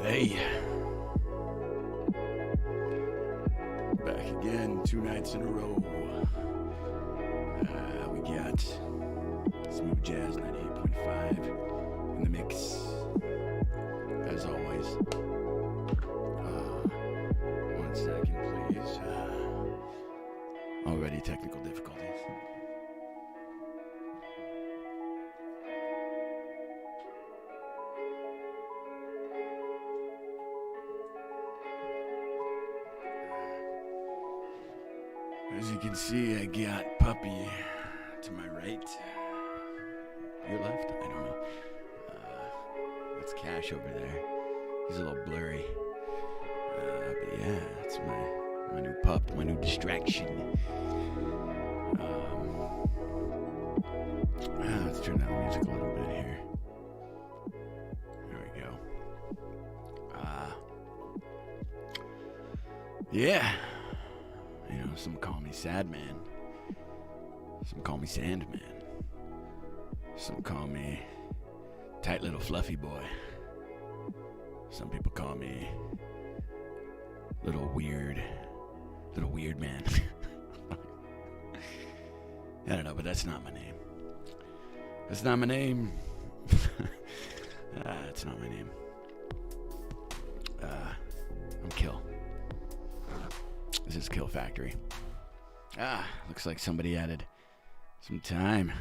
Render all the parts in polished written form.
Hey. Back again, 2 nights in a row. We got Smooth Jazz 98.5 in the mix, as always. 1 second, please. Already technical difficulties. As you can see, I got Puppy to my right. Your left? I don't know. That's Cash over there. He's a little blurry. But yeah, it's my new pup, my new distraction. Let's turn down the music a little bit here. There we go. Yeah. You know, some call me Sad Man. Some call me Sandman. Some call me Tight Little Fluffy Boy. Some people call me Little Weird Man. I don't know, but that's not my name. That's not my name. That's not my name. I'm Kill. This is Kill Factory. Looks like somebody added some time.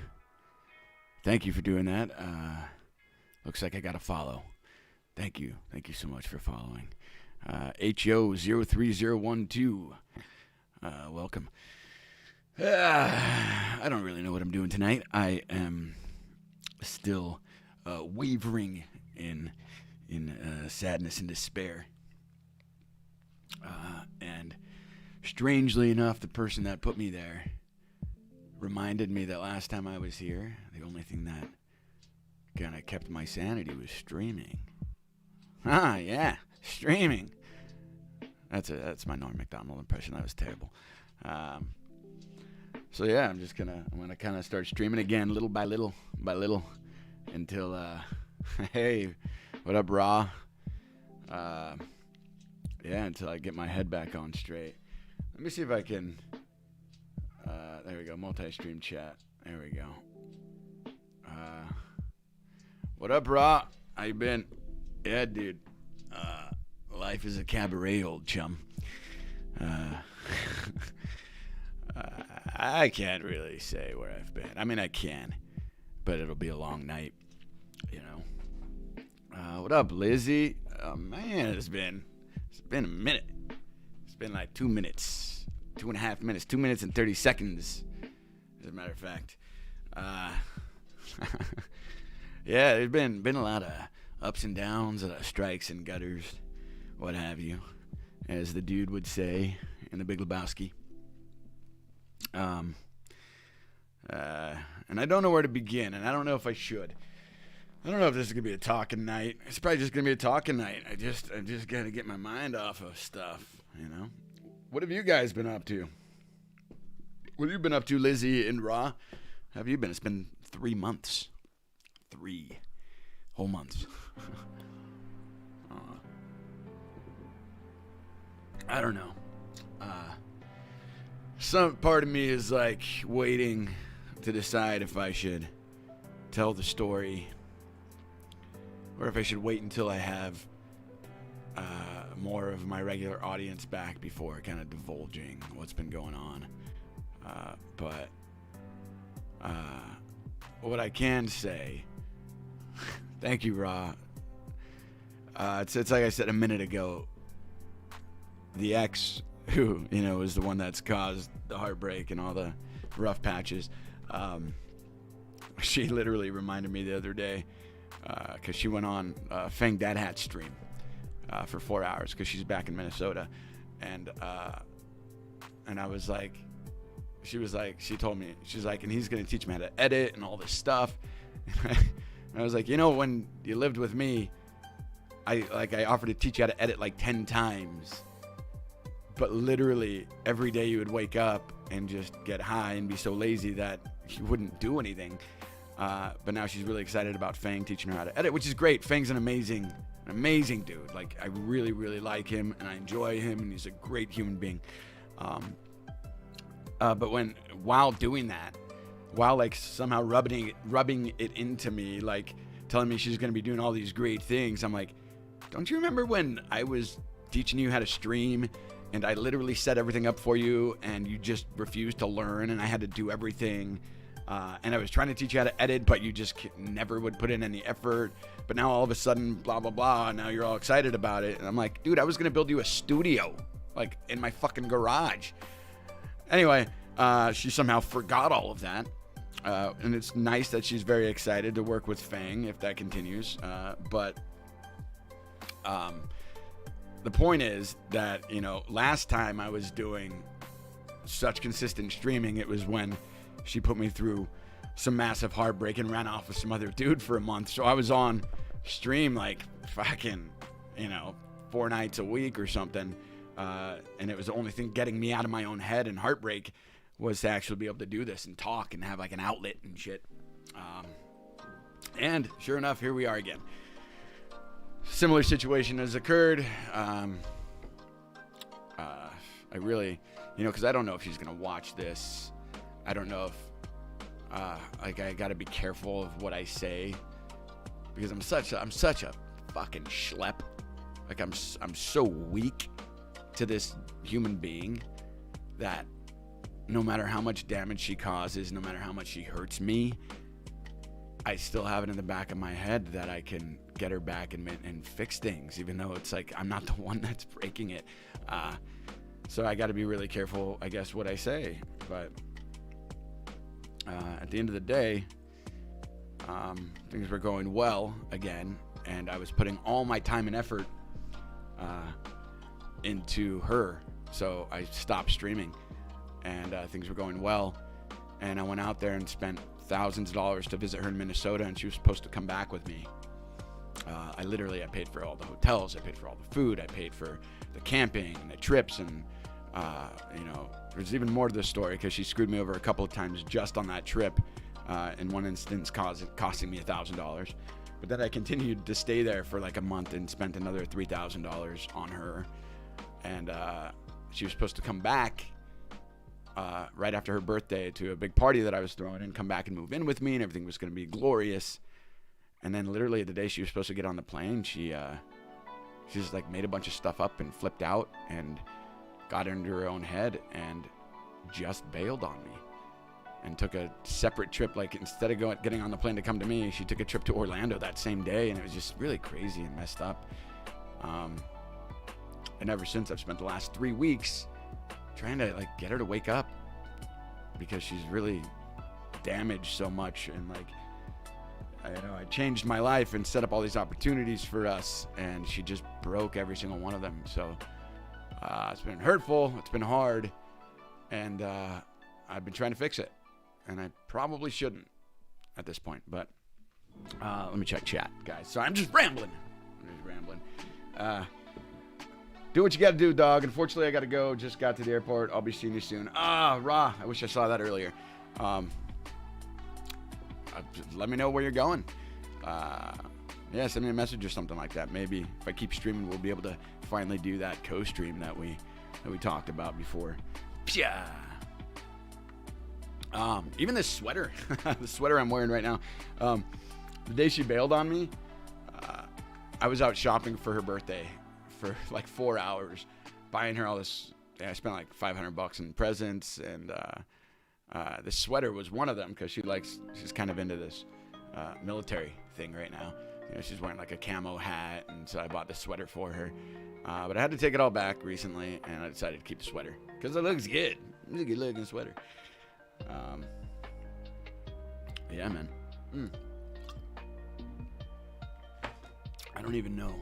Thank you for doing that. Looks like I got a follow. Thank you. Thank you so much for following. HO03012. Welcome. I don't really know what I'm doing tonight. I am still wavering in sadness and despair. And strangely enough, the person that put me there reminded me that last time I was here, the only thing that kind of kept my sanity was streaming. Yeah, streaming. That's my Norm Macdonald impression. That was terrible. So yeah, I'm gonna kind of start streaming again, little by little, until hey, what up, Raw? Yeah, until I get my head back on straight. Let me see if I can. There we go, multi-stream chat. There we go. What up, Raw? How you been? Yeah, dude. Life is a cabaret, old chum. I can't really say where I've been. I mean, I can, but it'll be a long night, you know. What up, Lizzie? Oh, man, it's been a minute. It's been like 2 minutes, 2.5 minutes, 2 minutes and 30 seconds, as a matter of fact. Yeah, there's been a lot of ups and downs, strikes and gutters, what have you, as the dude would say in The Big Lebowski. And I don't know where to begin, and I don't know if I should. I don't know if this is gonna be a talking night. It's probably just gonna be a talking night. I just gotta get my mind off of stuff, you know. What have you guys been up to? What have you been up to, Lizzie and Raw? How have you been? It's been 3 months. 3 whole months. I don't know. Some part of me is like waiting to decide if I should tell the story or if I should wait until I have more of my regular audience back before kind of divulging what's been going on. But what I can say, thank you, Raw. It's like I said a minute ago, the ex who, you know, is the one that's caused the heartbreak and all the rough patches. She literally reminded me the other day, because she went on Fang Dad Hat stream for 4 hours because she's back in Minnesota, and I was like, she told me, she's like, and he's gonna teach me how to edit and all this stuff. And I was like, you know, when you lived with me, I offered to teach you how to edit like 10 times. But literally every day you would wake up and just get high and be so lazy that you wouldn't do anything. But now she's really excited about Fang teaching her how to edit, which is great. Fang's an amazing an amazing dude. Like, I really, really like him, and I enjoy him, and he's a great human being. But while doing that, while like somehow rubbing it into me, like telling me she's going to be doing all these great things, I'm like, don't you remember when I was teaching you how to stream, and I literally set everything up for you, and you just refused to learn, and I had to do everything, and I was trying to teach you how to edit, but you just never would put in any effort. But now all of a sudden, blah blah blah, and now you're all excited about it, and I'm like, dude, I was going to build you a studio, like in my fucking garage. Anyway, she somehow forgot all of that. And it's nice that she's very excited to work with Fang if that continues. But the point is that, you know, last time I was doing such consistent streaming, it was when she put me through some massive heartbreak and ran off with some other dude for a month. So I was on stream like fucking, you know, 4 nights a week or something. And it was the only thing getting me out of my own head and heartbreak was to actually be able to do this and talk and have like an outlet and shit. And sure enough, here we are again. Similar situation has occurred. I really, you know, because I don't know if she's going to watch this. I don't know if, like, I got to be careful of what I say because I'm such a fucking schlep. Like, I'm so weak to this human being that no matter how much damage she causes, no matter how much she hurts me, I still have it in the back of my head that I can get her back and fix things, even though it's like I'm not the one that's breaking it. So I got to be really careful, I guess, what I say. But at the end of the day, things were going well again, and I was putting all my time and effort into her. So I stopped streaming, and things were going well. And I went out there and spent thousands of dollars to visit her in Minnesota, and she was supposed to come back with me. I paid for all the hotels, I paid for all the food, I paid for the camping and the trips, and you know, there's even more to this story because she screwed me over a couple of times just on that trip. In one instance, costing me $1,000. But then I continued to stay there for like a month and spent another $3,000 on her. And she was supposed to come back right after her birthday to a big party that I was throwing and come back and move in with me, and everything was going to be glorious. And then literally the day she was supposed to get on the plane, she just like made a bunch of stuff up and flipped out and got into her own head and just bailed on me and took a separate trip. Like, instead of getting on the plane to come to me, she took a trip to Orlando that same day, and it was just really crazy and messed up. And ever since, I've spent the last 3 weeks trying to like get her to wake up because she's really damaged so much. And like, I changed my life and set up all these opportunities for us, and she just broke every single one of them. So it's been hurtful, it's been hard, and I've been trying to fix it, and I probably shouldn't at this point. But let me check chat, guys. So I'm just rambling. Do what you got to do, dog. Unfortunately, I got to go. Just got to the airport. I'll be seeing you soon. Rah. I wish I saw that earlier. Let me know where you're going. Yeah, send me a message or something like that. Maybe if I keep streaming, we'll be able to finally do that co-stream that we talked about before. Pya. Even this sweater, the sweater I'm wearing right now. The day she bailed on me, I was out shopping for her birthday for like 4 hours, buying her all this. Yeah, I spent like $500 in presents, and this sweater was one of them because she's kind of into this military thing right now. You know, she's wearing like a camo hat, and so I bought this sweater for her. But I had to take it all back recently, and I decided to keep the sweater because it looks good. It's a good looking sweater. Yeah, man. I don't even know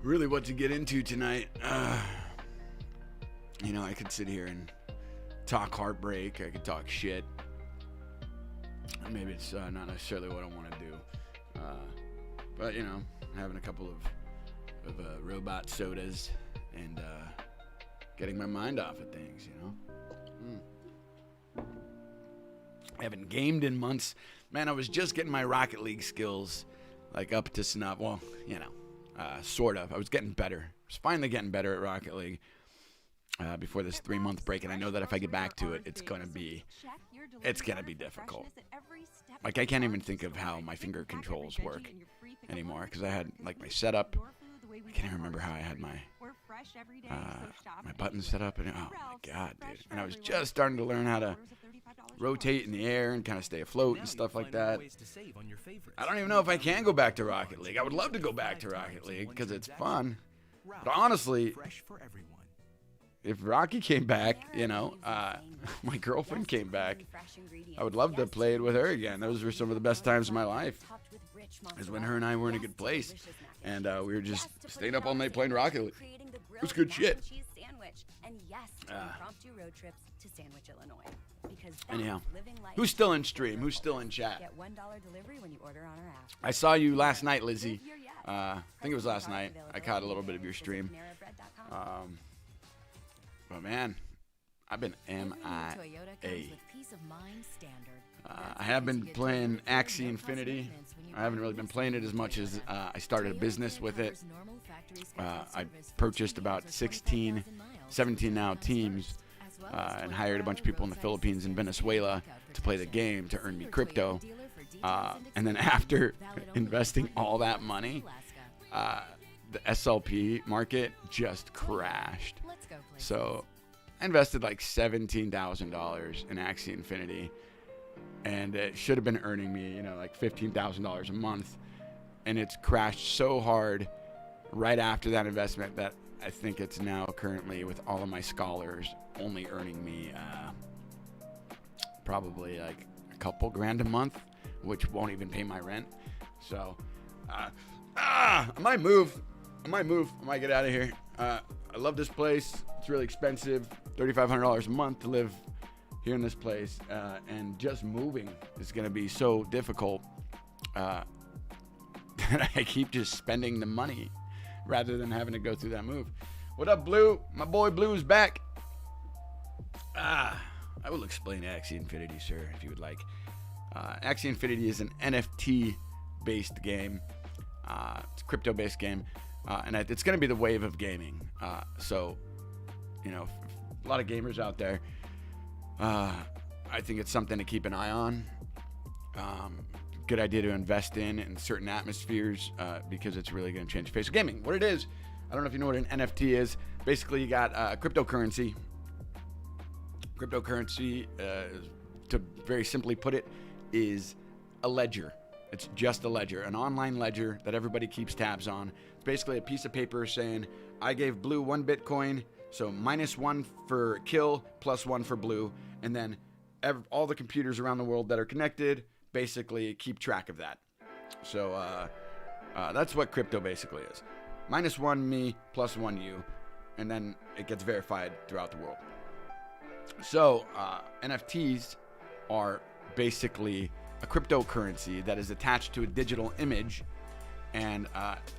really what to get into tonight. You know, I could sit here and talk heartbreak. I could talk shit. Maybe it's not necessarily what I want to do. But, you know, having a couple of robot sodas and getting my mind off of things, you know. I haven't gamed in months. Man, I was just getting my Rocket League skills like up to snuff. Well, you know, sort of. I was getting better. I was finally getting better at Rocket League before this 3-month break, and I know that if I get back to it, it's gonna be difficult. Like, I can't even think of how my finger controls work anymore, because I had like my setup. I can't even remember how I had my buttons set up, and oh my god, dude! And I was just starting to learn how to rotate in the air and kind of stay afloat and stuff like that. I don't even know if I can go back to Rocket League. I would love to go back to Rocket League because it's fun. But honestly, if Rocky came back, you know, my girlfriend came back, I would love to play it with her again. Those were some of the best times of my life, is when her and I were in a good place, and we were just staying up all night playing Rocket League. It was good shit. Anyhow, who's still in stream? Who's still in chat? I saw you last night, Lizzie. I think it was last night. I caught a little bit of your stream. But man, I've been MIA. I have been playing Axie Infinity. I haven't really been playing it as much as I started a business with it. I purchased about 17 now teams and hired a bunch of people in the Philippines and Venezuela to play the game to earn me crypto. And then after investing all that money, the SLP market just crashed. So I invested like $17,000 in Axie Infinity, and it should have been earning me, you know, like $15,000 a month. And it's crashed so hard right after that investment that I think it's now currently, with all of my scholars, only earning me probably like a couple grand a month, which won't even pay my rent. So I might move. I might get out of here. I love this place. It's really expensive, $3,500 a month to live here in this place, and just moving is going to be so difficult that I keep just spending the money rather than having to go through that move. What up, Blue? My boy Blue's back. I will explain Axie Infinity, sir, if you would like. Axie Infinity is an NFT-based game. It's a crypto-based game, and it's going to be the wave of gaming. So, you know, a lot of gamers out there. I think it's something to keep an eye on. Good idea to invest in certain atmospheres, because it's really going to change the face of gaming. What it is, I don't know if you know what an NFT is. Basically, you got cryptocurrency. Cryptocurrency, to very simply put it, is a ledger. It's just a ledger, an online ledger that everybody keeps tabs on. It's basically a piece of paper saying, I gave Blue 1 Bitcoin, so -1 for Kill, +1 for Blue, and then all the computers around the world that are connected basically keep track of that. So that's what crypto basically is. -1 me, +1 you, and then it gets verified throughout the world. So NFTs are basically a cryptocurrency that is attached to a digital image, and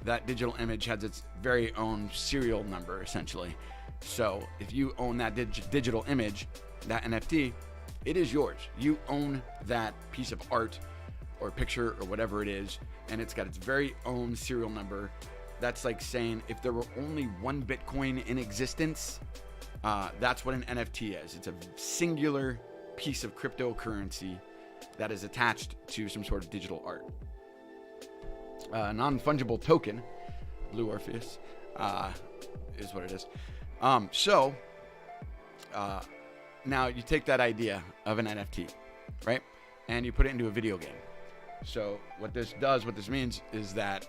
that digital image has its very own serial number, essentially. So if you own that digital image, that NFT, it is yours. You own that piece of art or picture or whatever it is, and it's got its very own serial number. That's like saying if there were only 1 Bitcoin in existence, that's what an NFT is. It's a singular piece of cryptocurrency that is attached to some sort of digital art. Non-fungible token, Blue Orpheus, is what it is. Now you take that idea of an NFT, right? And you put it into a video game. So what this means is that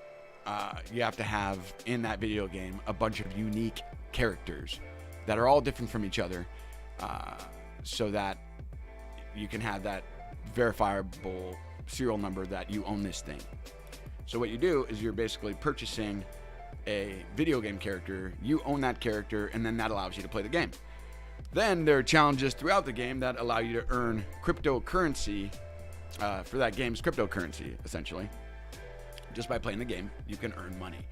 you have to have in that video game a bunch of unique characters that are all different from each other, so that you can have that verifiable serial number that you own this thing. So what you do is you're basically purchasing a video game character, you own that character, and then that allows you to play the game. Then there are challenges throughout the game that allow you to earn cryptocurrency for that game's cryptocurrency, essentially. Just by playing the game, you can earn money.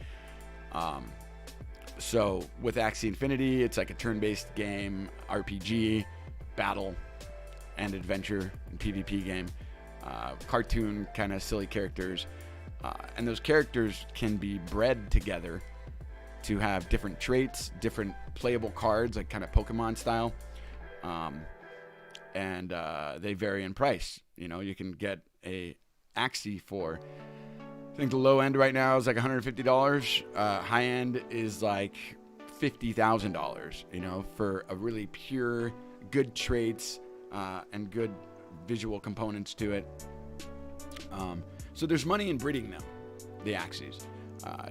So with Axie Infinity, it's like a turn-based game, RPG, battle, and adventure and PvP game. Cartoon kind of silly characters. And those characters can be bred together to have different traits, different playable cards, like kind of Pokemon style. And they vary in price. You know, you can get a Axie for, I think the low end right now is like $150. High end is like $50,000, you know, for a really pure, good traits and good visual components to it. So there's money in breeding them, the Axies.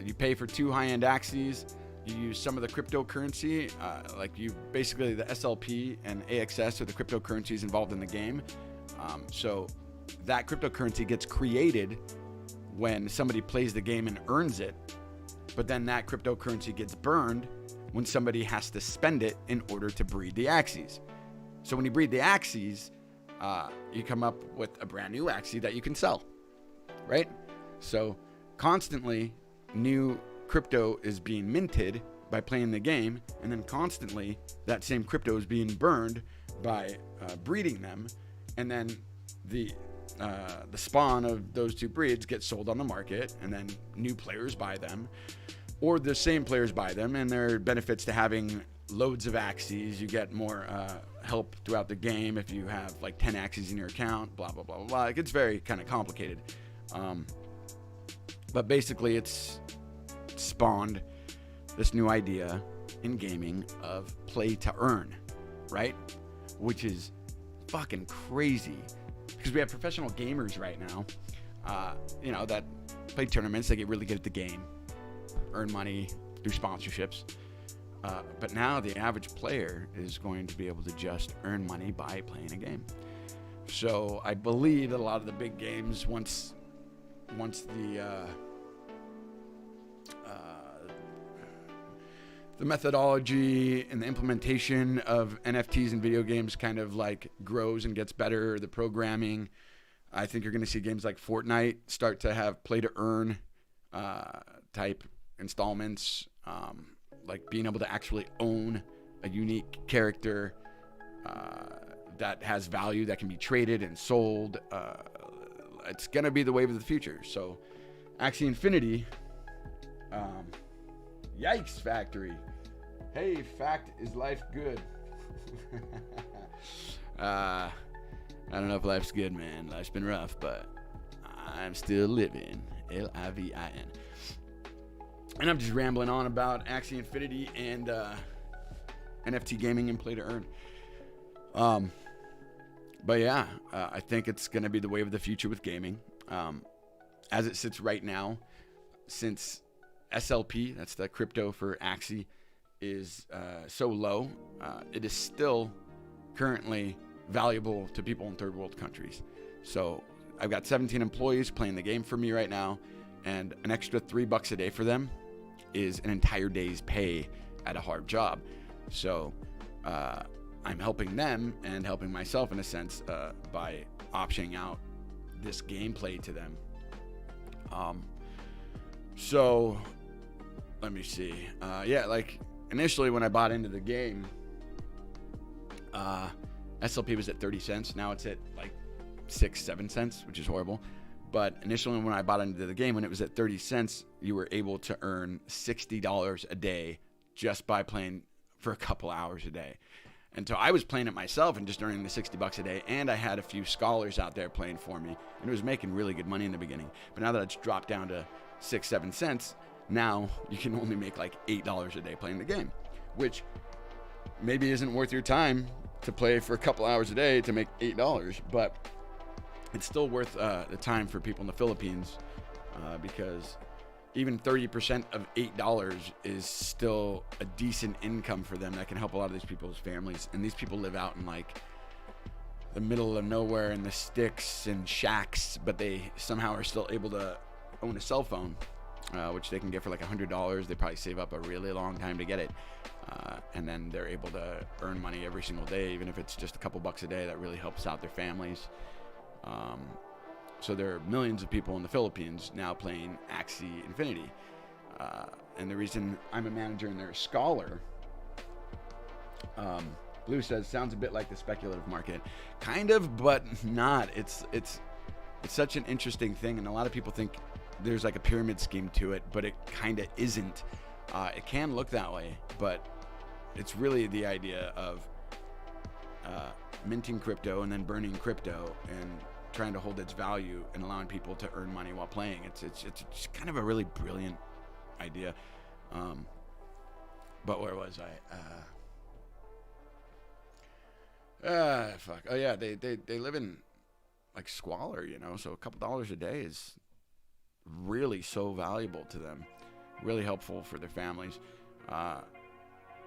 You pay for 2 high-end Axies. You use some of the cryptocurrency, like you basically the SLP and AXS are the cryptocurrencies involved in the game. So that cryptocurrency gets created when somebody plays the game and earns it, but then that cryptocurrency gets burned when somebody has to spend it in order to breed the Axies. So when you breed the Axies, you come up with a brand new Axie that you can sell, right? So constantly new crypto is being minted by playing the game, and then constantly that same crypto is being burned by breeding them, and then the spawn of those 2 breeds get sold on the market, and then new players buy them, or the same players buy them, and there are benefits to having loads of Axies. You get more help throughout the game if you have like 10 Axies in your account, blah, blah, blah, blah, blah. It gets very kind of complicated. But basically it's spawned this new idea in gaming of play to earn, right? Which is fucking crazy because we have professional gamers right now, you know, that play tournaments. They get really good at the game, earn money through sponsorships. But now the average player is going to be able to just earn money by playing a game. So I believe that a lot of the big games, once the methodology and the implementation of NFTs in video games kind of like grows and gets better, the programming, I think you're going to see games like Fortnite start to have play to earn type installments, like being able to actually own a unique character that has value that can be traded and sold. It's going to be the wave of the future. So Axie Infinity, yikes factory. Hey, fact, is life good? I don't know if life's good, man. Life's been rough, but I'm still living. Livin. And I'm just rambling on about Axie Infinity and NFT gaming and play to earn. But yeah, I think it's going to be the wave of the future with gaming. As it sits right now, since SLP, that's the crypto for Axie, is so low, it is still currently valuable to people in third world countries. So I've got 17 employees playing the game for me right now, and an extra $3 a day for them is an entire day's pay at a hard job. So I'm helping them and helping myself in a sense by optioning out this gameplay to them. So let me see. Yeah, like initially when I bought into the game, SLP was at 30 cents. Now it's at like 6-7 cents, which is horrible. But initially when I bought into the game, when it was at 30 cents, you were able to earn $60 a day just by playing for a couple hours a day. And so I was playing it myself and just earning the $60 a day. And I had a few scholars out there playing for me, and it was making really good money in the beginning. But now that it's dropped down to 6-7 cents, now you can only make like $8 a day playing the game, which maybe isn't worth your time to play for a couple hours a day to make $8, but it's still worth the time for people in the Philippines, because even 30% of $8 is still a decent income for them that can help a lot of these people's families. And these people live out in like the middle of nowhere in the sticks and shacks, but they somehow are still able to own a cell phone, which they can get for like $100. They probably save up a really long time to get it. And then they're able to earn money every single day, even if it's just a couple bucks a day. That really helps out their families. So there are millions of people in the Philippines now playing Axie Infinity. And the reason I'm a manager and they're a scholar, Blue says, sounds a bit like the speculative market. Kind of, but not. It's such an interesting thing, and a lot of people think there's like a pyramid scheme to it, but it kind of isn't. It can look that way, but it's really the idea of minting crypto and then burning crypto and trying to hold its value and allowing people to earn money while playing. It's kind of a really brilliant idea. But where was I? Fuck. Oh yeah, they live in like squalor, you know. So a couple dollars a day is really so valuable to them, really helpful for their families.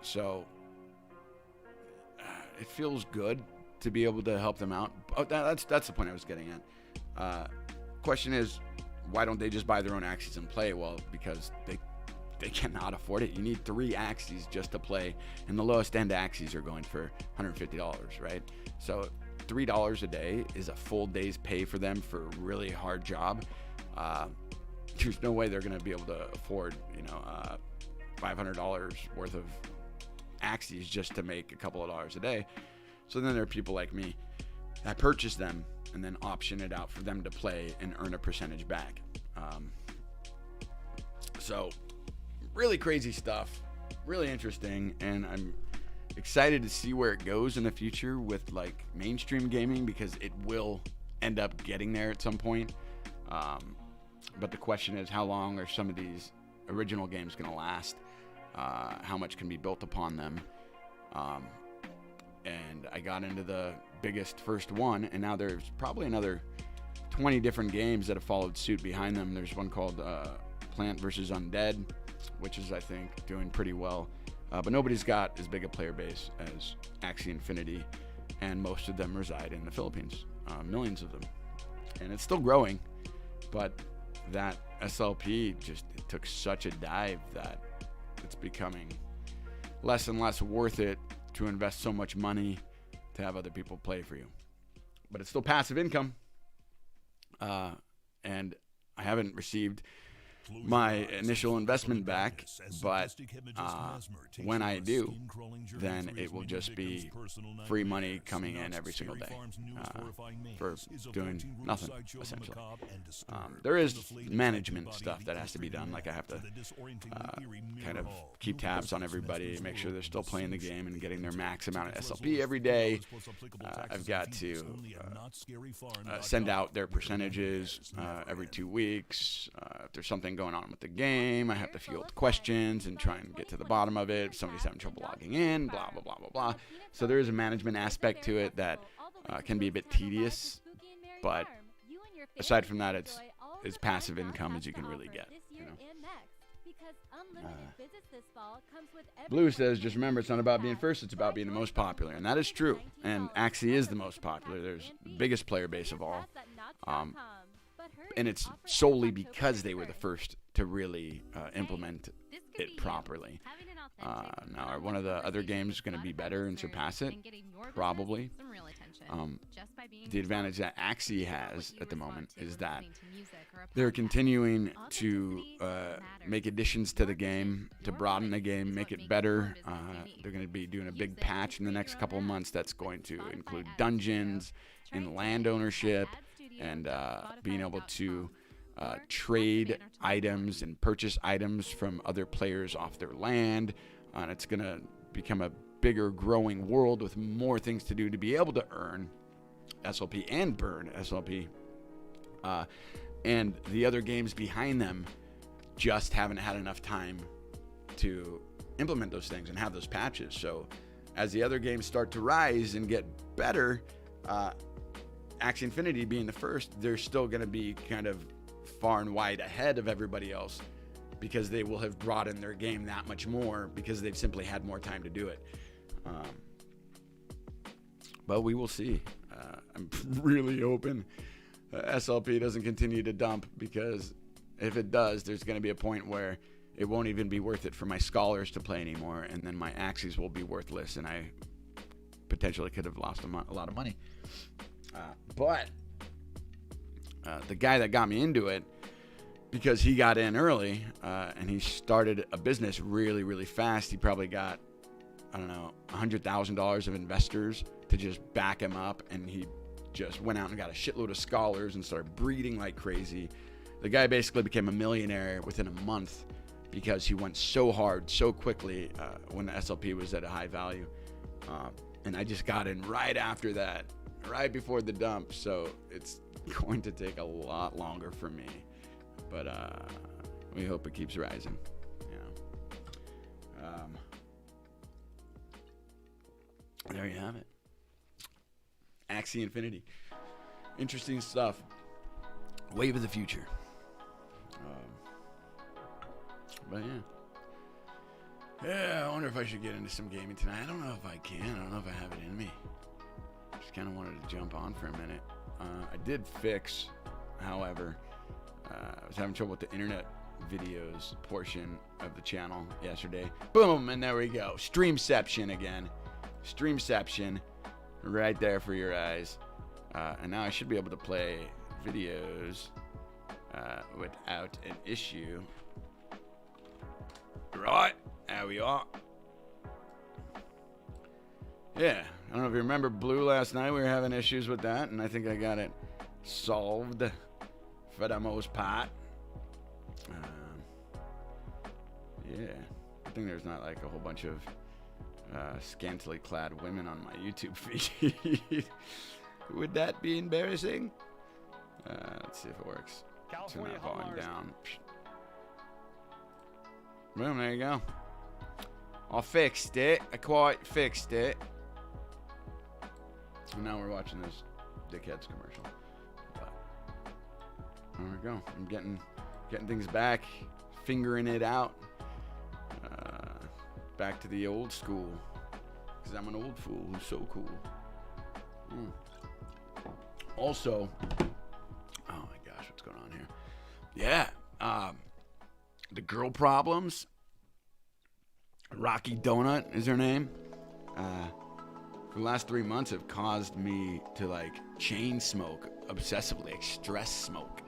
So it feels good to be able to help them out. Oh, that's the point I was getting at. Question is, why don't they just buy their own Axies and play? Well, because they cannot afford it. You need 3 Axies just to play, and the lowest end Axies are going for $150, right? So $3 a day is a full day's pay for them for a really hard job. There's no way they're going to be able to afford, $500 worth of Axies just to make a couple of dollars a day. So then there are people like me that purchase them and then option it out for them to play and earn a percentage back. So really crazy stuff, really interesting, and I'm excited to see where it goes in the future with like mainstream gaming, because it will end up getting there at some point. But the question is, how long are some of these original games going to last? How much can be built upon them? And I got into the biggest first one, and now there's probably another 20 different games that have followed suit behind them. There's one called Plant vs. Undead, which is, I think, doing pretty well. But nobody's got as big a player base as Axie Infinity, and most of them reside in the Philippines, millions of them. And it's still growing, but that SLP it took such a dive that it's becoming less and less worth it to invest so much money to have other people play for you. But it's still passive income. And I haven't received my initial investment back, but when I do, then it will just be free money coming in every single day for doing nothing, essentially. There is management stuff that has to be done, like I have to kind of keep tabs on everybody, make sure they're still playing the game and getting their max amount of SLP every day. I've got to send out their percentages every 2 weeks. If there's something going on with the game, I have to field questions and try and get to the bottom of it. If somebody's having trouble logging in, blah, blah, blah, blah, blah. So there is a management aspect to it that can be a bit tedious, but aside from that, it's as passive income as you can really get. Blue says, just remember, it's not about being first, it's about being the most popular. And that is true. And Axie is the most popular. There's the biggest player base of all. And it's solely because they were the first to really implement it properly. Now, are one of the other games going to be better and surpass it? Probably. The advantage that Axie has at the moment is that they're continuing to make additions to the game, to broaden the game, make it better. They're going to be doing a big patch in the next couple of months that's going to include dungeons and land ownership, and being able to trade items and purchase items from other players off their land. And it's going to become a bigger, growing world with more things to do to be able to earn SLP and burn SLP. And the other games behind them just haven't had enough time to implement those things and have those patches. So as the other games start to rise and get better, Axie Infinity being the first, they're still going to be kind of far and wide ahead of everybody else, because they will have broadened their game that much more because they've simply had more time to do it. But we will see. I'm really hoping SLP doesn't continue to dump, because if it does, there's going to be a point where it won't even be worth it for my scholars to play anymore, and then my Axies will be worthless, and I potentially could have lost a lot of money. But the guy that got me into it, because he got in early and he started a business really, really fast. He probably got, I don't know, $100,000 of investors to just back him up. And he just went out and got a shitload of scholars and started breeding like crazy. The guy basically became a millionaire within a month because he went so hard, so quickly when the SLP was at a high value. And I just got in right after that, right before the dump. So it's going to take a lot longer for me. But we hope it keeps rising. There you have it. Axie Infinity. Interesting stuff. Wave of the future. But yeah, I wonder if I should get into some gaming tonight. I don't know if I can. I don't know if I have it in me. Just kind of wanted to jump on for a minute. I did fix, however, I was having trouble with the internet videos portion of the channel yesterday. Boom, and there we go. Streamception again. Streamception right there for your eyes. And now I should be able to play videos without an issue. Right, there we are. Yeah, I don't know if you remember Blue last night. We were having issues with that, and I think I got it solved for the most part. Yeah, I think there's not like a whole bunch of scantily clad women on my YouTube feed. Would that be embarrassing? Let's see if it works. Turn that volume down. Boom, there you go. I fixed it. I quite fixed it. And now we're watching this Dickheads commercial. But there we go. I'm getting things back, fingering it out. Back to the old school. Because I'm an old fool who's so cool. Also, oh my gosh, what's going on here? Yeah, the girl problems. Rocky Donut is her name. For the last 3 months have caused me to like chain smoke obsessively, like stress smoke.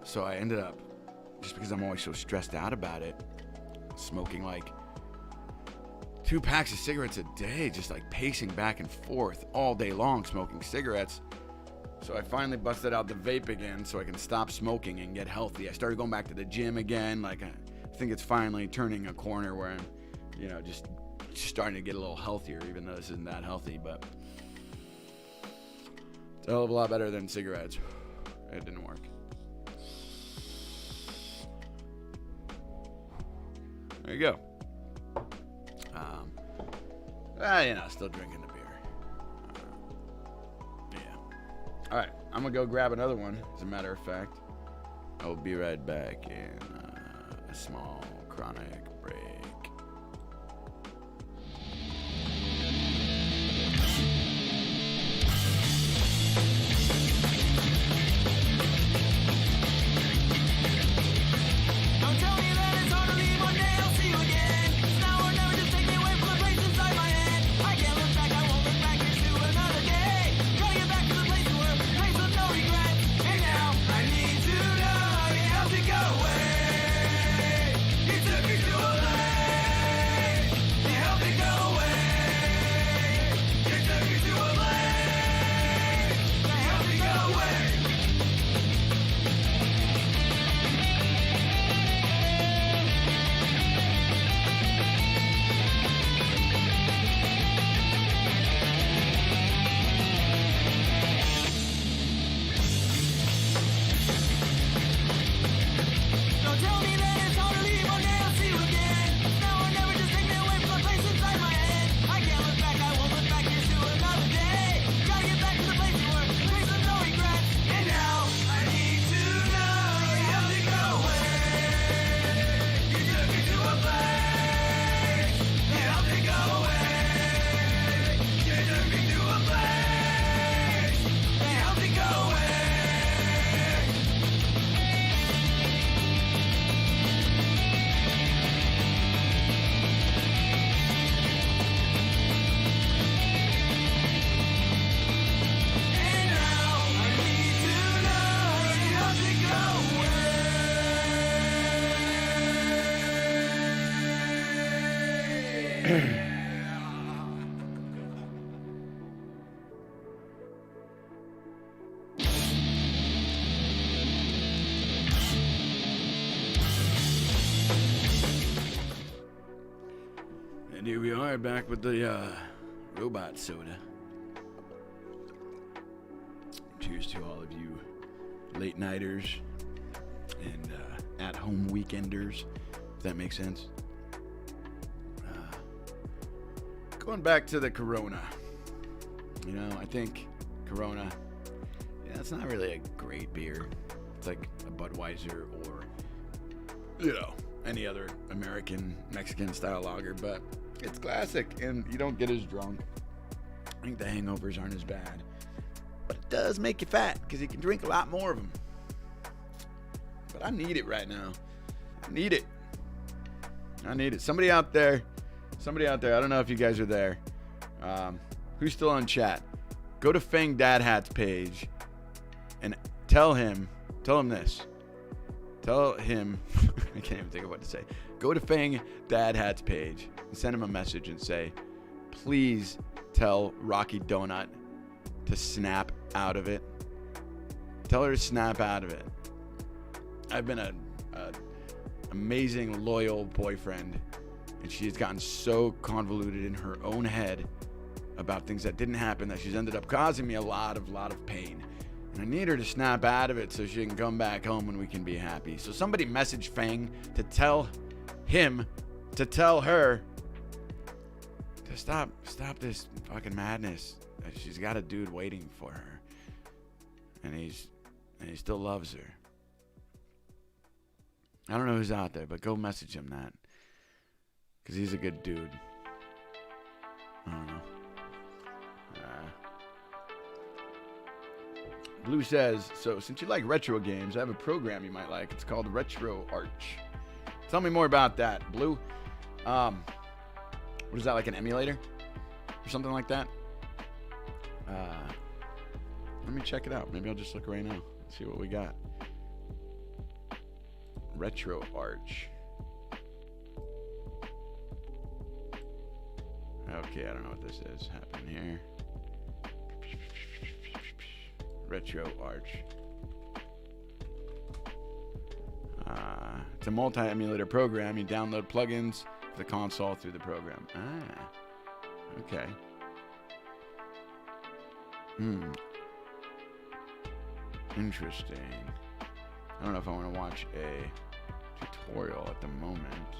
So I ended up, just because I'm always so stressed out about it, smoking like 2 packs of cigarettes a day, just like pacing back and forth all day long smoking cigarettes. So I finally busted out the vape again so I can stop smoking and get healthy. I started going back to the gym again. Like I think it's finally turning a corner where I'm, just starting to get a little healthier, even though this isn't that healthy, but it's a hell of a lot better than cigarettes. It didn't work. There you go. Still drinking the beer. Yeah. All right, I'm gonna go grab another one. As a matter of fact, I will be right back in a small chronic break. And here we are back with the robot soda. Cheers to all of you late nighters and at-home weekenders, if that makes sense. Going back to the Corona. You know, I think Corona, it's not really a great beer. It's like a Budweiser or, any other American, Mexican style lager, but it's classic and you don't get as drunk. I think the hangovers aren't as bad, but it does make you fat because you can drink a lot more of them. But I need it right now. I need it. Somebody out there, I don't know if you guys are there. Who's still on chat? Go to Fang Dad Hat's page and tell him this. Tell him, I can't even think of what to say. Go to Fang Dad Hat's page and send him a message and say, please tell Rocky Donut to snap out of it. Tell her to snap out of it. I've been a amazing, loyal boyfriend, and she's gotten so convoluted in her own head about things that didn't happen that she's ended up causing me a lot of pain. And I need her to snap out of it so she can come back home and we can be happy. So somebody message Fang to tell him to tell her to stop this fucking madness. She's got a dude waiting for her, and he still loves her. I don't know who's out there, but go message him that, because he's a good dude. I don't know. Blue says, so since you like retro games, I have a program you might like. It's called Retro Arch. Tell me more about that, Blue. What is that, like an emulator or something like that? Let me check it out. Maybe I'll just look right now. See what we got. Retro Arch. Okay, I don't know what this is happening here. Retro Arch. It's a multi-emulator program. You download plugins for the console through the program. Okay. Interesting. I don't know if I want to watch a tutorial at the moment.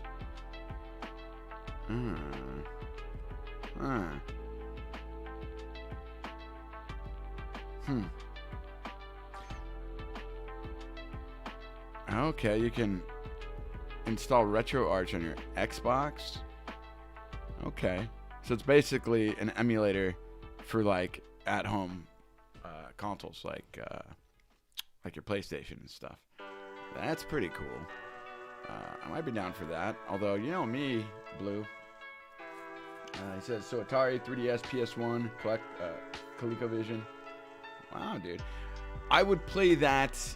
Okay, you can install Retro Arch on your Xbox. Okay. So it's basically an emulator for like at-home consoles, like your PlayStation and stuff. That's pretty cool. I might be down for that. Although, you know me, Blue. He says, so Atari, 3DS, PS1, ColecoVision. Wow, dude. I would play that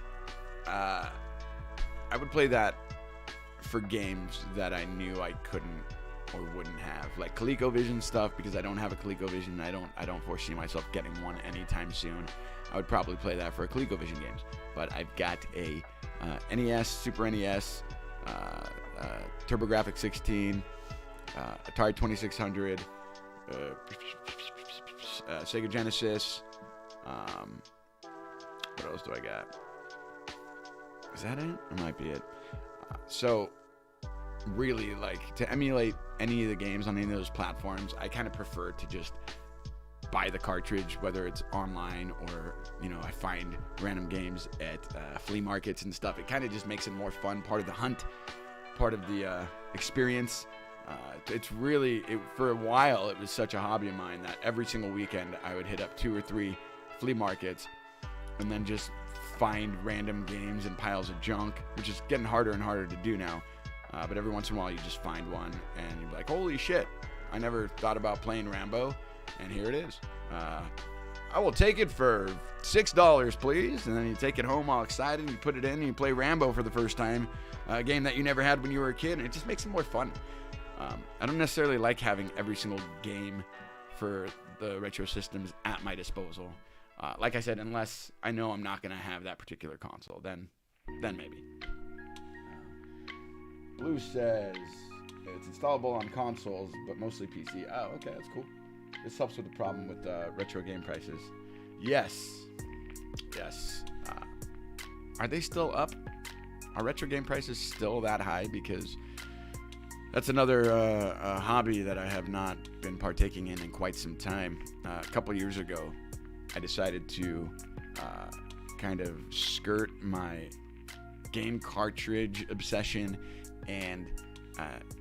for games that I knew I couldn't or wouldn't have, like ColecoVision stuff, because I don't have a ColecoVision. I don't foresee myself getting one anytime soon. I would probably play that for ColecoVision games. But I've got a NES, Super NES, TurboGrafx 16, Atari 2600, Sega Genesis. What else do I got? Is that it? That might be it. So really, like, to emulate any of the games on any of those platforms, I kind of prefer to just buy the cartridge, whether it's online or, I find random games at flea markets and stuff. It kind of just makes it more fun, part of the hunt, part of the experience. It's really, for a while, it was such a hobby of mine that every single weekend I would hit up 2 or 3 flea markets and then just find random games and piles of junk, which is getting harder and harder to do now. But every once in a while you just find one and you're like, holy shit, I never thought about playing Rambo, and here it is. I will take it for $6, please. And then you take it home all excited and you put it in and you play Rambo for the first time, a game that you never had when you were a kid, and it just makes it more fun. I don't necessarily like having every single game for the retro systems at my disposal. Like I said, unless I know I'm not going to have that particular console, then maybe. Blue says, It's installable on consoles, but mostly PC. Oh, okay, that's cool. This helps with the problem with retro game prices. Yes. Are they still up? Are retro game prices still that high? Because that's another hobby that I have not been partaking in quite some time. A couple years ago, I decided to kind of skirt my game cartridge obsession and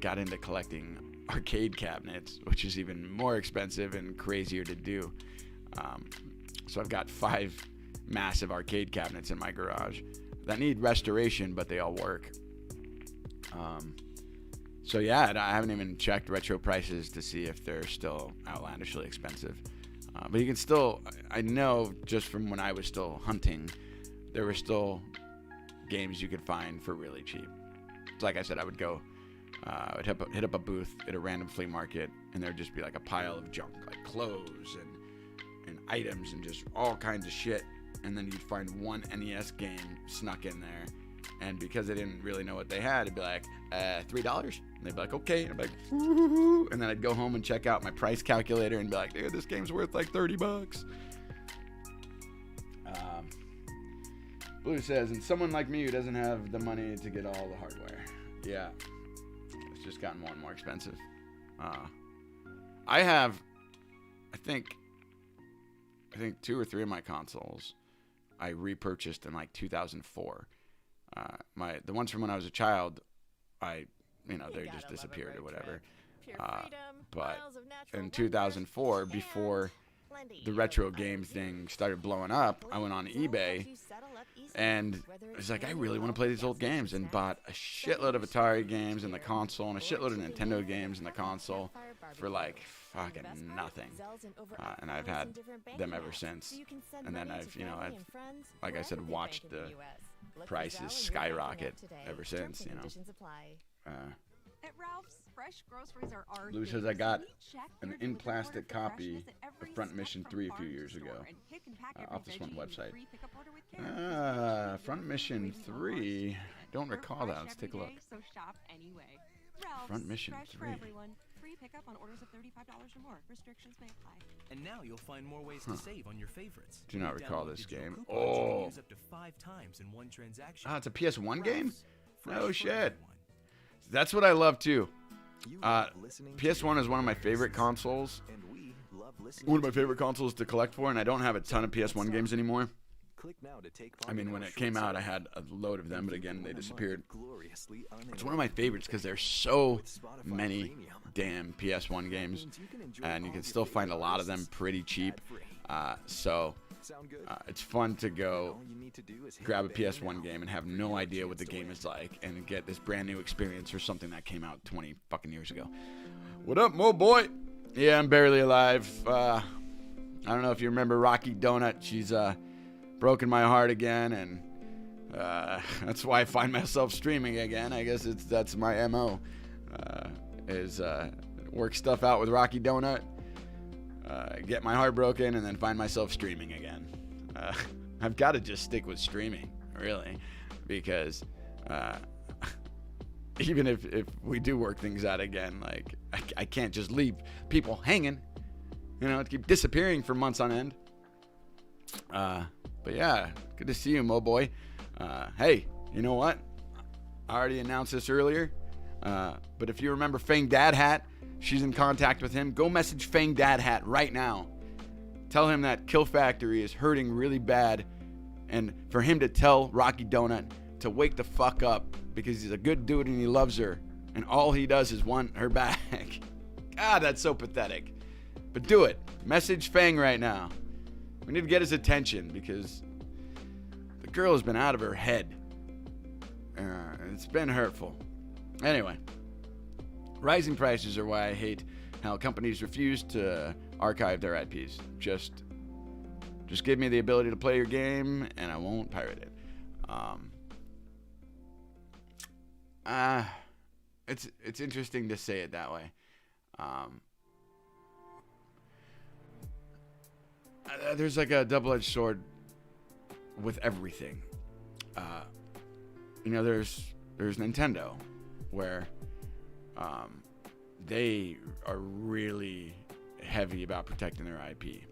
got into collecting arcade cabinets, which is even more expensive and crazier to do. So I've got 5 massive arcade cabinets in my garage that need restoration, but they all work. So yeah, I haven't even checked retro prices to see if they're still outlandishly expensive. But you can still, I know just from when I was still hunting, there were still games you could find for really cheap. So like I said, I would go, I'd hit up a booth at a random flea market, and there'd just be like a pile of junk, like clothes and items and just all kinds of shit. And then you'd find one NES game snuck in there. And because I didn't really know what they had, it'd be like, $3? And they'd be like, okay. And I'd be like, woo-hoo-hoo. And then I'd go home and check out my price calculator and be like, dude, this game's worth like $30. Blue says, and someone like me who doesn't have the money to get all the hardware. Yeah. It's just gotten more and more expensive. I think 2 or 3 of my consoles I repurchased in like 2004. The ones from when I was a child, they just disappeared or whatever. But in 2004, before the retro game thing started blowing up, I went on eBay and I was like, I really want to play these old games, and bought a shitload of Atari games in the console and a shitload of Nintendo games in the console for like fucking nothing. And I've had them ever since. And then I've like I said, watched the prices skyrocket ever since, At Ralph's, fresh groceries are our Lou says I got an in-plastic copy of Front Mission 3 a few years ago off this one website. Front Mission 3? Don't recall that. Let's take a look. Front Mission 3. Free pickup on orders of $35 or more. Restrictions may apply. And now you'll find more ways to save on your favorites. Do not recall this game. Oh. Use up to 5 times in one transaction. It's a PS1 game? No shit. That's what I love too. PS1 is one of my favorite consoles. One of my favorite consoles to collect for, and I don't have a ton of PS1 games anymore. I mean, when it came out, I had a load of them, but again, they disappeared. It's one of my favorites because there's so many damn PS1 games, and you can still find a lot of them pretty cheap. So it's fun to go grab a PS1 game and have no idea what the game is like and get this brand new experience for something that came out 20 fucking years ago. What up, Mo boy? Yeah, I'm barely alive. I don't know if you remember Rocky Donut. She's broken my heart again, and that's why I find myself streaming again. I guess that's my MO, is work stuff out with Rocky Donut, get my heart broken, and then find myself streaming again. I've got to just stick with streaming, really, because even if we do work things out again, like I can't just leave people hanging, keep disappearing for months on end. But yeah, good to see you, Mo boy. Hey, you know what? I already announced this earlier, but if you remember Fang Dad Hat, she's in contact with him. Go message Fang Dad Hat right now. Tell him that Kill Factory is hurting really bad, and for him to tell Rocky Donut to wake the fuck up because he's a good dude and he loves her, and all he does is want her back. God, that's so pathetic. But do it. Message Fang right now. We need to get his attention because the girl has been out of her head. It's been hurtful. Anyway, rising prices are why I hate how companies refuse to archive their IPs. Just give me the ability to play your game and I won't pirate it. It's interesting to say it that way. There's like a double-edged sword with everything. There's Nintendo, where they are really heavy about protecting their IP.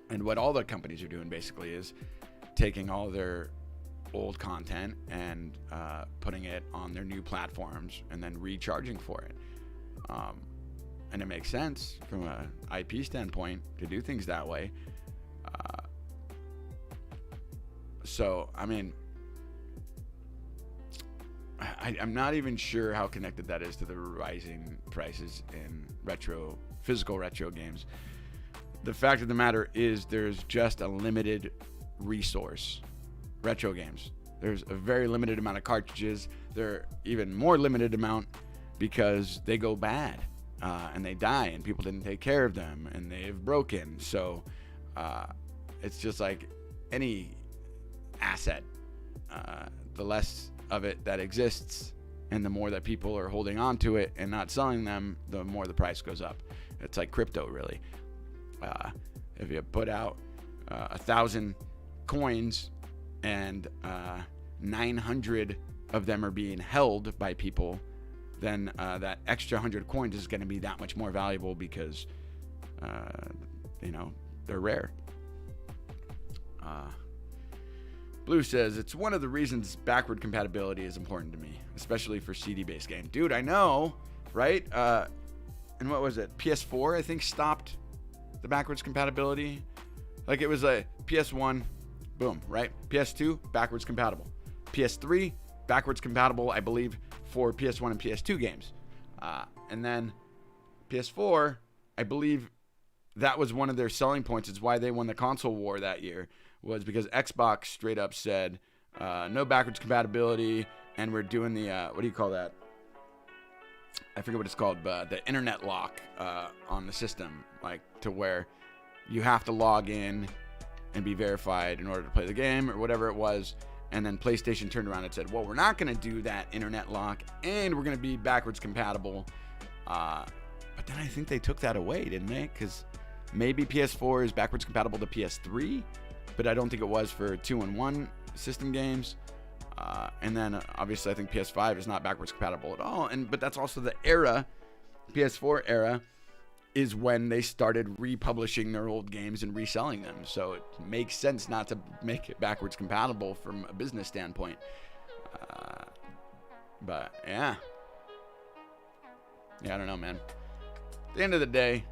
And what all the companies are doing basically is taking all their old content and putting it on their new platforms and then recharging for it. And it makes sense from an IP standpoint to do things that way. So, I mean, I'm not even sure how connected that is to the rising prices in physical retro games. The fact of the matter is there's just a limited resource. Retro games. There's a very limited amount of cartridges. They're even more limited amount because they go bad and they die and people didn't take care of them and they've broken. So it's just like any asset. The less of it that exists and the more that people are holding on to it and not selling them, the more the price goes up. It's like crypto, really. If you put out 1,000 coins and 900 of them are being held by people, then that extra 100 coins is going to be that much more valuable because, they're rare. Blue says, it's one of the reasons backward compatibility is important to me, especially for CD-based games. Dude, I know, right? And what was it? PS4, I think, stopped the backwards compatibility. Like, it was a PS1, boom, right? PS2, backwards compatible. PS3, backwards compatible, I believe, for PS1 and PS2 games. And then PS4, I believe that was one of their selling points. It's why they won the console war that year, was because Xbox straight up said, no backwards compatibility, and we're doing the, what do you call that? I forget what it's called, but the internet lock on the system, like to where you have to log in and be verified in order to play the game or whatever it was. And then PlayStation turned around and said, well, we're not going to do that internet lock and we're going to be backwards compatible. But then I think they took that away, didn't they? Because maybe PS4 is backwards compatible to PS3, but I don't think it was for 2-in-1 system games. And then obviously I think PS5 is not backwards compatible at all. But that's also the era, PS4 era, is when they started republishing their old games and reselling them. So it makes sense not to make it backwards compatible from a business standpoint. But yeah. Yeah, I don't know, man. At the end of the day,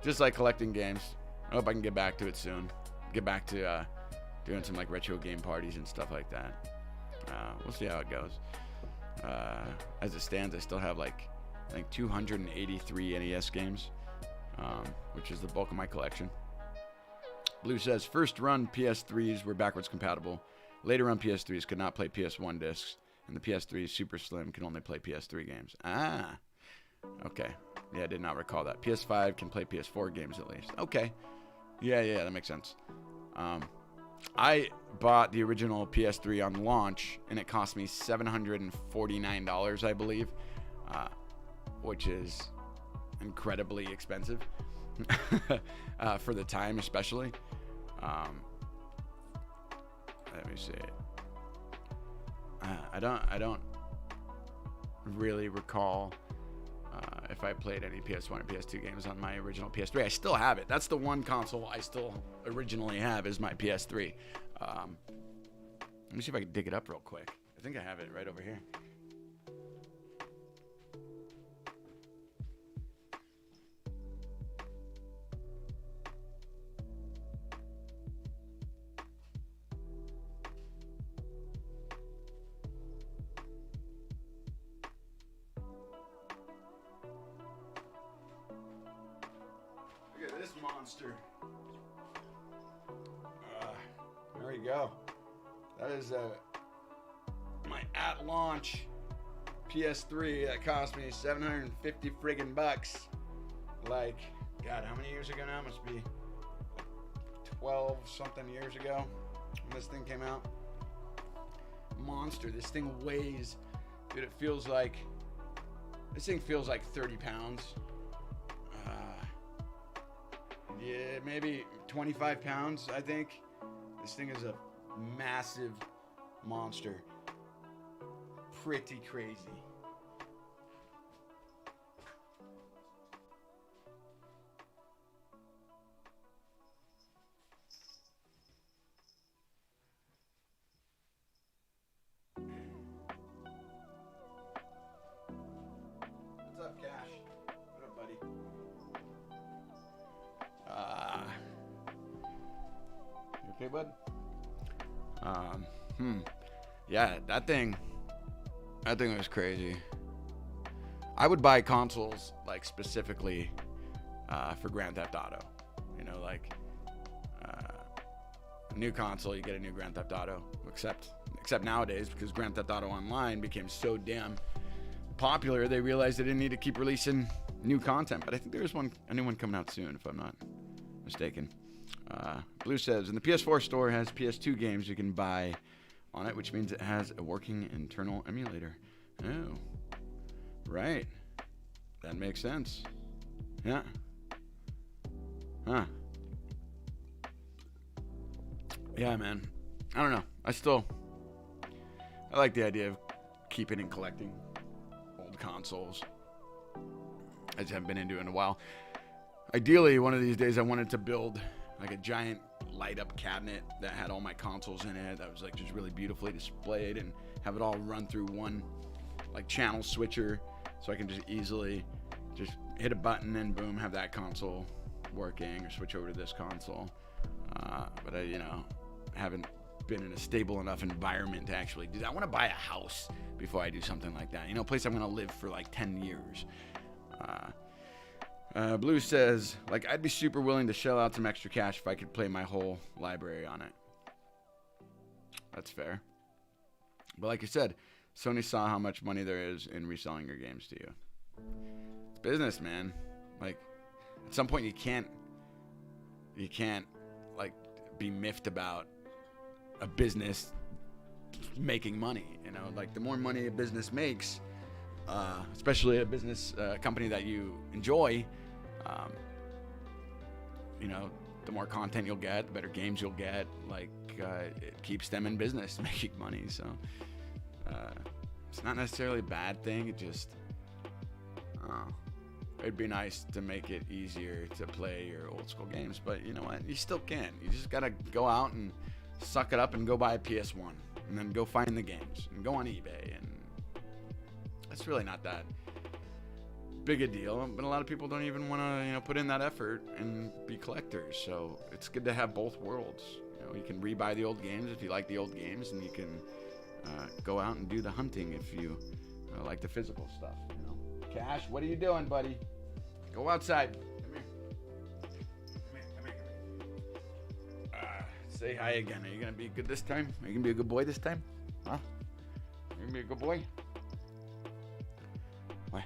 just like collecting games, I hope I can get back to it soon. Get back to doing some like retro game parties and stuff like that. We'll see how it goes. As it stands, I still have like I think 283 NES games, which is the bulk of my collection. Blue says, first run PS3s were backwards compatible. Later run PS3s could not play PS1 discs, and the PS3 Super Slim can only play PS3 games. Ah, okay. Yeah, I did not recall that. PS5 can play PS4 games at least. Okay. Yeah, that makes sense. I bought the original PS3 on launch, and it cost me $749, I believe, which is incredibly expensive for the time, especially. Let me see. I don't really recall if I played any PS1 or PS2 games on my original PS3. I still have it. That's the one console I still originally have, is my PS3. Let me see if I can dig it up real quick. I think I have it right over here. Look at this monster. There we go. That is my at launch PS3 that cost me 750 friggin' bucks. Like, God, how many years ago now? Must be 12 something years ago when this thing came out. Monster. This thing weighs, dude, this thing feels like 30 pounds. Yeah, maybe 25 pounds, I think. This thing is a massive monster. Pretty crazy. Okay, bud. Yeah, that thing was crazy. I would buy consoles like specifically for Grand Theft Auto. You know, like a new console, you get a new Grand Theft Auto. Except nowadays, because Grand Theft Auto Online became so damn popular, they realized they didn't need to keep releasing new content. But I think there's a new one coming out soon, if I'm not mistaken. Blue says, and the PS4 store has PS2 games you can buy on it, which means it has a working internal emulator. Oh, right. That makes sense. Yeah. Huh. Yeah, man. I don't know. I like the idea of keeping and collecting old consoles. I just haven't been into it in a while. Ideally, one of these days I wanted to build like a giant light up cabinet that had all my consoles in it, that was like just really beautifully displayed, and have it all run through one like channel switcher, so I can just easily just hit a button and boom, have that console working, or switch over to this console. But I, haven't been in a stable enough environment to actually do that. I want to buy a house before I do something like that. A place I'm going to live for like 10 years. Blue says, like, I'd be super willing to shell out some extra cash if I could play my whole library on it. That's fair. But like you said, Sony saw how much money there is in reselling your games to you. It's business, man. Like, at some point you can't like be miffed about a business making money. Like, the more money a business makes, especially a business company that you enjoy, the more content you'll get, the better games you'll get. Like, it keeps them in business making money. So it's not necessarily a bad thing. It just it'd be nice to make it easier to play your old school games, but you know what? You still can. You just gotta go out and suck it up and go buy a PS1, and then go find the games and go on eBay, and it's really not that big a deal. But a lot of people don't even want to, put in that effort and be collectors. So it's good to have both worlds. You can rebuy the old games if you like the old games, and you can go out and do the hunting if you like the physical stuff. Cash, what are you doing, buddy? Go outside. Come here. Say hi again. Are you gonna be good this time? Are you gonna be a good boy this time? Huh? Are you gonna be a good boy? Why?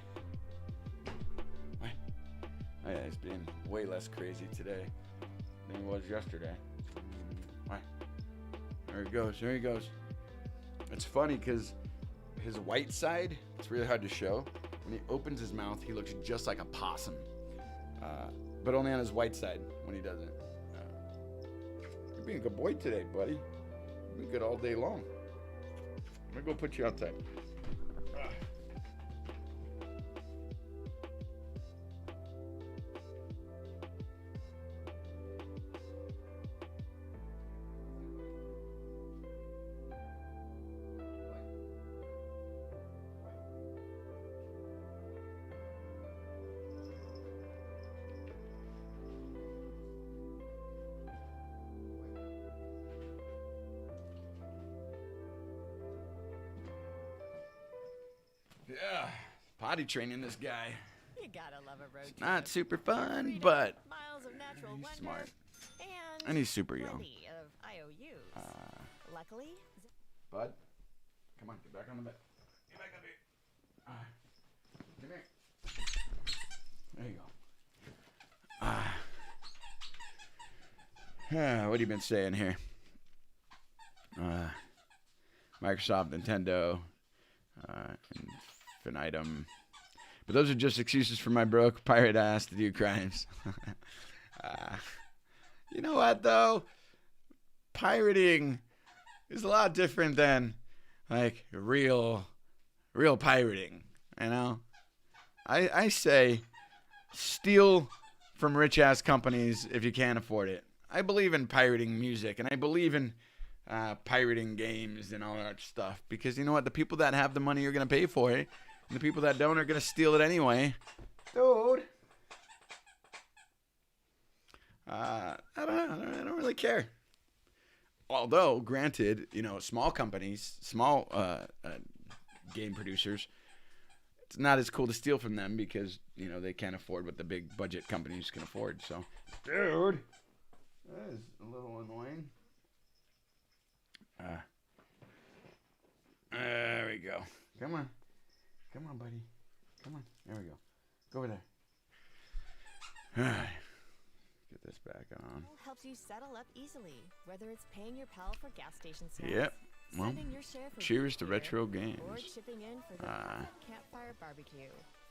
Oh yeah, he's being way less crazy today than he was yesterday. Why? There he goes. It's funny because his white side, it's really hard to show. When he opens his mouth, he looks just like a possum, but only on his white side when he doesn't. You're being a good boy today, buddy. You've been good all day long. I'm gonna go put you outside. Yeah, potty training this guy. You gotta love a road trip. Not super fun, Freedom, but miles of natural he's wonder, smart. and And he's super young. plenty of IOUs. Luckily, Bud, come on, get back on the bed. Get back up here. Come here. There you go. What have you been saying here? Microsoft, Nintendo, Infinitum. But those are just excuses for my broke pirate ass to do crimes. You know what, though? Pirating is a lot different than, like, real pirating, you know? I say steal from rich-ass companies if you can't afford it. I believe in pirating music, and I believe in pirating games and all that stuff, because you know what? The people that have the money are going to pay for it, and the people that don't are going to steal it anyway. Dude. I don't know. I don't really care. Although, granted, you know, small companies, small game producers, it's not as cool to steal from them because, you know, they can't afford what the big budget companies can afford. So, dude, that is a little annoying. There we go. Come on, buddy. Come on. There we go. Go over there. All right. Get this back on. Helps you settle up easily, whether it's paying your pal for gas station snacks, Yep. Well, sending your share for cheers to beer, retro games. or chipping in for the campfire barbecue.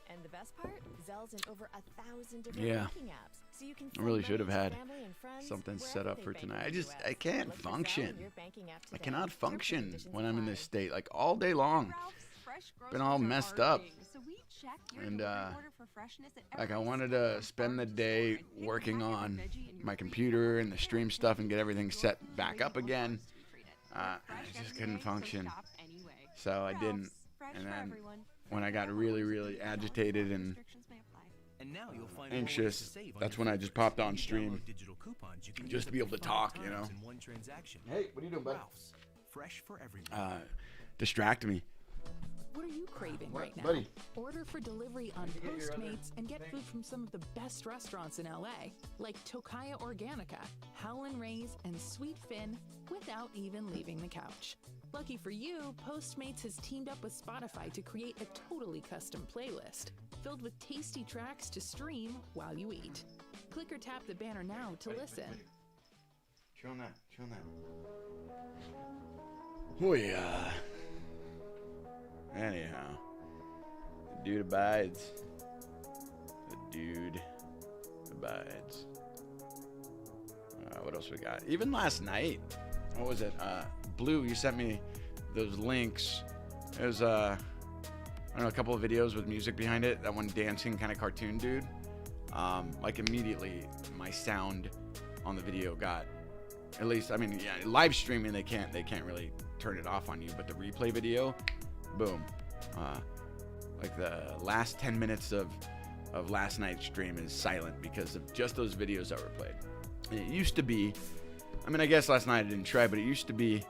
And the best part, Zelle's in over 1,000 different Yeah. banking apps, so you can I really send should have money had to family and friends something set wherever up they for bank in tonight. the I US. can't Look for Zelle function. in your banking app I today. cannot Terms and function conditions when I'm in this apply. state, like all day long. Ralph's fresh Been all groceries are messed our up. thing, so we check your And, delivery order for freshness at Like I every wanted step to from spend the farm to day store and pick working and pack on every veggie in your my free computer and the fresh stream fresh stuff and get everything fresh set food back ready up before again. roast we treat it. We're I fresh just every couldn't day, so function. shop anyway. So I didn't. Ralph's, fresh And for then everyone. when I got really, really agitated and And now you'll find anxious, more ways to save on that's your when I just favorites. popped on You stream. download digital coupons you can Just use to up be able to 5 talk, you know. times in one transaction. Hey, what are you doing, bud? Ralph's, fresh for everyone. Distract me. What are you craving right now? buddy? Order for delivery on Postmates and get food from some of the best restaurants in LA, like Tokaya Organica, Howlin' Ray's, and Sweet Finn, without even leaving the couch. Lucky for you, Postmates has teamed up with Spotify to create a totally custom playlist filled with tasty tracks to stream while you eat. Click or tap the banner now to listen. Show him that. Oh yeah. Anyhow, the dude abides. What else we got? Even last night, what was it? Blue, you sent me those links. It was I don't know, a couple of videos with music behind it. That one dancing kind of cartoon dude. Like immediately, my sound on the video got. At least, I mean, yeah, live streaming they can't really turn it off on you, but the replay video, boom. Like the last 10 minutes of last night's stream is silent because of just those videos that were played. And it used to be, I mean, I guess last night I didn't try, but it used to be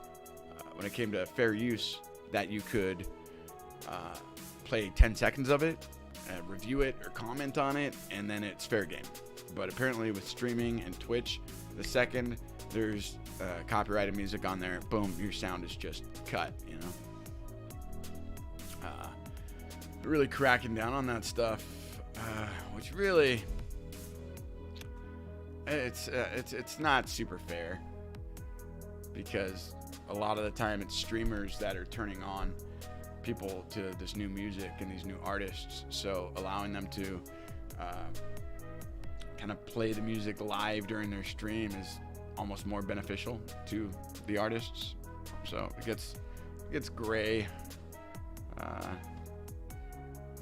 when it came to fair use that you could play 10 seconds of it, review it or comment on it, and then it's fair game. But apparently with streaming and Twitch, the second there's copyrighted music on there, boom, your sound is just cut, you know. Really cracking down on that stuff, which really it's not super fair, because a lot of the time it's streamers that are turning on people to this new music and these new artists, so allowing them to kind of play the music live during their stream is almost more beneficial to the artists. So it gets gray. I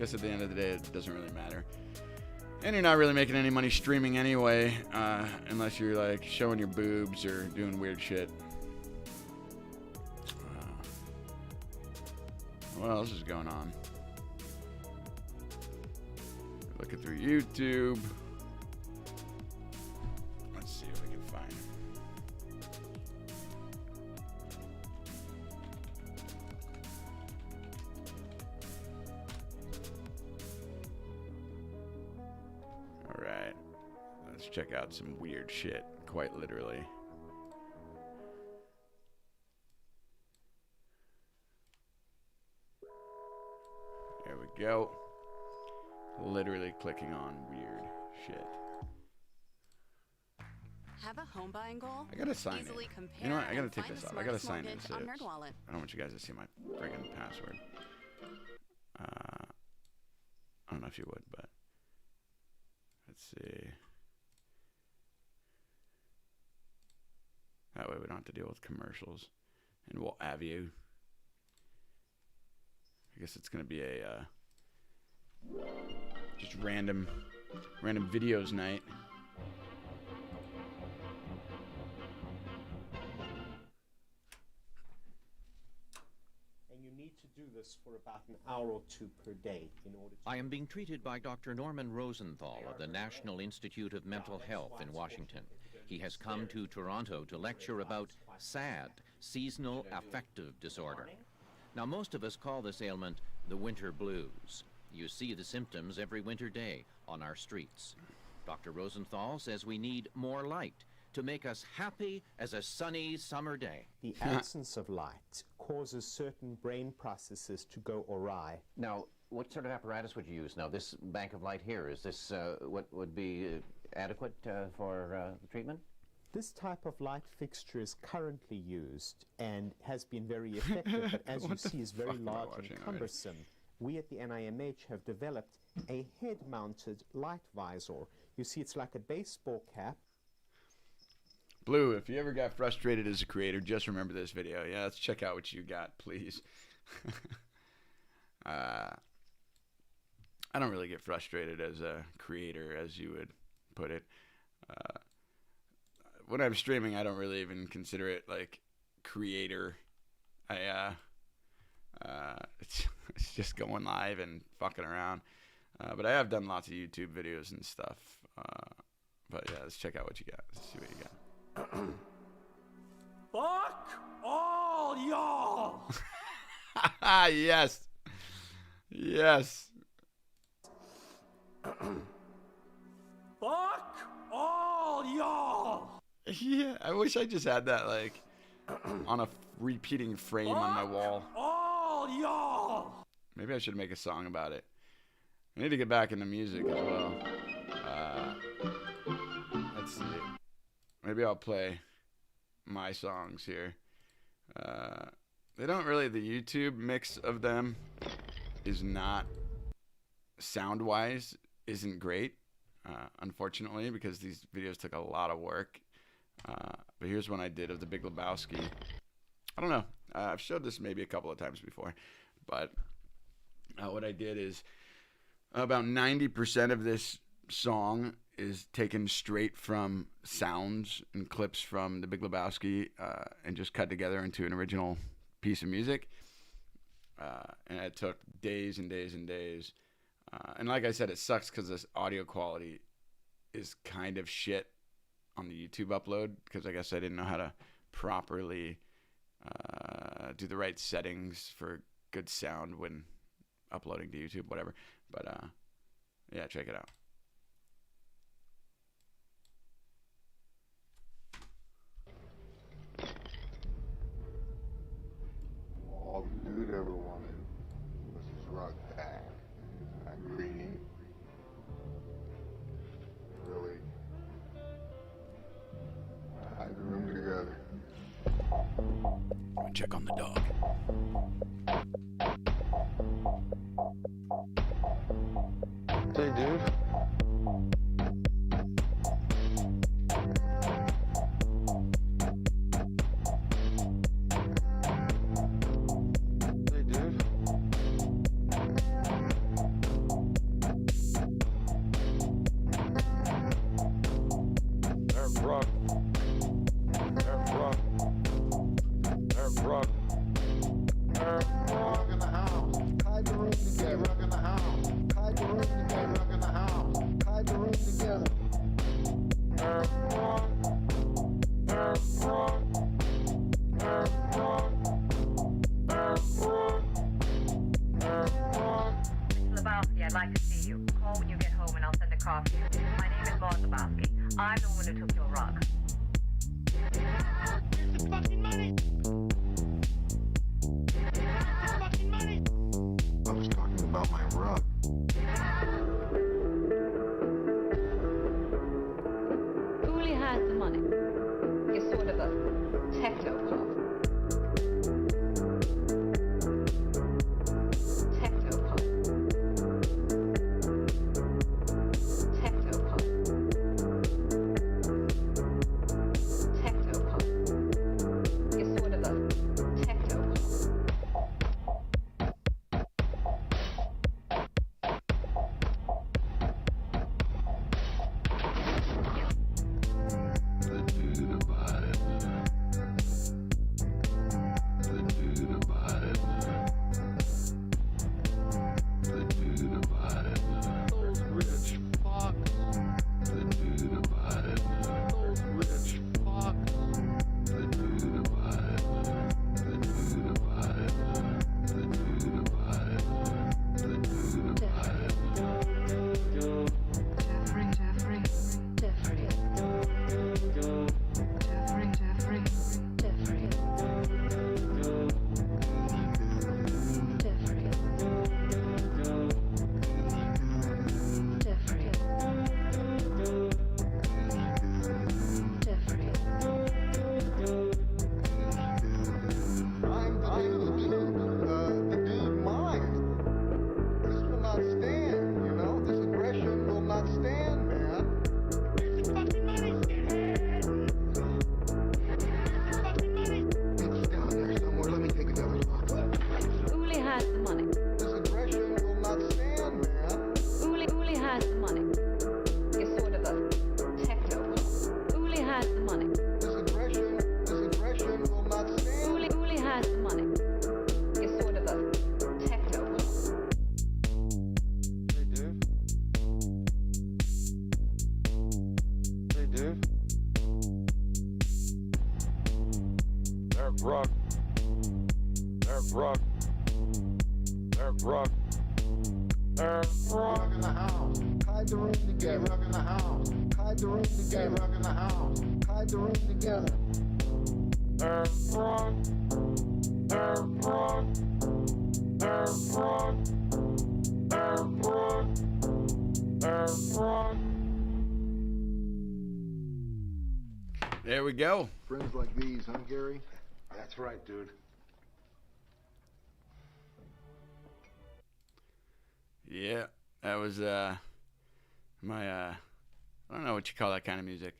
guess at the end of the day, it doesn't really matter. And you're not really making any money streaming anyway, unless you're like showing your boobs or doing weird shit. What else is going on? Looking through YouTube. Let's see what we can find. Alright. Let's check out some weird shit, quite literally. There we go. Literally clicking on weird shit. Have a home buying goal? I gotta sign Easily in. compare You know what? I gotta and take find this the off. I gotta smartest sign in. mortgage So on it's- NerdWallet. I don't want you guys to see my friggin' password. I don't know if you would, but let's see. That way we don't have to deal with commercials. And we'll have you. I guess it's gonna be a just random videos night. And you need to do this for about an hour or two per day in order to... I am being treated by Dr. Norman Rosenthal of the National Institute of Mental Health in Washington. He has come to Toronto to lecture about SAD, seasonal affective disorder. Now, most of us call this ailment the winter blues. You see the symptoms every winter day on our streets. Dr. Rosenthal says we need more light to make us happy as a sunny summer day. The absence of light causes certain brain processes to go awry. Now, what sort of apparatus would you use? Now, this bank of light here, is this what would be adequate for the treatment? This type of light fixture is currently used and has been very effective, but as you see is very large and cumbersome. We at the NIMH have developed a head-mounted light visor. You see it's like a baseball cap. Blue, if you ever got frustrated as a creator, just remember this video. Yeah, let's check out what you got, please. I don't really get frustrated as a creator, as you would put it. When I'm streaming, I don't really even consider it like creator. It's just going live and fucking around. But I have done lots of YouTube videos and stuff. But yeah, let's check out what you got. Let's see what you got. Fuck all y'all! Yes. Yes. Fuck all y'all! Yeah, I wish I just had that like on a repeating frame on my wall. All y'all! Maybe I should make a song about it. I need to get back into music as well. Let's see. Maybe I'll play my songs here. They don't really, the YouTube mix of them is not, sound-wise, isn't great, unfortunately, because these videos took a lot of work. But here's one I did of The Big Lebowski. I don't know. I've showed this maybe a couple of times before, but what I did is about 90% of this song is taken straight from sounds and clips from The Big Lebowski and just cut together into an original piece of music. And it took days and days and days. And like I said, it sucks because this audio quality is kind of shit on the YouTube upload because I guess I didn't know how to properly do the right settings for good sound when uploading to YouTube, whatever. But yeah, check it out. All the dude ever wanted was his rug back. Not creating. Really. Hide the room together. Check on the dog. Hey, dude. I'd like to see you. Call when you get home and I'll send a car for you. My name is Maud Lebowski. I'm the woman who took your rug. Here's the fucking money! Here's the fucking money! I was talking about my rug. Cooley has the money. You're sort of a techno-pop. Rock. Eric Rock. Eric Rock. Eric Rock in the house. Hide the room together. Rock in the house. Hide the room together. Rock in the house. Hide the room together. Eric Rock. Eric Rock. Eric Rock. Eric Rock. Eric Rock. There we go. Friends like these, huh, Gary? That's right, dude. Yeah, that was my I don't know what you call that kind of music.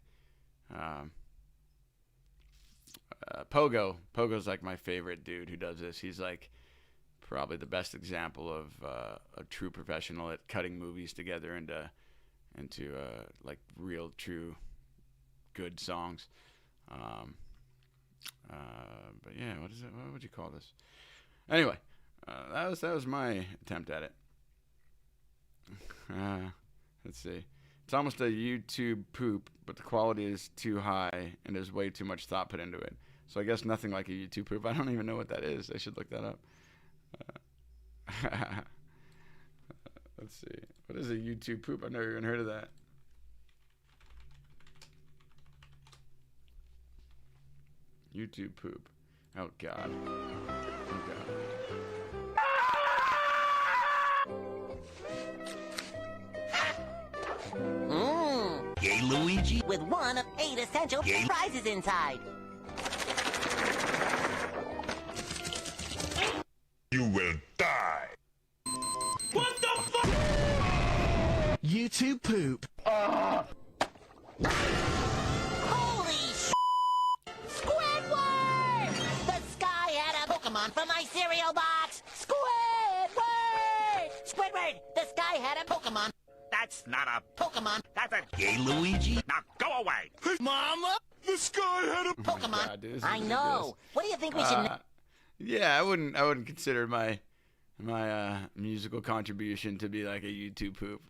Pogo. Pogo's like my favorite dude who does this. He's like probably the best example of a true professional at cutting movies together into like real, true, good songs. But yeah, what is it? What would you call this? Anyway, that was my attempt at it. Let's see. It's almost a YouTube poop, but the quality is too high and there's way too much thought put into it. So I guess nothing like a YouTube poop. I don't even know what that is. I should look that up. Let's see. What is a YouTube poop? I've never even heard of that. YouTube poop. Oh, God. Oh, God. Gay Luigi with one of 8 essential prizes inside. You will die. What the fuck? YouTube poop. Holy sh! Squidward! The sky had a Pokemon from my cereal box. Squidward! Squidward! The sky had a Pokemon. That's not a Pokemon. That's a gay Luigi. Now go away. Mama! The sky had a Pokemon. God, dude, this is I know. ridiculous. What do you think we should... Yeah, I wouldn't consider my musical contribution to be like a YouTube poop.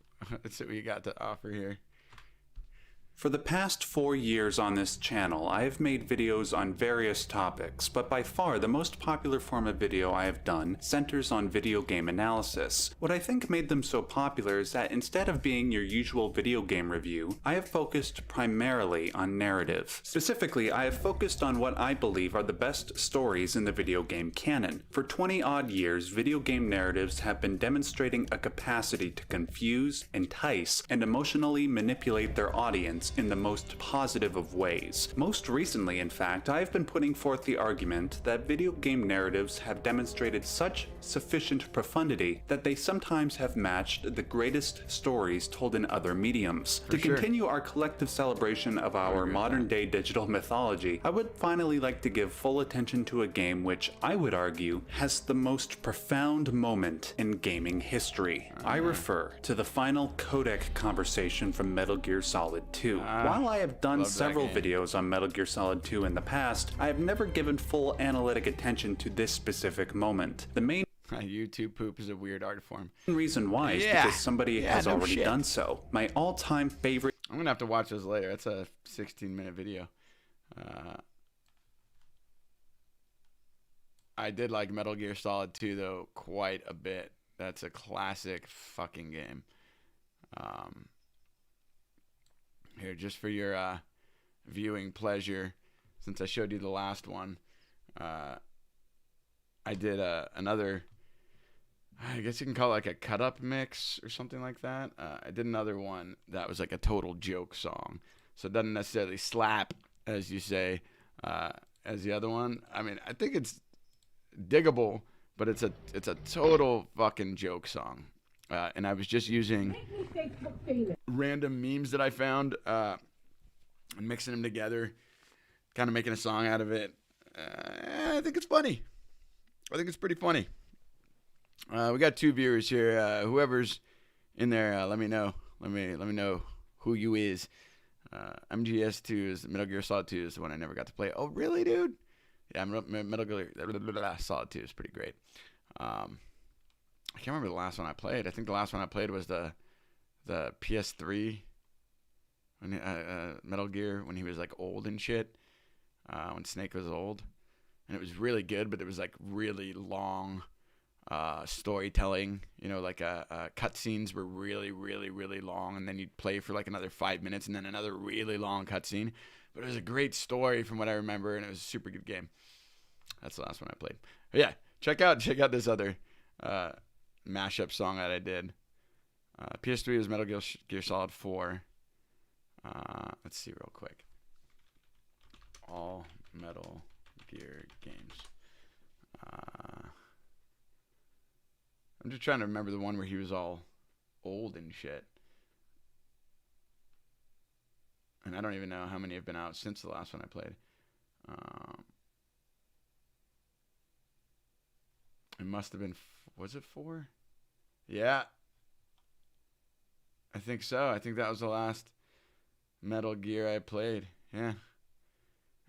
That's what we got to offer here. For the past 4 years on this channel, I have made videos on various topics, but by far the most popular form of video I have done centers on video game analysis. What I think made them so popular is that instead of being your usual video game review, I have focused primarily on narrative. Specifically, I have focused on what I believe are the best stories in the video game canon. For 20 odd years, video game narratives have been demonstrating a capacity to confuse, entice, and emotionally manipulate their audience in the most positive of ways. Most recently, in fact, I have been putting forth the argument that video game narratives have demonstrated such sufficient profundity that they sometimes have matched the greatest stories told in other mediums. To continue our collective celebration of our modern-day digital mythology, I would finally like to give full attention to a game which, I would argue, has the most profound moment in gaming history. I refer to the final codec conversation from Metal Gear Solid 2. While I have done several videos on Metal Gear Solid 2 in the past, I have never given full analytic attention to this specific moment. The main YouTube poop is a weird art form. reason why is because somebody has already done so. My all-time favorite... I'm gonna have to watch this later. It's a 16-minute video. I did like Metal Gear Solid 2 though quite a bit. That's a classic fucking game. Here, just for your viewing pleasure, since I showed you the last one, I did another, I guess you can call it like a cut-up mix or something like that. I did another one that was like a total joke song. So it doesn't necessarily slap, as you say, as the other one. I mean, I think it's diggable, but it's a total fucking joke song. And I was just using random memes that I found and mixing them together, kind of making a song out of it. I think it's funny. I think it's pretty funny. We got 2 viewers here. Whoever's in there, let me know. Let me know who you is. MGS2 is Metal Gear Solid 2 is the one I never got to play. Oh, really, dude? Yeah, Metal Gear Solid 2 is pretty great. I can't remember the last one I played. I think the last one I played was the PS3 when Metal Gear when he was like old and shit. When Snake was old. and it was really good, but it was like really long storytelling. You know, like cutscenes were really, really, really long, and then you'd play for like another 5 minutes, and then another really long cutscene. But it was a great story from what I remember, and it was a super good game. That's the last one I played. But yeah, check out this other mashup song that I did. PS3 was Metal Gear Solid 4. Let's see real quick. All Metal Gear games. I'm just trying to remember the one where he was all old and shit. And I don't even know how many have been out since the last one I played. It must have been, was it 4? Yeah. I think so. I think that was the last Metal Gear I played. Yeah.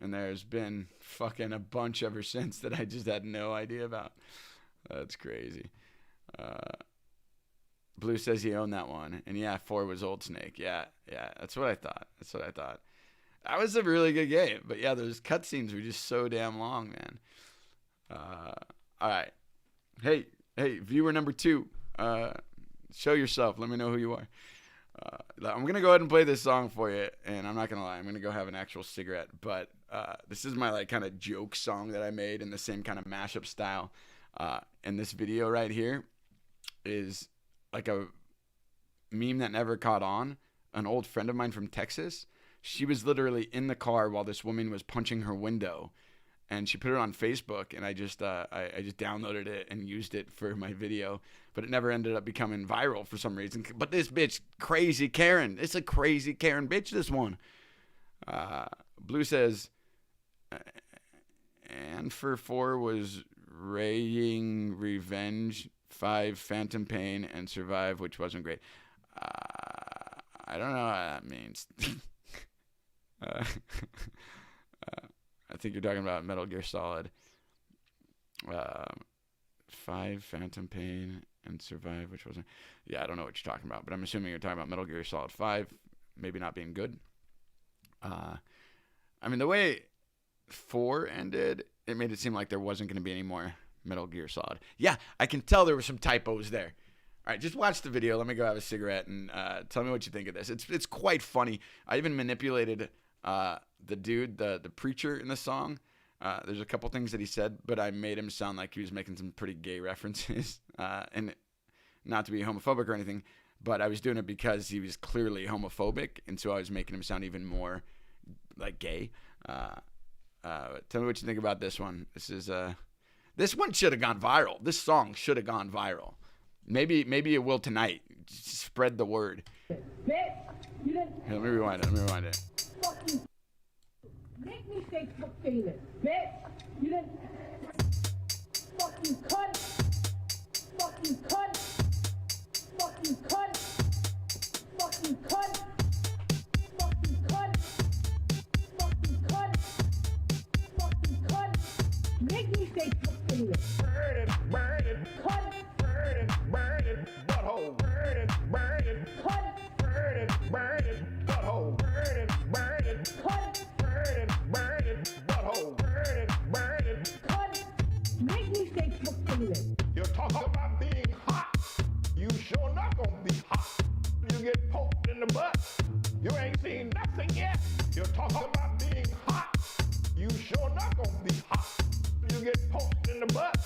And there's been fucking a bunch ever since that I just had no idea about. That's crazy. Blue says he owned that one. And yeah, 4 was Old Snake. Yeah, that's what I thought. That was a really good game. But yeah, those cutscenes were just so damn long, man. All right. Hey, viewer number 2. Show yourself. Let me know who you are. I'm going to go ahead and play this song for you. And I'm not going to lie. I'm going to go have an actual cigarette. But this is my like kind of joke song that I made in the same kind of mashup style. And this video right here is like a meme that never caught on. An old friend of mine from Texas, she was literally in the car while this woman was punching her window, and she put it on Facebook, and I just downloaded it and used it for my video, but it never ended up becoming viral for some reason. But this bitch, crazy Karen, it's a crazy Karen bitch, this one. Blue says, and for 4 was Raying Revenge, 5 Phantom Pain, and Survive, which wasn't great. I don't know what that means. I think you're talking about Metal Gear Solid. 5 Phantom Pain and Survive, which wasn't. Yeah, I don't know what you're talking about, but I'm assuming you're talking about Metal Gear Solid 5 maybe not being good. I mean, the way 4 ended, it made it seem like there wasn't going to be any more Metal Gear Solid. Yeah, I can tell there were some typos there. All right, just watch the video. Let me go have a cigarette and tell me what you think of this. It's quite funny. I even manipulated the dude, the preacher in the song. There's a couple things that he said, but I made him sound like he was making some pretty gay references. And not to be homophobic or anything, but I was doing it because he was clearly homophobic, and so I was making him sound even more like gay. Tell me what you think about this one. This one should have gone viral. This song should have gone viral. Maybe it will tonight. Just spread the word. Here, let me rewind it. Fucking make me say famous, bitch. You didn't fucking cut. Fucking cut. Fucking cut. Fucking cut. Fucking cut. Fucking cut. Fucking cut. Make me say famous. Burn it, cut. Burn it, butthole. Burn it, cut. Burn it, butthole. Burn it, cut. Burn it, butthole. Burn it, cut. Make me say famous. You're talking about being hot. You sure not gonna be hot. You get poked in the butt. You ain't seen nothing yet. You're talking about being hot. You sure not gonna be hot. You get poked in the butt.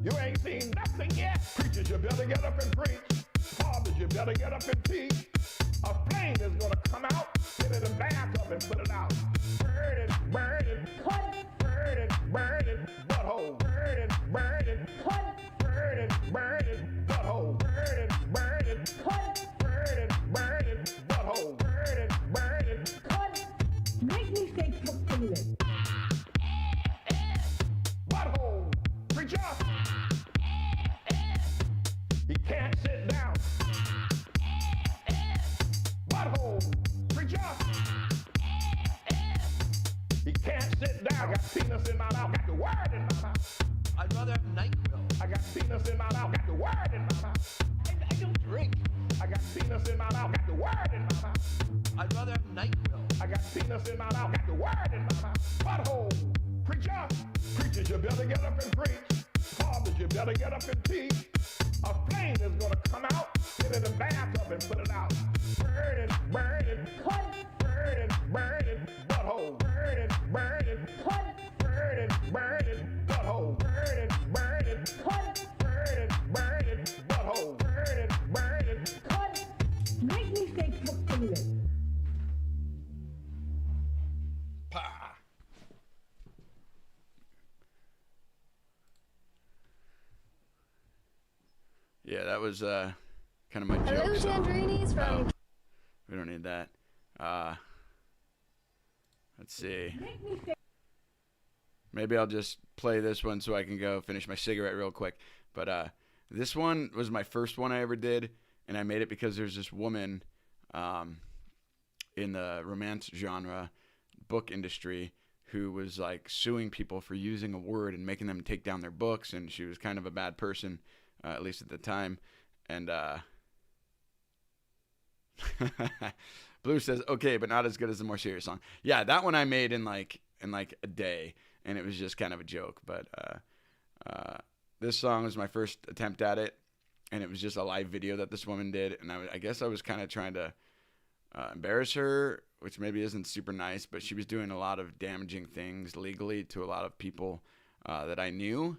You ain't seen nothing yet. Preachers, you better get up and preach. Fathers, you better get up and teach. A flame is gonna come out. Get in the bathtub and put it out. Burn it, cut. Burn it, butthole. Burn it, cut. Burn it, butthole. Burn it, cut. Burn it, butthole. Burn it, cut. Make me say famous. Butthole, preacher. He can't sit down. Butthole, preacher. He can't sit down. I got penis in my mouth. Got the word in my mouth. I'd rather have NyQuil. I got penis in my mouth. Got the word in my mouth. I don't drink. I got penis in my mouth. Got the word in my mouth. I'd rather have NyQuil. I got penis in my mouth. Got the word in my mouth. Butthole, Preacher, preachers, you better get up and preach. Fathers, you better get up and teach. A flame is gonna come out, get in the bathtub and put it out. Burning, burning, cut. Burning, burning, butthole. Burning, burning, cut. Burning, burning, butthole. Burning, burning, cut. Burning, burning, butthole. Burning, burning, cut. Make me say cocaine. Yeah, that was kind of my joke. Hello, Tangerini's from. We don't need that. Let's see. Maybe I'll just play this one so I can go finish my cigarette real quick. But this one was my first one I ever did, and I made it because there's this woman in the romance genre book industry who was like suing people for using a word and making them take down their books, and she was kind of a bad person, at least at the time. And Blue says, okay, but not as good as the more serious song. Yeah, that one I made in like a day, and it was just kind of a joke. But this song was my first attempt at it, and it was just a live video that this woman did, and I guess I was kind of trying to embarrass her, which maybe isn't super nice, but she was doing a lot of damaging things legally to a lot of people that I knew,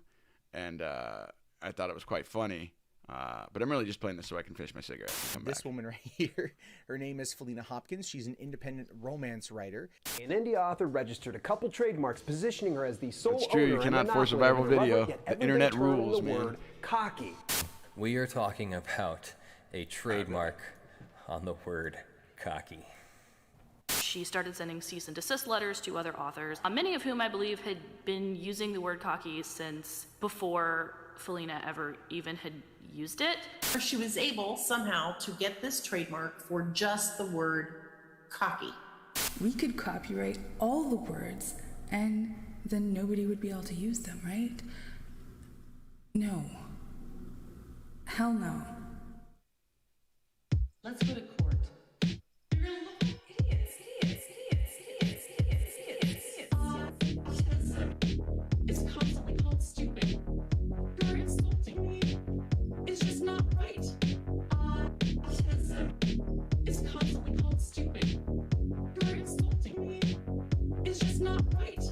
and I thought it was quite funny. But I'm really just playing this so I can finish my cigarette. This woman right here, her name is Felina Hopkins. She's an independent romance writer. An indie author registered a couple trademarks, positioning her as the sole owner. That's true. You cannot force a viral video. The internet rules, man. Word cocky. We are talking about a trademark on the word cocky. She started sending cease and desist letters to other authors, many of whom I believe had been using the word cocky since before Felina ever even had used it. She was able somehow to get this trademark for just the word cocky. We could copyright all the words and then nobody would be able to use them, right? No. Hell no. Let's go to court. You're gonna look like idiots. It's constantly called stupid. You're insulting me. It's just not right. It's constantly called stupid. You're insulting me. It's just not right.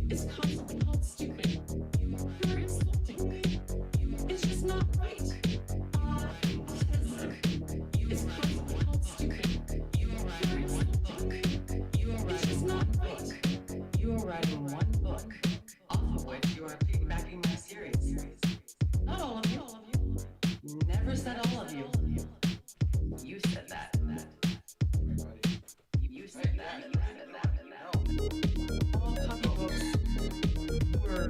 It's constantly called stupid. You're insulting me. It's just not right. It's constantly called stupid. You're insulting me. It's just not right. You are writing one book, off of which you are piggybacking my series. Not all of you. Never said all of you. You said that. You said that. All copybooks were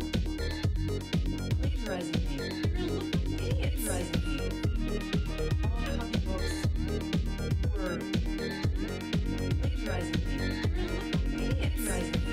plagiarizing me. Plagiarizing me. All copybooks were plagiarizing me. Plagiarizing me.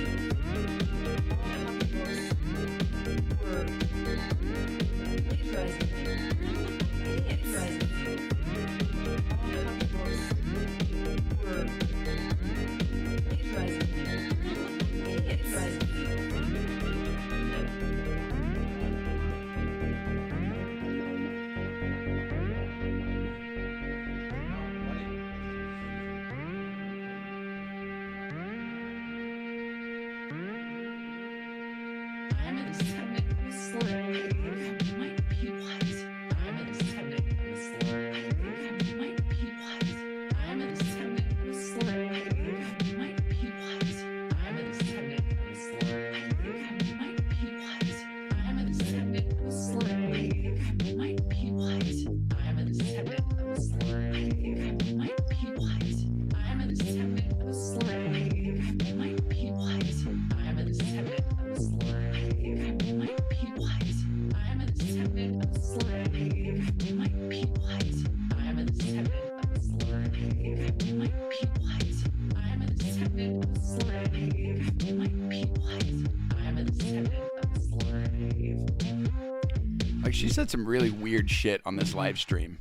Like, she said some really weird shit on this live stream.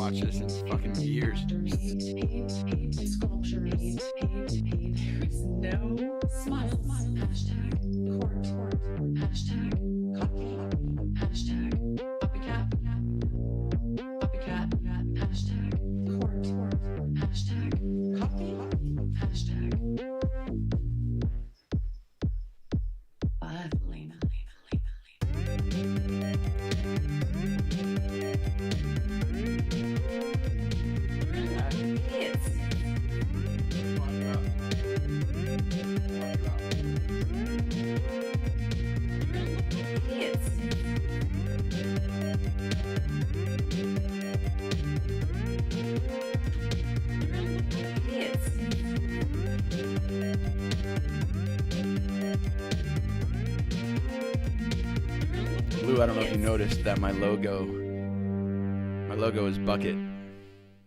watched this in fucking years. Hate, sculptures, hate. There is no smiles. Hashtag court. Hashtag cocky. Hashtag copycat. Hashtag court. Hashtag cocky. Hashtag. Bye, Felina. Blue, I don't know if you noticed that my logo is Bucket.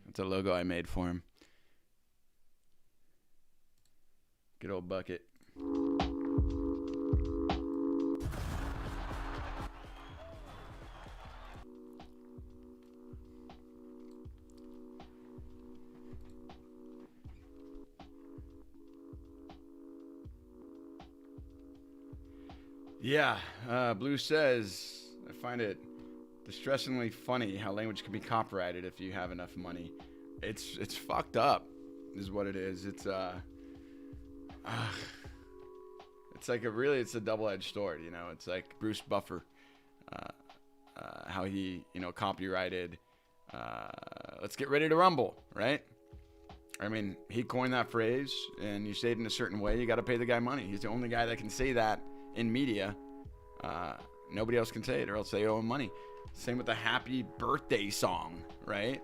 It's a logo I made for him. Good old Bucket. Yeah, Blue says, I find it distressingly funny how language can be copyrighted if you have enough money. It's fucked up, is what it is. It's like it's a double-edged sword, you know. It's like Bruce Buffer, how he, copyrighted "Let's Get Ready to Rumble," right? I mean, he coined that phrase, and you say it in a certain way, you got to pay the guy money. He's the only guy that can say that in media. Nobody else can say it, or else they owe him money. Same with the Happy Birthday song, right?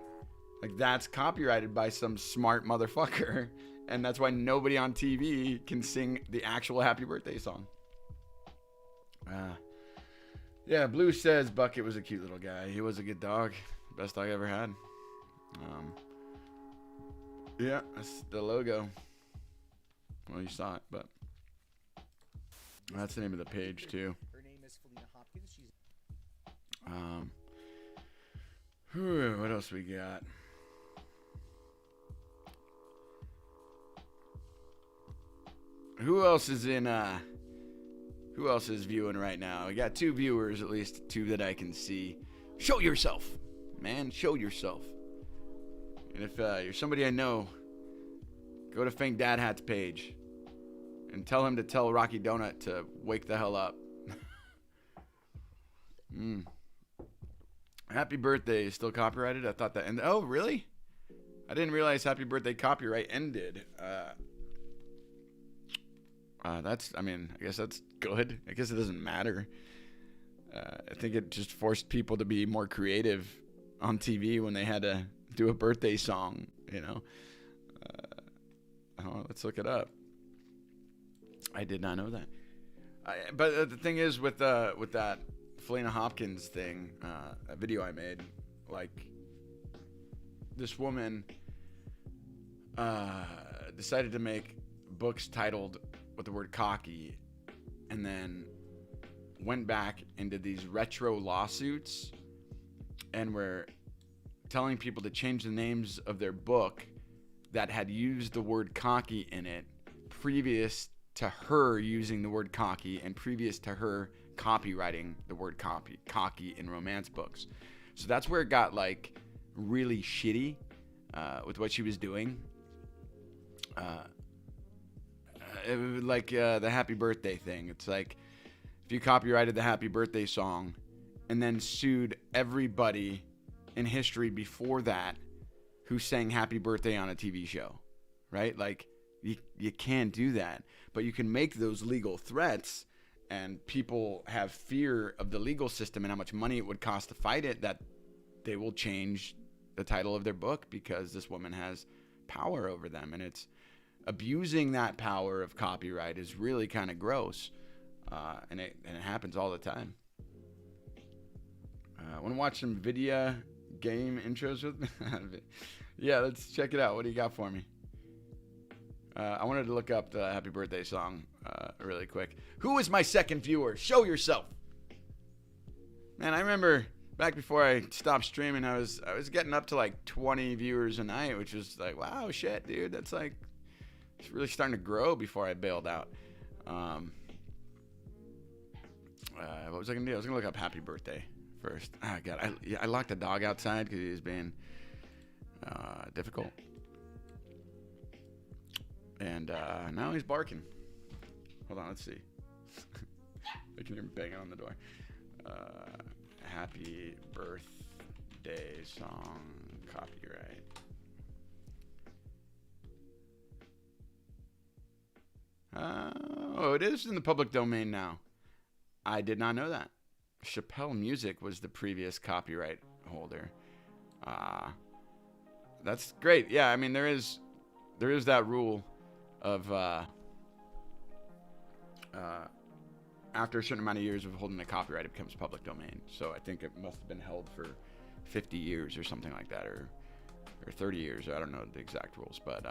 Like, that's copyrighted by some smart motherfucker, and that's why nobody on TV can sing the actual Happy Birthday song. Yeah, Blue says Bucket was a cute little guy. He was a good dog. Best dog I ever had. Yeah, that's the logo. Well, you saw it, but that's the name of the page too. Her name is Felina Hopkins. She's what else we got? Who else is viewing right now? We got 2 viewers, at least 2 that I can see. Show yourself, man. Show yourself. And if you're somebody I know, go to Fang Dad Hat's page and tell him to tell Rocky Donut to wake the hell up. Happy Birthday is still copyrighted? I thought that ended. Oh, really? I didn't realize Happy Birthday copyright ended. I guess that's good. I guess it doesn't matter. I think it just forced people to be more creative on TV when they had to do a birthday song, let's look it up. I did not know that. But the thing is with that Felina Hopkins thing, a video I made, like, this woman decided to make books titled with the word cocky, and then went back into these retro lawsuits and were telling people to change the names of their book that had used the word cocky in it previous to her using the word cocky and previous to her copywriting the word cocky in romance books. So that's where it got like really shitty with what she was doing. It was like the Happy Birthday thing. It's like if you copyrighted the Happy Birthday song and then sued everybody in history before that who sang Happy Birthday on a TV show, right? Like, you can't do that. But you can make those legal threats, and people have fear of the legal system and how much money it would cost to fight it, that they will change the title of their book because this woman has power over them. And it's abusing that power of copyright is really kind of gross. And it happens all the time. Want to watch some video game intros with me? Yeah, let's check it out. What do you got for me? I wanted to look up the Happy Birthday song really quick. Who is my second viewer? Show yourself. Man, I remember back before I stopped streaming, I was getting up to like 20 viewers a night, which was like, wow, shit, dude. That's like, it's really starting to grow before I bailed out. What was I gonna do? I was gonna look up Happy Birthday first. Oh God, I locked the dog outside because he was being difficult, and now he's barking. Hold on, let's see. I can hear him banging on the door. Happy Birthday song copyright. Oh, it is in the public domain now. I did not know that. Chappelle Music was the previous copyright holder. That's great. Yeah, I mean there is that rule of after a certain amount of years of holding the copyright, it becomes public domain. So I think it must have been held for 50 years or something like that, or 30 years. I don't know the exact rules, but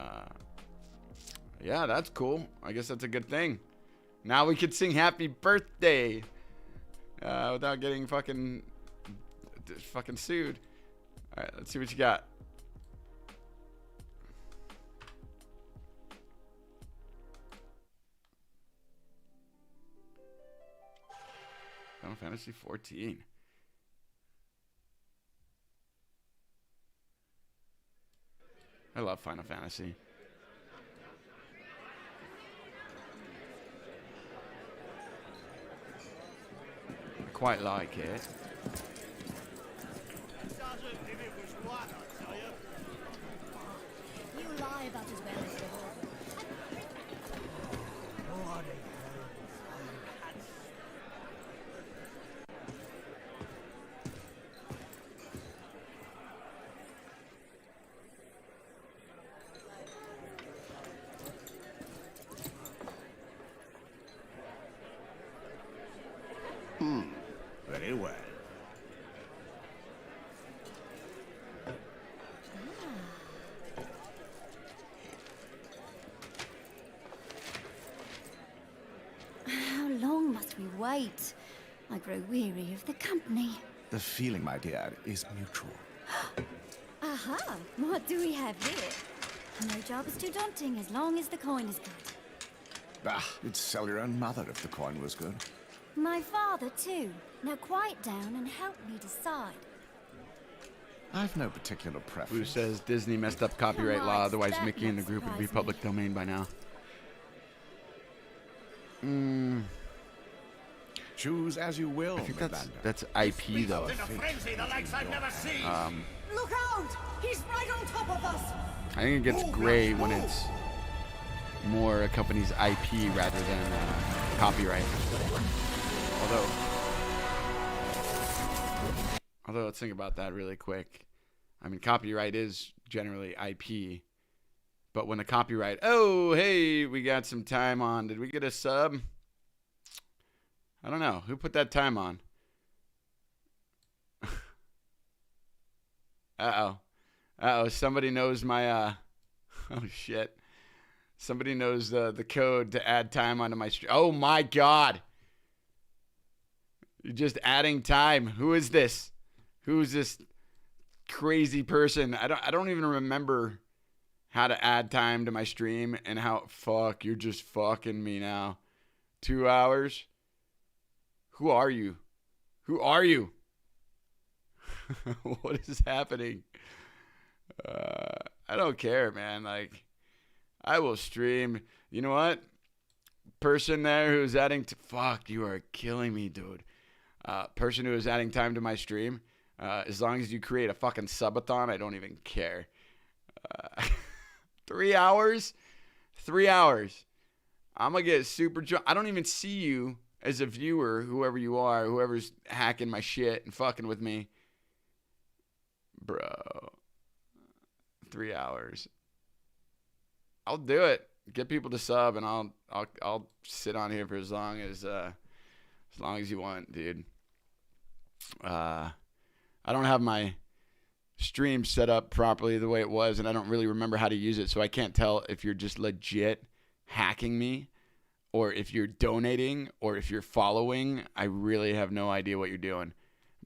yeah, that's cool. I guess that's a good thing. Now we can sing Happy Birthday without getting fucking sued. All right, let's see what you got. Final Fantasy 14. I love Final Fantasy. I quite like it. You lie about as well as the whole. Very well. How long must we wait? I grow weary of the company. The feeling, my dear, is mutual. Aha! What do we have here? No job is too daunting as long as the coin is good. Bah, you'd sell your own mother if the coin was good. My father, too. Now quiet down and help me decide. I've no particular preference. Blue says Disney messed up copyright law, otherwise Mickey and the group would be public domain by now. Choose as you will. I think that's IP though. In a frenzy the likes I've never seen. Look out! He's right on top of us! I think it gets gray when it's more a company's IP rather than copyright. Although let's think about that really quick. I mean, copyright is generally IP, but when the copyright, oh, hey, we got some time on. Did we get a sub? I don't know. Who put that time on? Uh-oh. Somebody knows my, oh, shit. Somebody knows the code to add time onto my stream. Oh, my God. You're just adding time. Who is this? Who's this crazy person? I don't even remember how to add time to my stream and how, fuck, you're just fucking me now. 2 hours? Who are you? Who are you? What is happening? I don't care, man. Like, I will stream. You know what? Person there who's adding fuck, you are killing me, dude. Person who is adding time to my stream, as long as you create a fucking subathon, I don't even care. 3 hours? 3 hours. I'm going to get super drunk. I don't even see you as a viewer, whoever you are, whoever's hacking my shit and fucking with me. Bro. 3 hours. I'll do it. Get people to sub, and I'll sit on here for as long as you want, dude. I don't have my stream set up properly the way it was, and I don't really remember how to use it, so I can't tell if you're just legit hacking me, or if you're donating, or if you're following. I really have no idea what you're doing.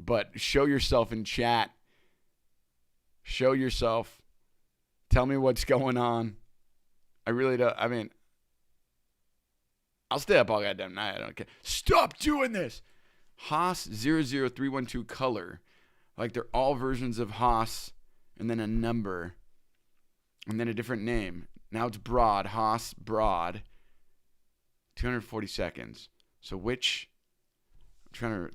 But show yourself in chat. Show yourself. Tell me what's going on. I really don't. I mean, I'll stay up all goddamn night. I don't care. Stop doing this. Haas 00312 color. Like they're all versions of Haas and then a number and then a different name. Now it's broad. Haas broad. 240 seconds. So which? I'm trying to.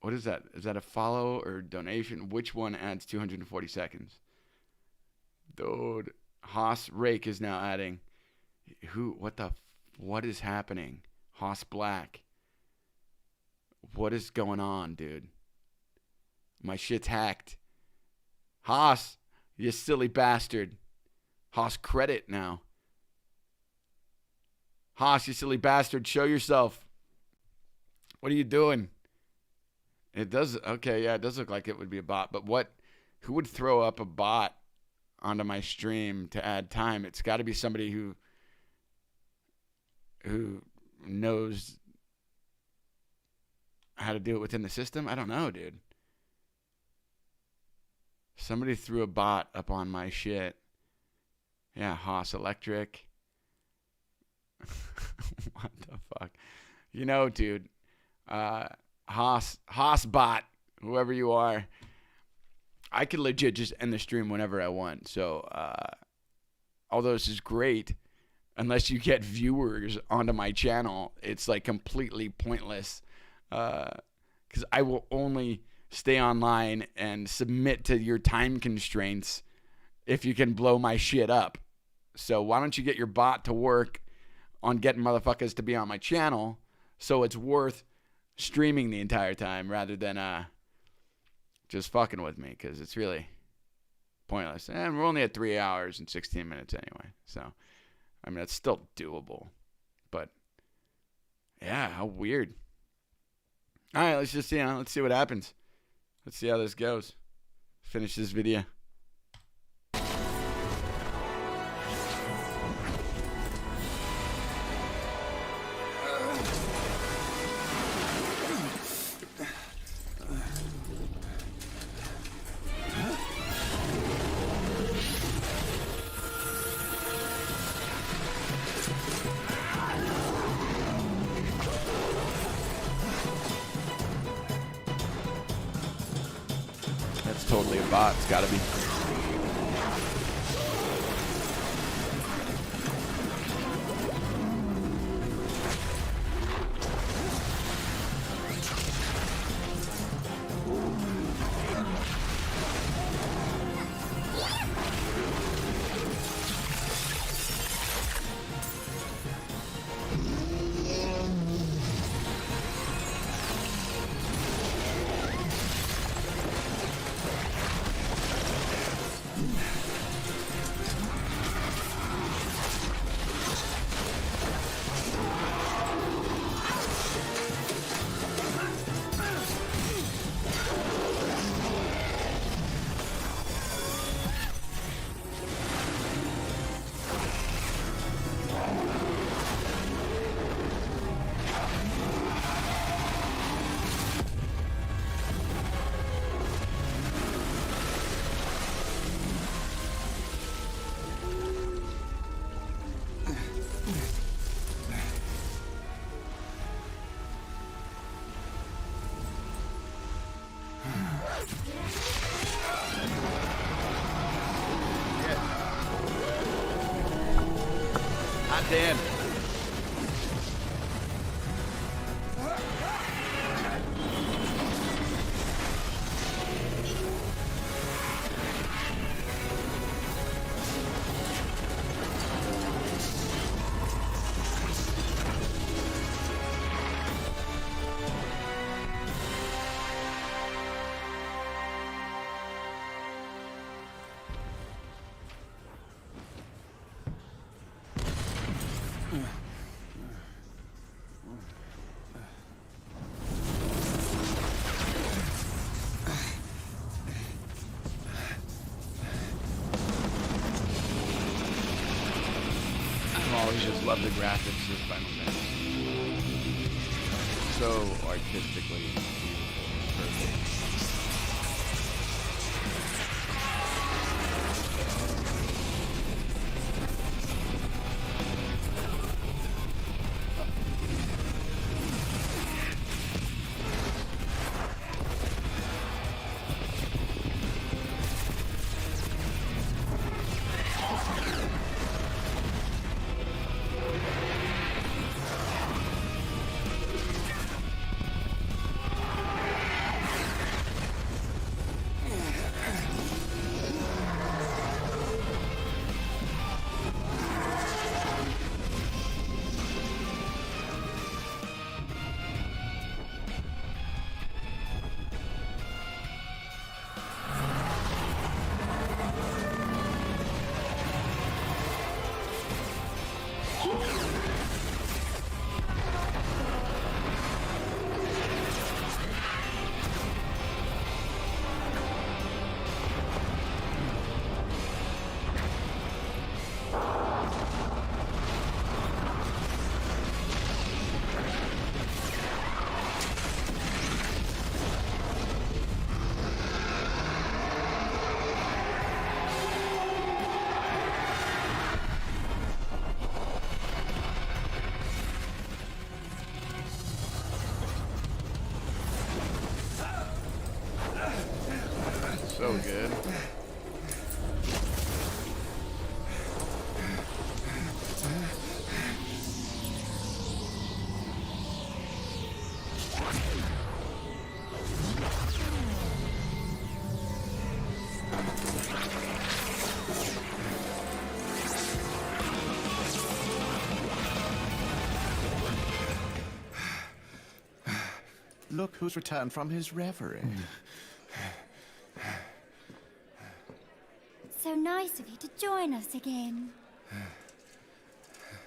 What is that? Is that a follow or donation? Which one adds 240 seconds? Dude, Haas Rake is now adding. Who? What is happening? Haas Black. What is going on, dude? My shit's hacked. Haas, you silly bastard. Haas credit now. Haas, you silly bastard, show yourself. What are you doing? It does, okay, yeah, it does look like it would be a bot, but who would throw up a bot onto my stream to add time? It's got to be somebody who knows how to do it within the system. I don't know, dude. Somebody threw a bot up on my shit. Yeah, Haas Electric. What the fuck? You know, dude. Haas bot, whoever you are. I could legit just end the stream whenever I want. So, although this is great, unless you get viewers onto my channel, it's like completely pointless. Because I will only stay online and submit to your time constraints if you can blow my shit up. So why don't you get your bot to work on getting motherfuckers to be on my channel so it's worth streaming the entire time rather than just fucking with me, because it's really pointless. And we're only at 3 hours and 16 minutes anyway. So, I mean, it's still doable. But, yeah, how weird. All right, let's just, let's see what happens. Let's see how this goes. Finish this video. Totally a bot. It's got to be. Damn. Just love the graphics of Final Fantasy. So artistically beautiful. So good. Look who's returned from his reverie. So nice of you to join us again.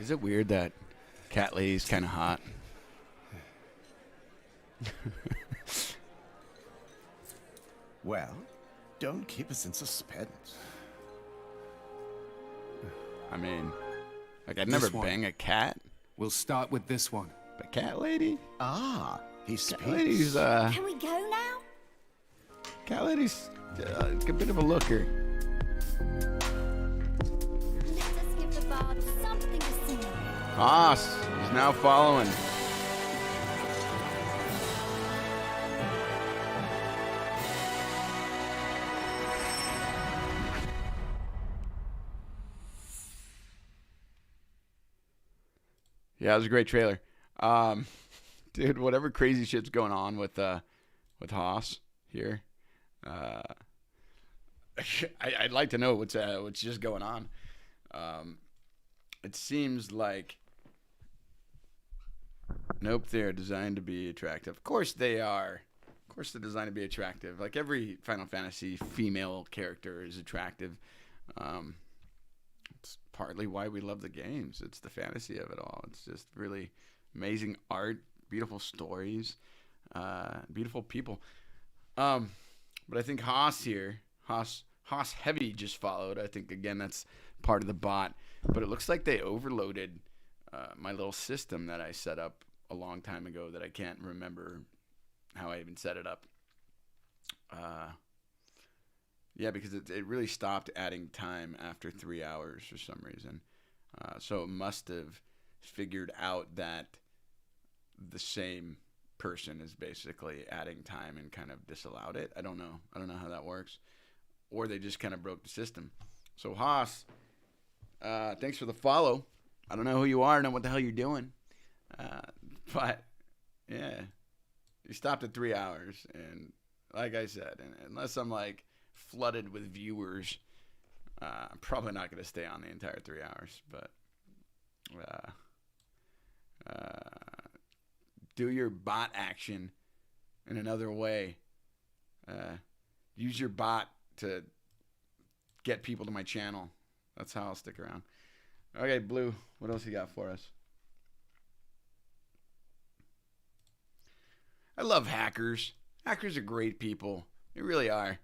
Is it weird that Cat Lady's kind of hot? Well, don't keep us in suspense. I mean, like I'd never bang a cat. We'll start with this one. But Cat Lady? Ah, he speaks. Cat Lady's, Can we go now? Cat Lady's a bit of a looker. Let us give the bard something to sing. Haas is now following. Yeah, it was a great trailer. Dude, whatever crazy shit's going on with Haas here, I'd like to know what's just going on. It seems like, nope, they're designed to be attractive. Of course they are. Of course they're designed to be attractive. Like every Final Fantasy female character is attractive. It's partly why we love the games. It's the fantasy of it all. It's just really amazing art, beautiful stories, beautiful people. But I think Haas here, Haas Heavy just followed. I think, again, that's part of the bot. But it looks like they overloaded my little system that I set up a long time ago that I can't remember how I even set it up. Yeah, because it really stopped adding time after 3 hours for some reason. So it must have figured out that the same person is basically adding time and kind of disallowed it. I don't know how that works. Or they just kind of broke the system. So Haas, thanks for the follow. I don't know who you are, I don't know what the hell you're doing. But, yeah, you stopped at 3 hours. And like I said, unless I'm like flooded with viewers, I'm probably not going to stay on the entire 3 hours. But do your bot action in another way. Use your bot to get people to my channel. That's how I'll stick around. Okay, Blue, what else you got for us? I love hackers. Hackers are great people. They really are.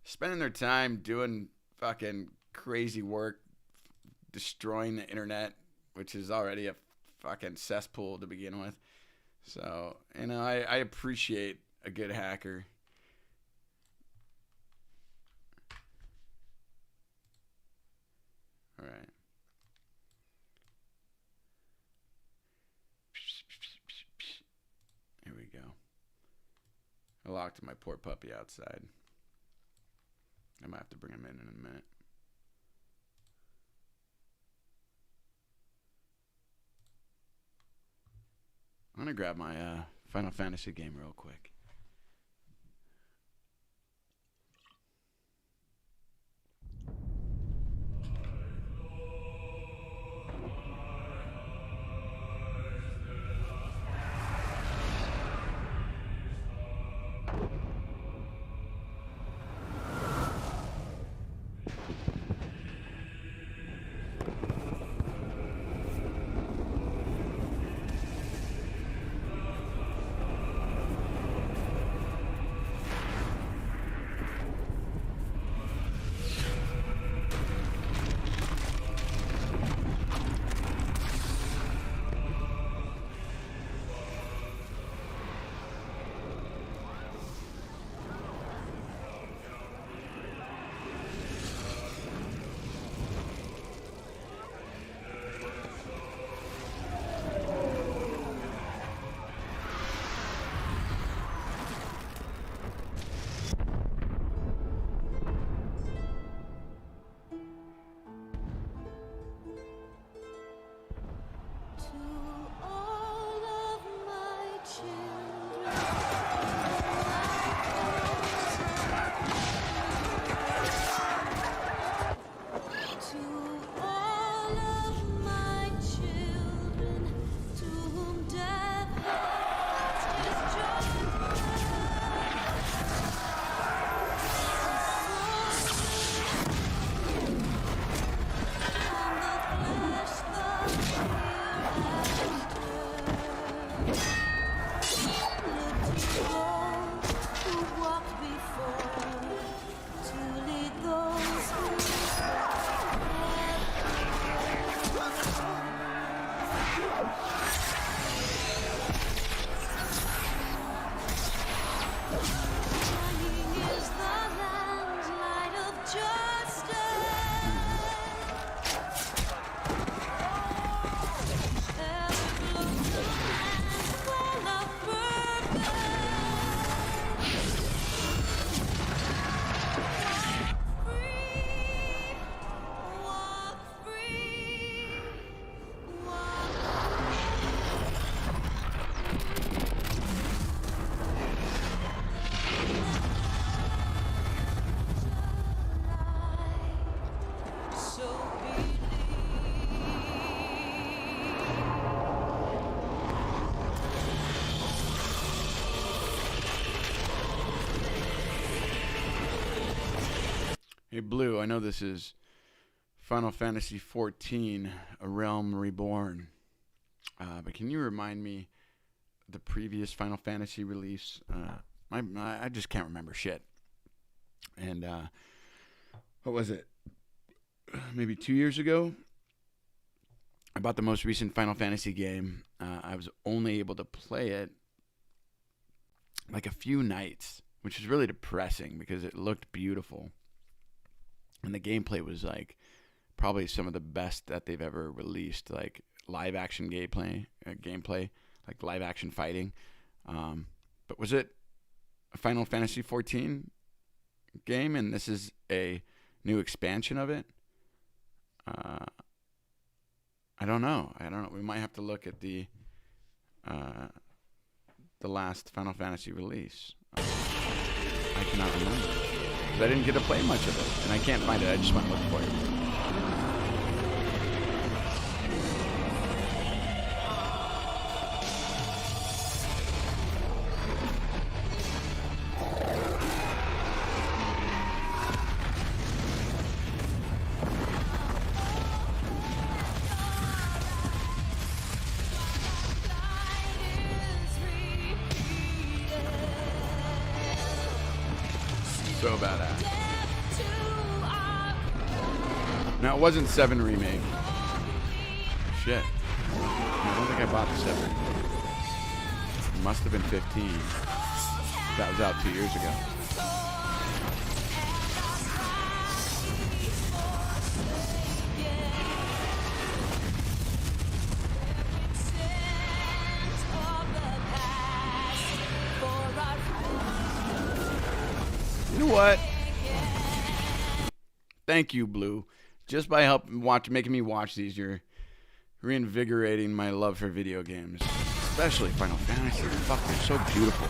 Spending their time doing fucking crazy work, destroying the internet, which is already a fucking cesspool to begin with. So, I appreciate a good hacker. All right. Here we go. I locked my poor puppy outside. I might have to bring him in a minute. I'm going to grab my Final Fantasy game real quick. Hey, Blue, I know this is Final Fantasy XIV, A Realm Reborn, but can you remind me the previous Final Fantasy release? I just can't remember shit. And what was it? Maybe 2 years ago? I bought the most recent Final Fantasy game. I was only able to play it like a few nights, which is really depressing because it looked beautiful. And the gameplay was like probably some of the best that they've ever released, like live action gameplay, like live action fighting. But was it a Final Fantasy XIV game? And this is a new expansion of it? I don't know. We might have to look at the last Final Fantasy release. I cannot remember. I didn't get to play much of it, and I can't find it. I just went looking for it. So badass. No, it wasn't 7 Remake. Shit. I don't think I bought the 7. It must have been 15. That was out 2 years ago. You know what? Thank you, Blue. Just by making me watch these, you're reinvigorating my love for video games, especially Final Fantasy. Fuck, they're so beautiful.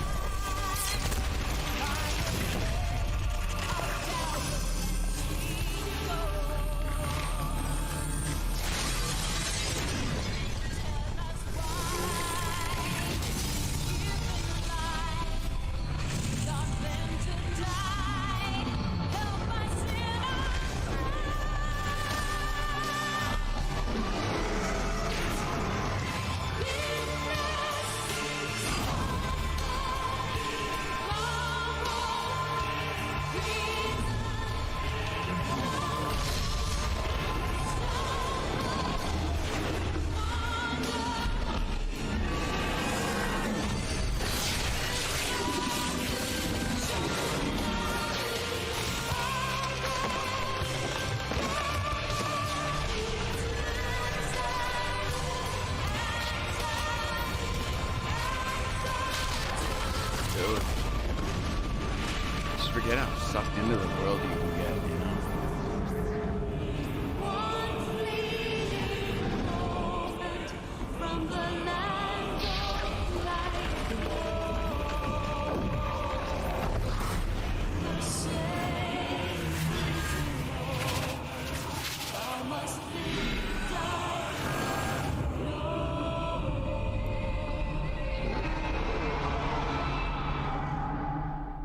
Just forget how sucked into the world you can get, you know?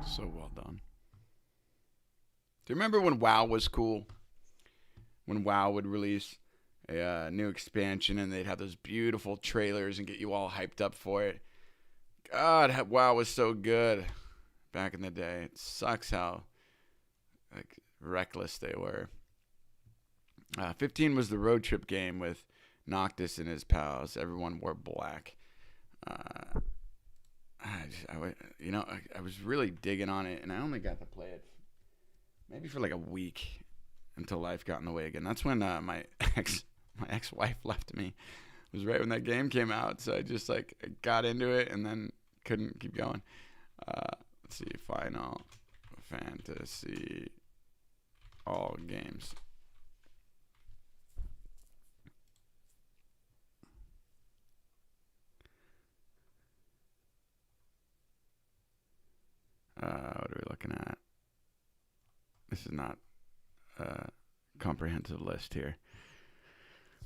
So well done. Do you remember when WoW was cool? When WoW would release a new expansion and they'd have those beautiful trailers and get you all hyped up for it. God, WoW was so good back in the day. It sucks how reckless they were. 15 was the road trip game with Noctis and his pals. Everyone wore black. I was really digging on it, and I only got to play it maybe for like a week until life got in the way again. That's when my ex-wife left me. It was right when that game came out, so I just got into it and then couldn't keep going. Let's see, Final Fantasy, all games. What are we looking at? This is not a comprehensive list here.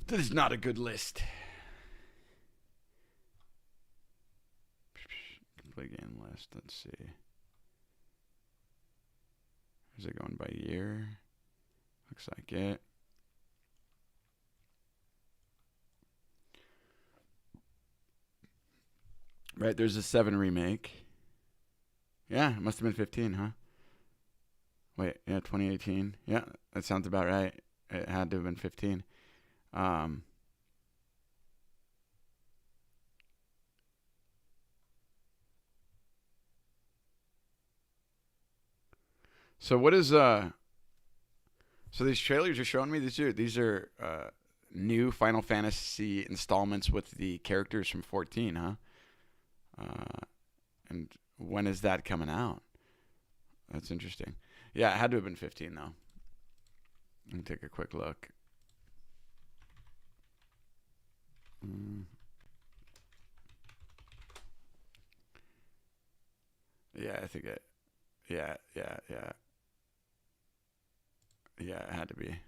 This is not a good list. Complete game list. Let's see. Is it going by year? Looks like it. Right, there's a 7 remake. Yeah, it must have been 15, huh? Wait, yeah, 2018. Yeah, that sounds about right. It had to have been 15. So what is so these trailers you're showing me, these are new Final Fantasy installments with the characters from 14, huh? And when is that coming out? That's interesting. Yeah, it had to have been 15, though. Let me take a quick look. Yeah, I think it... Yeah, it had to be.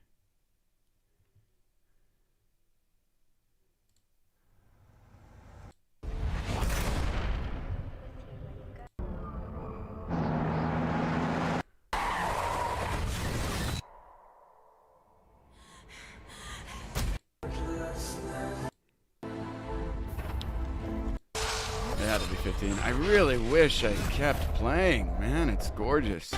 It had to be 15. I really wish I kept playing, man. It's gorgeous.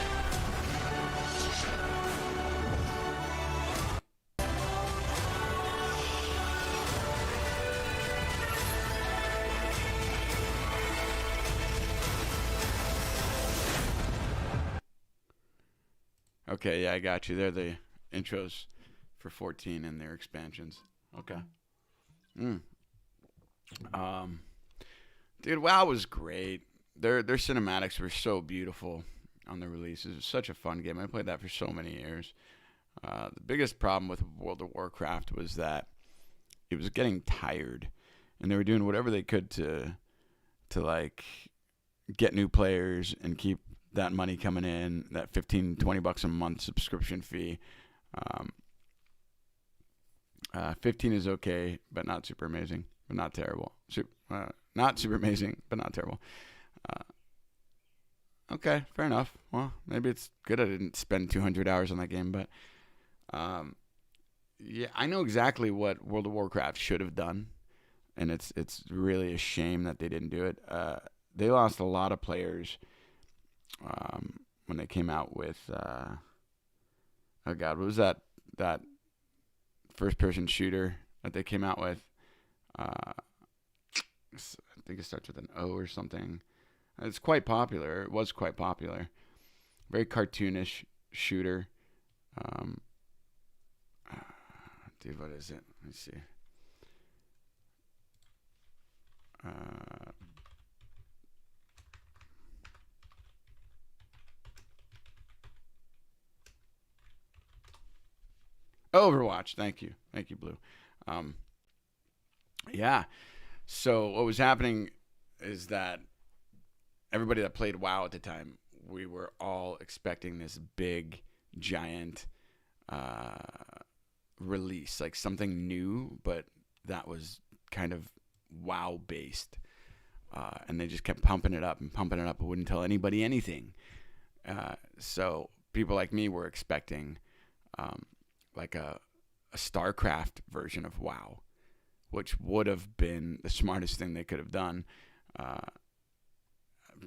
Okay, yeah, I got you. They're the intros for 14 and their expansions. Okay. Dude, WoW was great. Their cinematics were so beautiful on the release. It was such a fun game. I played that for so many years. The biggest problem with World of Warcraft was that it was getting tired, and they were doing whatever they could to like get new players and keep that money coming in, that $15-20 a month subscription fee. 15 is okay, but not super amazing, but not terrible. Not super amazing, but not terrible. Okay, fair enough. Well, maybe it's good I didn't spend 200 hours on that game, but yeah, I know exactly what World of Warcraft should have done, and it's really a shame that they didn't do it. They lost a lot of players when they came out with oh god, what was that first-person shooter that they came out with? I think it starts with an O or something. It's quite popular. It was quite popular. Very cartoonish shooter. Dude, what is it? Let me see. Overwatch. Thank you, Blue. Yeah. So what was happening is that everybody that played WoW at the time, we were all expecting this big, giant release, like something new, but that was kind of WoW based. And they just kept pumping it up and wouldn't tell anybody anything. So people like me were expecting like a StarCraft version of WoW, which would have been the smartest thing they could have done.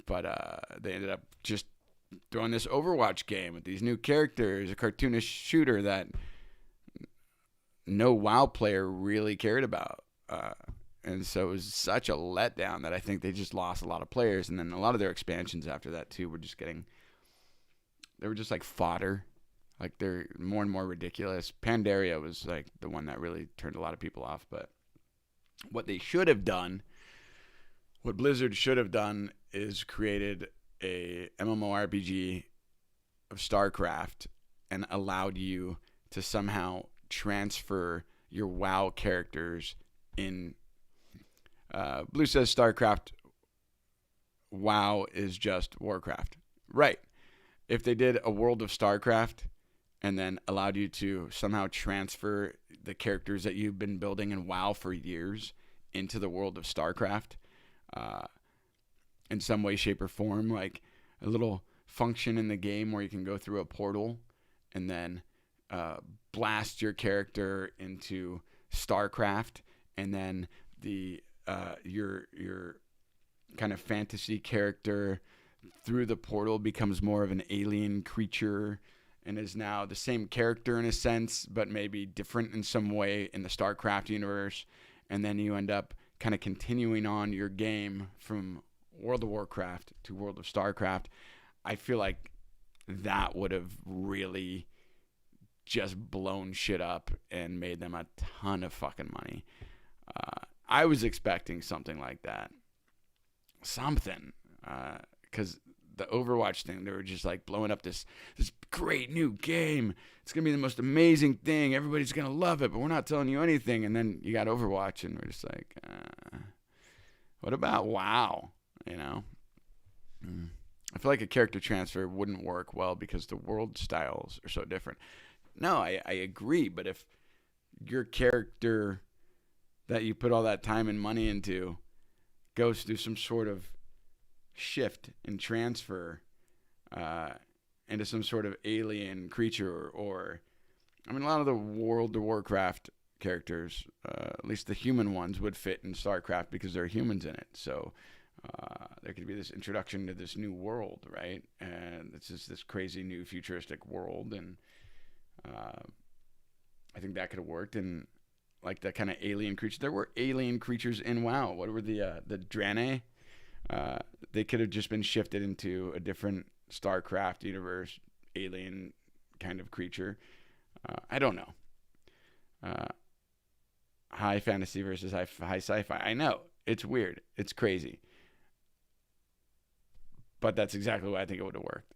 But they ended up just throwing this Overwatch game with these new characters, a cartoonish shooter that no WoW player really cared about. And so it was such a letdown that I think they just lost a lot of players. And then a lot of their expansions after that, too, were just they were just like fodder. Like, they're more and more ridiculous. Pandaria was like the one that really turned a lot of people off. But what they should have done, what Blizzard should have done, is created a MMORPG of StarCraft and allowed you to somehow transfer your WoW characters in. Blue says StarCraft WoW is just Warcraft. Right. If they did a World of StarCraft and then allowed you to somehow transfer the characters that you've been building in WoW for years into the world of StarCraft, in some way, shape, or form, like a little function in the game where you can go through a portal and then blast your character into StarCraft, and then your kind of fantasy character through the portal becomes more of an alien creature and is now the same character in a sense, but maybe different in some way in the StarCraft universe, and then you end up kind of continuing on your game from World of Warcraft to World of StarCraft. I feel like that would have really just blown shit up and made them a ton of fucking money. I was expecting something like that. Because the Overwatch thing, they were just like blowing up this great new game. It's going to be the most amazing thing. Everybody's going to love it, but we're not telling you anything. And then you got Overwatch, and we're just like, what about WoW? You know? I feel like a character transfer wouldn't work well because the world styles are so different. No, I agree, but if your character that you put all that time and money into goes through some sort of shift and transfer into some sort of alien creature, or I mean, a lot of the World of Warcraft characters, at least the human ones, would fit in StarCraft because there are humans in it. So there could be this introduction to this new world, right? And it's just this crazy new futuristic world, and I think that could have worked. And like that kind of alien creature, there were alien creatures in WoW. What were the Draenei? They could have just been shifted into a different StarCraft universe, alien kind of creature. I don't know. High fantasy versus high sci-fi. I know. It's weird. It's crazy. But that's exactly why I think it would have worked.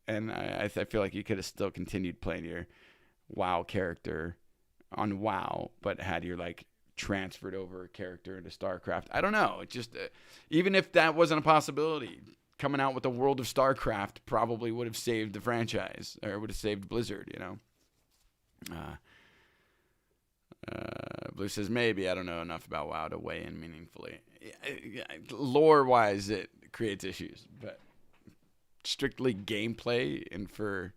And I feel like you could have still continued playing your WoW character on WoW, but had your like transferred over character into StarCraft. I don't know. It just even if that wasn't a possibility, coming out with the world of StarCraft probably would have saved the franchise, or would have saved Blizzard. You know. Blue says maybe. I don't know enough about WoW to weigh in meaningfully. Lore-wise, it creates issues, but strictly gameplay and for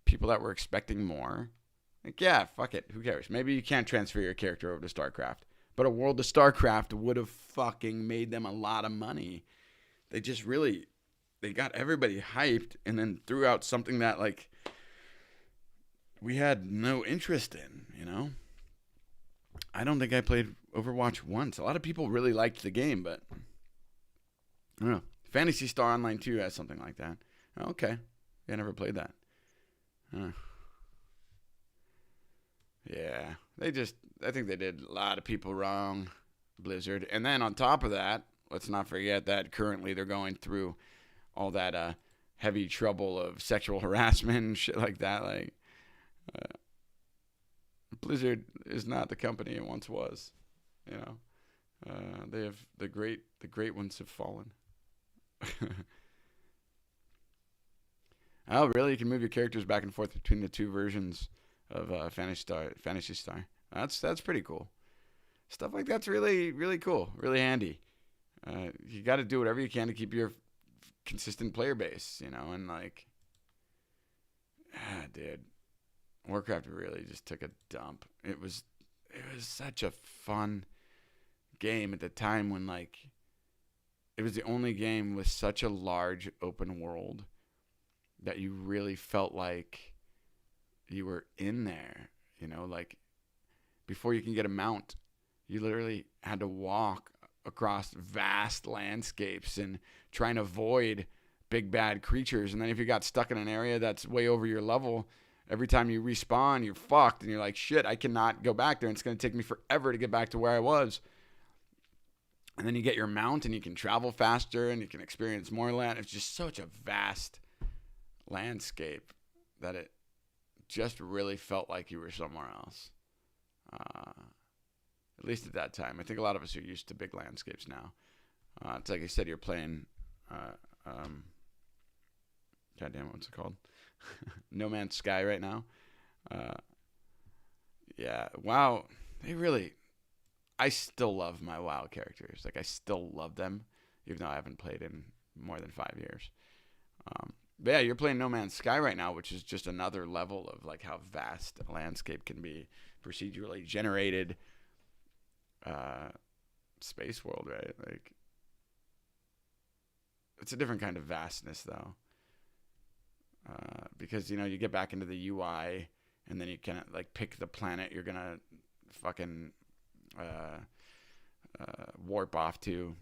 people that were expecting more, like, yeah, fuck it. Who cares? Maybe you can't transfer your character over to StarCraft, but a world of StarCraft would have fucking made them a lot of money. They just really, they got everybody hyped and then threw out something that, like, we had no interest in, you know? I don't think I played Overwatch once. A lot of people really liked the game, but I don't know. Phantasy Star Online 2 has something like that. Okay. I never played that. Yeah. I think they did a lot of people wrong, Blizzard. And then on top of that, let's not forget that currently they're going through all that heavy trouble of sexual harassment and shit like that. Like, Blizzard is not the company it once was. You know, they have the great ones have fallen. Oh, really? You can move your characters back and forth between the two versions of Phantasy Star. That's pretty cool. Stuff like that's really, really cool. Really handy. You got to do whatever you can to keep your consistent player base, you know, and like, dude, Warcraft really just took a dump. It was such a fun game at the time when, like, it was the only game with such a large open world that you really felt like you were in there, you know, like before you can get a mount, you literally had to walk across vast landscapes and try and avoid big bad creatures. And then if you got stuck in an area that's way over your level, every time you respawn, you're fucked. And you're like, shit, I cannot go back there. And it's going to take me forever to get back to where I was. And then you get your mount and you can travel faster and you can experience more land. It's just such a vast landscape that it just really felt like you were somewhere else. At least at that time. I think a lot of us are used to big landscapes now. It's like I said, you're playing, goddamn, what's it called? No Man's Sky right now. Yeah, WoW, I still love my WoW characters. Like, I still love them, even though I haven't played in more than 5 years. But yeah, you're playing No Man's Sky right now, which is just another level of, like, how vast a landscape can be. Procedurally generated space world, right? Like, it's a different kind of vastness, though. Because, you know, you get back into the UI, and then you can, like, pick the planet you're gonna fucking warp off to,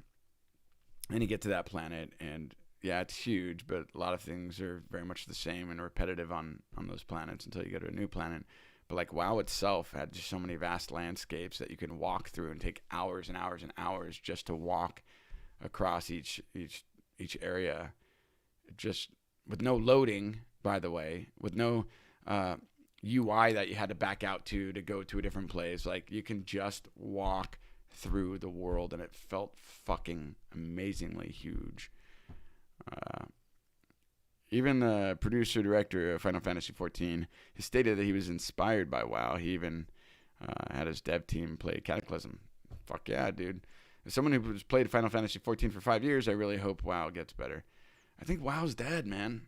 and you get to that planet, and yeah, it's huge, but a lot of things are very much the same and repetitive on those planets until you go to a new planet. But like WoW itself had just so many vast landscapes that you can walk through and take hours and hours and hours just to walk across each area, just with no loading, by the way, with no UI that you had to back out to go to a different place. Like, you can just walk through the world, and it felt fucking amazingly huge. Even the producer-director of Final Fantasy XIV, he stated that he was inspired by WoW. He even had his dev team play Cataclysm. Fuck yeah, dude. As someone who's played Final Fantasy XIV for 5 years, I really hope WoW gets better. I think WoW's dead, man.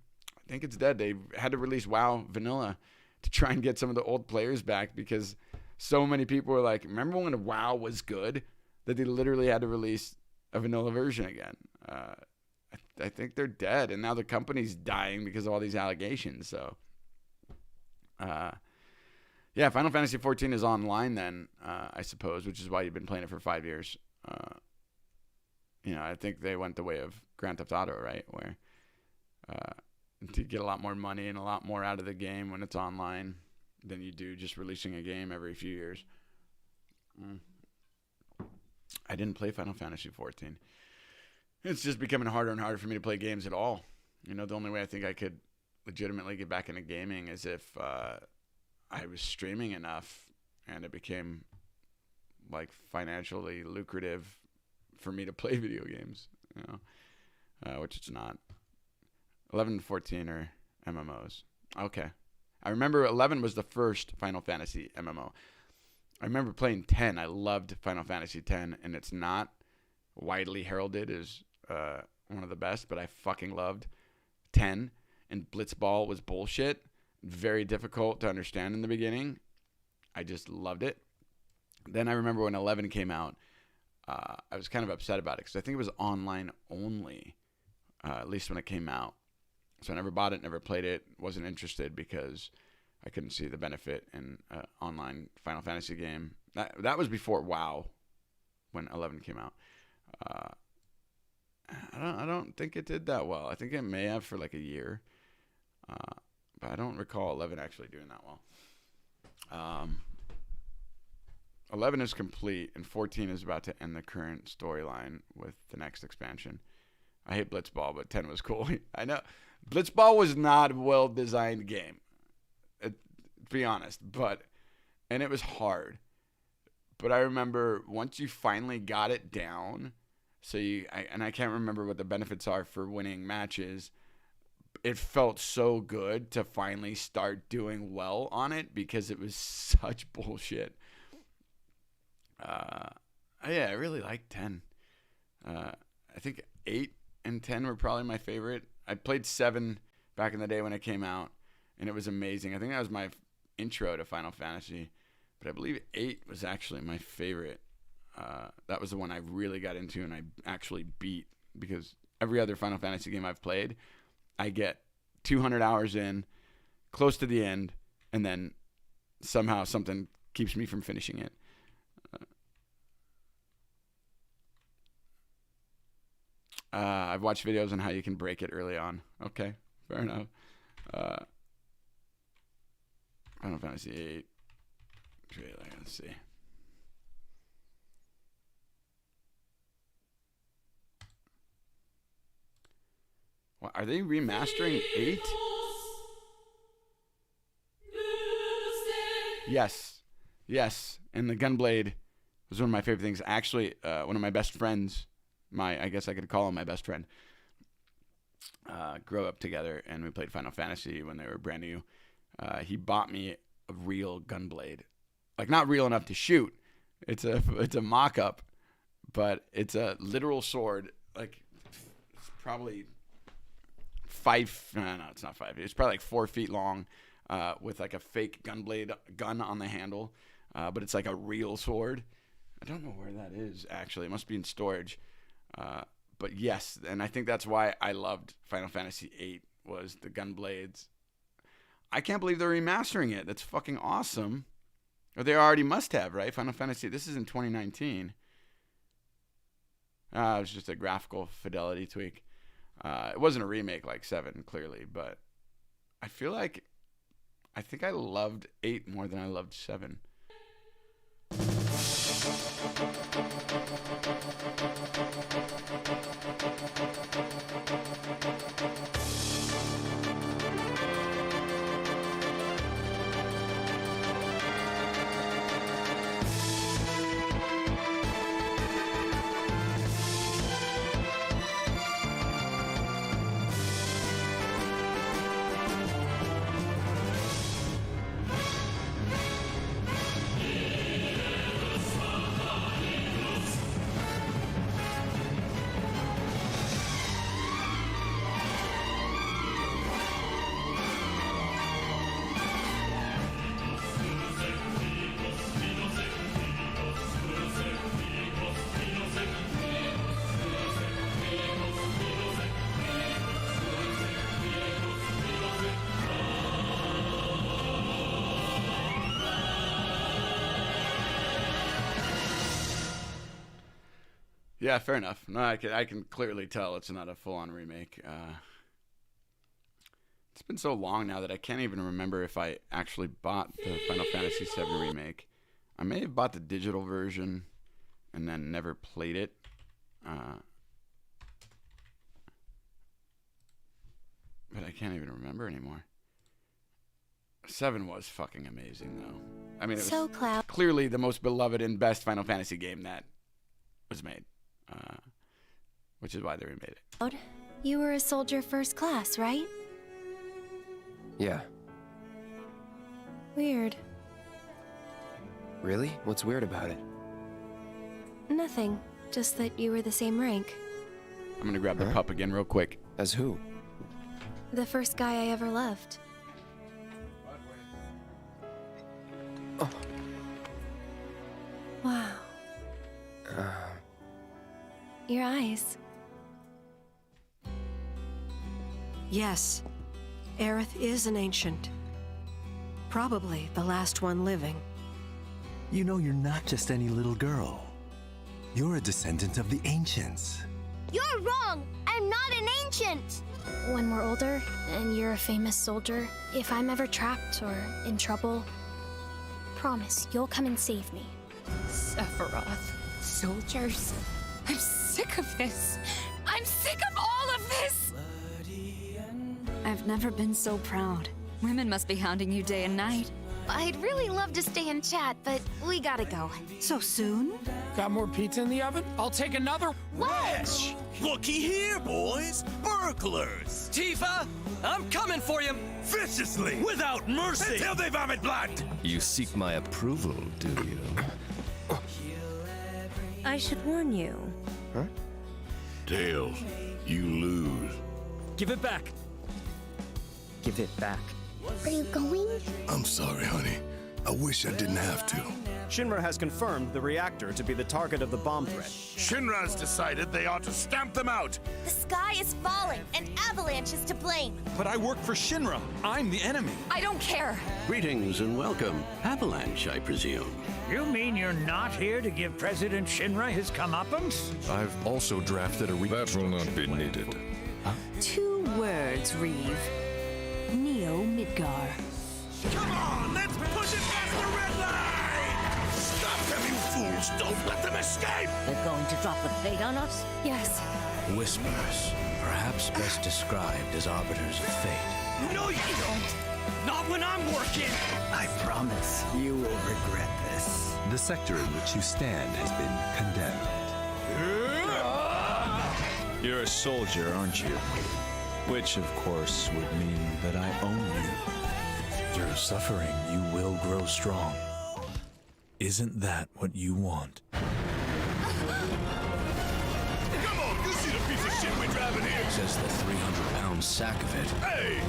I think it's dead. They had to release WoW Vanilla to try and get some of the old players back, because so many people were like, remember when WoW was good? That they literally had to release a vanilla version again. I think they're dead, and now the company's dying because of all these allegations. So, yeah, Final Fantasy XIV is online then, I suppose, which is why you've been playing it for 5 years. You know, I think they went the way of Grand Theft Auto, right? Where to get a lot more money and a lot more out of the game when it's online than you do just releasing a game every few years. I didn't play Final Fantasy 14. It's just becoming harder and harder for me to play games at all. You know, the only way I think I could legitimately get back into gaming is if I was streaming enough and it became like financially lucrative for me to play video games, you know, which it's not. 11 and 14 are MMOs. Okay. I remember 11 was the first Final Fantasy MMO. I remember playing 10. I loved Final Fantasy 10, and it's not widely heralded as one of the best, but I fucking loved 10. And Blitzball was bullshit. Very difficult to understand in the beginning. I just loved it. Then I remember when 11 came out, I was kind of upset about it because I think it was online only, at least when it came out. So I never bought it, never played it, wasn't interested because I couldn't see the benefit in an online Final Fantasy game. That was before WoW, when 11 came out. I don't think it did that well. I think it may have for like a year, but I don't recall 11 actually doing that well. 11 is complete, and 14 is about to end the current storyline with the next expansion. I hate Blitzball, but 10 was cool. I know. Blitzball was not a well-designed game, to be honest, and it was hard. But I remember once you finally got it down, I can't remember what the benefits are for winning matches. It felt so good to finally start doing well on it because it was such bullshit. Yeah, I really liked 10. I think 8 and 10 were probably my favorite. I played 7 back in the day when it came out, and it was amazing. I think that was my intro to Final Fantasy, but I believe 8 was actually my favorite. That was the one I really got into and I actually beat, because every other Final Fantasy game I've played, I get 200 hours in, close to the end, and then somehow something keeps me from finishing it. I've watched videos on how you can break it early on. Okay, fair enough. Final Fantasy 8 trailer. Let's see. What, are they remastering 8? Yes. And the Gunblade was one of my favorite things. Actually, one of my best friends, I guess I could call him my best friend, grew up together, and we played Final Fantasy when they were brand new. He bought me a real Gunblade, like not real enough to shoot. It's a mock-up, but it's a literal sword. Like it's probably 5. No, it's not 5. It's probably like 4 feet long, with like a fake Gunblade gun on the handle, but it's like a real sword. I don't know where that is actually. It must be in storage. But yes, and I think that's why I loved Final Fantasy VIII was the Gunblades. I can't believe they're remastering it. That's fucking awesome. Or they already must have, right? Final Fantasy, this is in 2019. It was just a graphical fidelity tweak. It wasn't a remake like 7, clearly, but I think I loved 8 more than I loved 7. Yeah, fair enough. No, I can clearly tell it's not a full-on remake. It's been so long now that I can't even remember if I actually bought the Final Fantasy VII Remake. I may have bought the digital version and then never played it. But I can't even remember anymore. 7 was fucking amazing, though. I mean, it was clearly the most beloved and best Final Fantasy game that was made. Which is why they remade it. You were a soldier first class, right? Yeah. Weird. Really? What's weird about it? Nothing. Just that you were the same rank. I'm gonna grab the pup again real quick. As who? The first guy I ever loved. Oh. Wow. Your eyes. Yes, Aerith is an ancient. Probably the last one living. You know you're not just any little girl. You're a descendant of the ancients. You're wrong! I'm not an ancient! When we're older, and you're a famous soldier, if I'm ever trapped or in trouble, promise you'll come and save me. Sephiroth. Soldiers. I'm sick of this. I'm sick of all of this! I've never been so proud. Women must be hounding you day and night. I'd really love to stay and chat, but we gotta go. So soon? Got more pizza in the oven? I'll take another. Wesh! Looky here, boys! Burglars! Tifa, I'm coming for you! Viciously! Without mercy! Until they vomit blood! You seek my approval, do you? I should warn you. Huh? Tails, you lose. Give it back. Give it back. Are you going? I'm sorry, honey. I wish I didn't have to. Shinra has confirmed the reactor to be the target of the bomb threat. Shinra's decided they ought to stamp them out. The sky is falling, and Avalanche is to blame. But I work for Shinra. I'm the enemy. I don't care. Greetings and welcome. Avalanche, I presume. You mean you're not here to give President Shinra his comeuppance? I've also drafted a That will not be needed. 2 words, Reeve. Neo Midgar. Come on, let's push it past the red line! Stop them, you fools! Don't let them escape! They're going to drop the fate on us? Yes. Whispers, perhaps best described as arbiters of fate. No, you don't! Not when I'm working! I promise you will regret this. The sector in which you stand has been condemned. You're a soldier, aren't you? Which, of course, would mean that I own you. Through suffering, you will grow strong. Isn't that what you want? Come on, you see the piece of shit we're driving here? Says the 300-pound sack of it. Hey!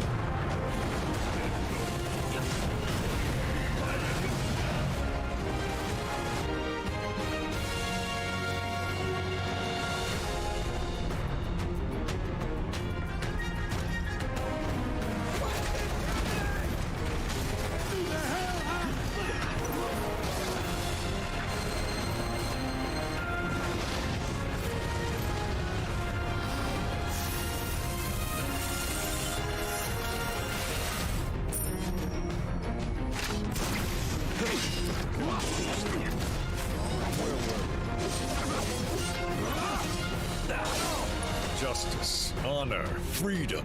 Justice, honor, freedom,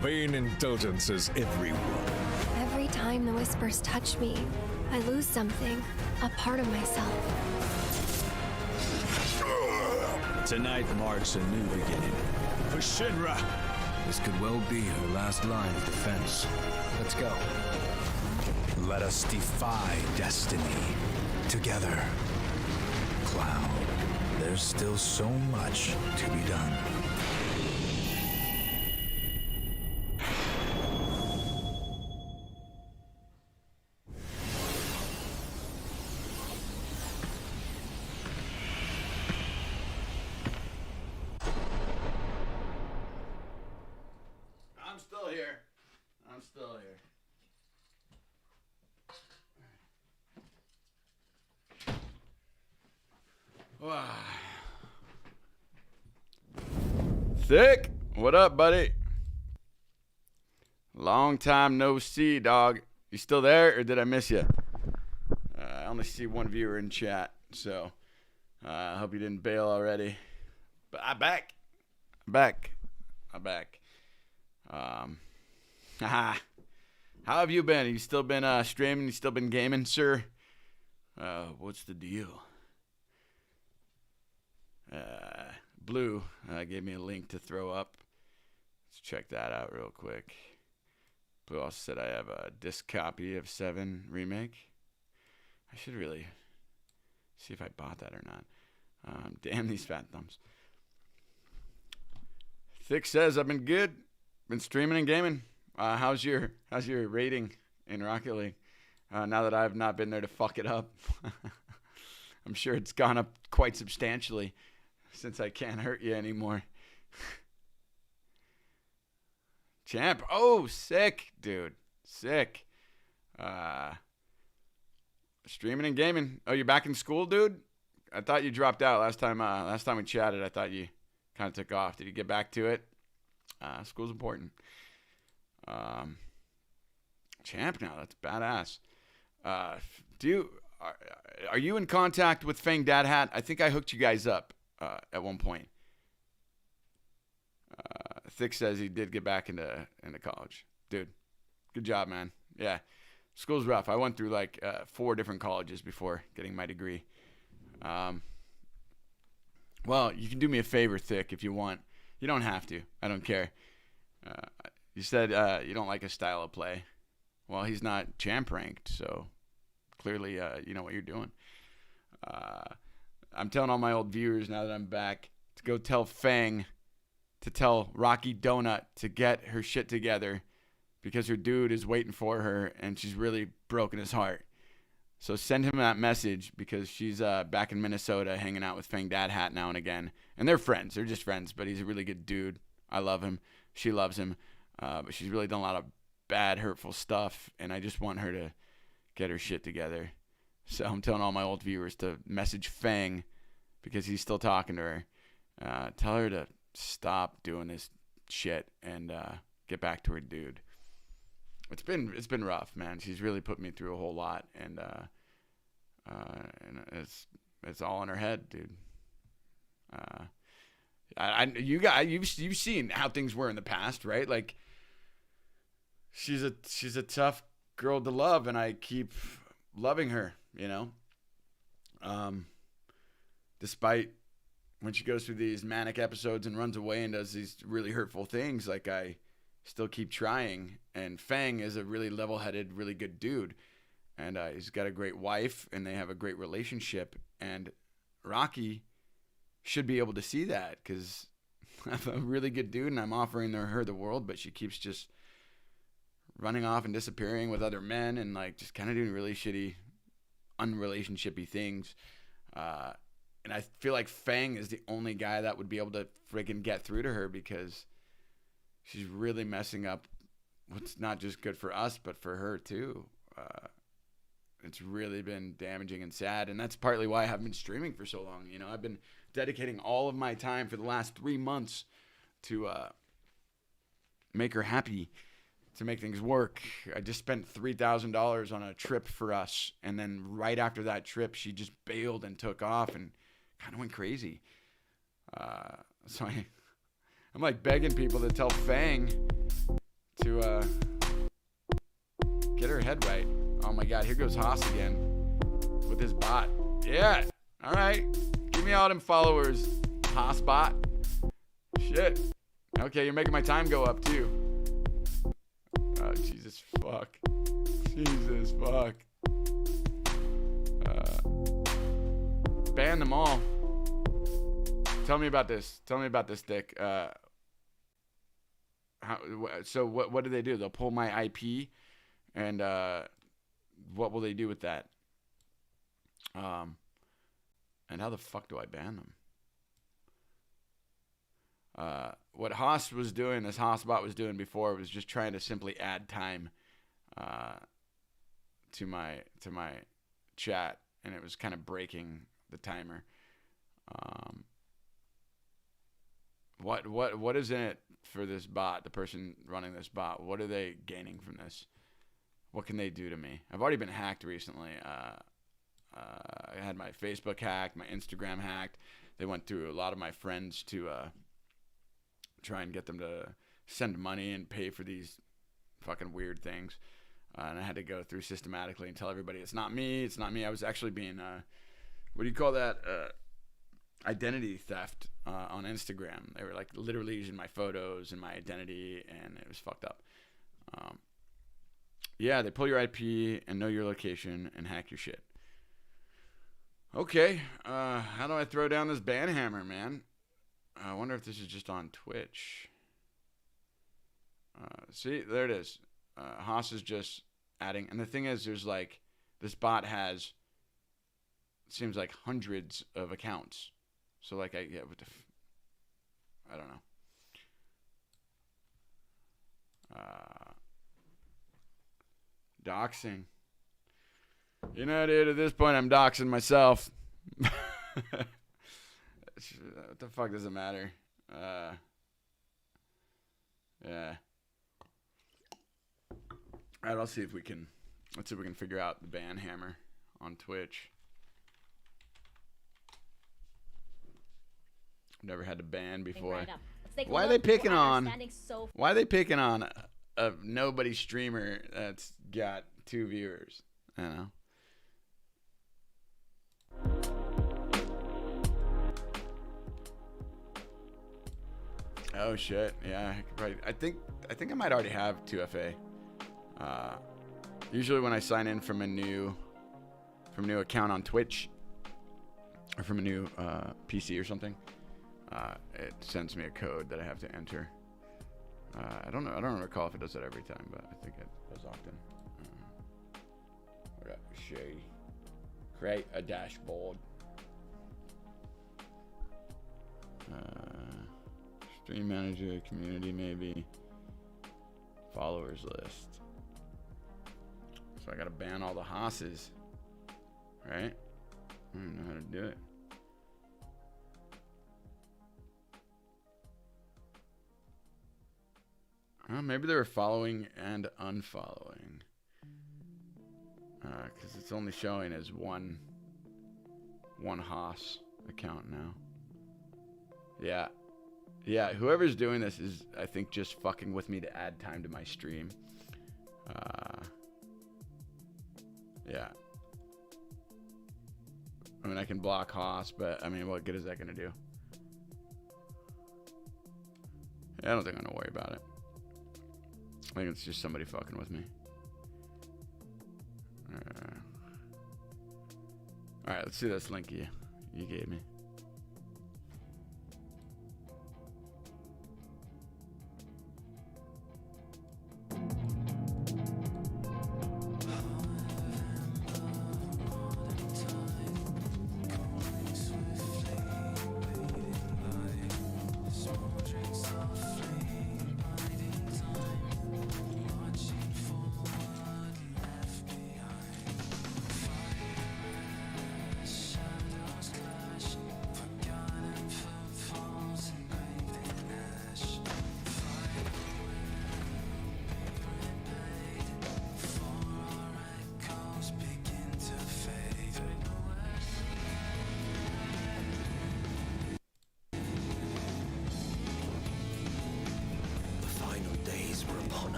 vain indulgences everywhere. Every time the whispers touch me, I lose something, a part of myself. Tonight marks a new beginning. For Shinra! This could well be her last line of defense. Let's go. Let us defy destiny. Together. Cloud, there's still so much to be done. I'm still here. I'm still here. Wow. Thick, what up, buddy? Long time no see, dog. You still there, or did I miss you? I only see one viewer in chat, so I hope you didn't bail already. But I'm back. I'm back. How have you been? You still been streaming? You still been gaming, sir? What's the deal? Blue gave me a link to throw up. Let's check that out real quick. Blue also said I have a disc copy of 7 Remake. I should really see if I bought that or not. Damn these fat thumbs. Thick says I've been good. Been streaming and gaming. How's your rating in Rocket League? Now that I've not been there to fuck it up. I'm sure it's gone up quite substantially since I can't hurt you anymore. Champ. Oh, sick, dude. Sick. Streaming and gaming. Oh, you're back in school, dude? I thought you dropped out last time we chatted. I thought you kind of took off. Did you get back to it? School's important. Champ now. That's badass. Are you in contact with Fang Dad Hat? I think I hooked you guys up at one point. Thick says he did get back into college. Dude, good job, man. Yeah, school's rough. I went through like 4 different colleges before getting my degree. Well, you can do me a favor, Thick, if you want. You don't have to. I don't care. You said you don't like his style of play. Well, he's not champ ranked, so clearly you know what you're doing. I'm telling all my old viewers now that I'm back to go tell Fang to tell Rocky Donut to get her shit together because her dude is waiting for her and she's really broken his heart. So send him that message because she's back in Minnesota hanging out with Fang Dad Hat now and again. And they're friends. They're just friends, but he's a really good dude. I love him. She loves him. But she's really done a lot of bad, hurtful stuff, and I just want her to get her shit together. So I'm telling all my old viewers to message Fang because he's still talking to her. Tell her to stop doing this shit and get back to her dude. It's been rough, man. She's really put me through a whole lot, and it's all in her head, dude. You've seen how things were in the past, right? Like she's a tough girl to love, and I keep loving her, you know. Despite when she goes through these manic episodes and runs away and does these really hurtful things, like I still keep trying. And Fang is a really level-headed, really good dude, and he's got a great wife, and they have a great relationship. And Rocky should be able to see that because I'm a really good dude, and I'm offering her the world, but she keeps just running off and disappearing with other men and like just kind of doing really shitty, unrelationshipy things. And I feel like Fang is the only guy that would be able to friggin' get through to her because she's really messing up what's not just good for us, but for her too. It's really been damaging and sad, and that's partly why I haven't been streaming for so long. You know, I've been dedicating all of my time for the last 3 months to make her happy, to make things work. I just spent $3,000 on a trip for us, and then right after that trip, she just bailed and took off and kind of went crazy. So I'm like begging people to tell Fang to get her head right. Oh my God, here goes Haas again with his bot. Yeah, all right. Give me all them followers, Haas bot. Shit. Okay, you're making my time go up too. Oh, Jesus fuck. Jesus fuck. Ban them all. Tell me about this. Tell me about this, Dick. So what do they do? They'll pull my IP, and what will they do with that? And how the fuck do I ban them? What Haas was doing, this Haasbot was doing before, was just trying to simply add time to my chat, and it was kind of breaking the timer. What is in it for this bot, the person running this bot, what are they gaining from this? What can they do to me? I've already been hacked recently. I had my Facebook hacked, my Instagram hacked. They went through a lot of my friends to try and get them to send money and pay for these fucking weird things. And I had to go through systematically and tell everybody, it's not me, it's not me. I was actually being, what do you call that? Identity theft on Instagram. They were like literally using my photos and my identity, and it was fucked up. Yeah, they pull your IP and know your location and hack your shit. Okay, how do I throw down this ban hammer, man? I wonder if this is just on Twitch. See, there it is. Haas is just adding, and the thing is, there's like, this bot has, it seems like hundreds of accounts. So like, I don't know. Doxing. You know, dude, at this point, I'm doxing myself. What the fuck does it matter? Yeah. All right, let's see if we can figure out the ban hammer on Twitch. I've never had to ban before. Why are they picking on? Why are they picking on a nobody streamer that's got 2 viewers? I don't know. Oh shit! Yeah, I could probably. I think I might already have 2FA. Usually when I sign in from a new account on Twitch or from a new PC or something, it sends me a code that I have to enter. I don't know. I don't recall if it does that every time, but I think it does often. What up, Shay? Create a dashboard. Stream manager, community maybe. Followers list. So I gotta ban all the Haas's, right? I don't know how to do it. Oh, maybe they were following and unfollowing. Because it's only showing as one Haas account now. Yeah. Yeah, whoever's doing this is, I think, just fucking with me to add time to my stream. Yeah. I mean, I can block Haas, but, I mean, what good is that going to do? Yeah, I don't think I'm going to worry about it. I think it's just somebody fucking with me. Alright, let's see this link you gave me.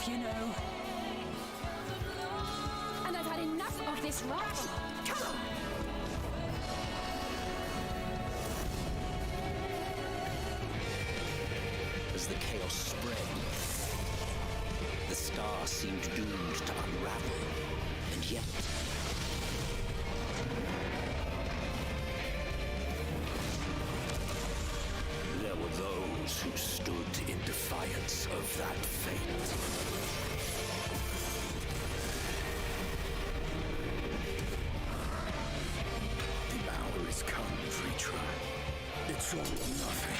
You know. And I've had enough of this rot. Come on! as the chaos spread. The star seemed doomed to unravel, and yet... there were those who stood in defiance of that fate. The hour is come, Vritra. It's all or nothing.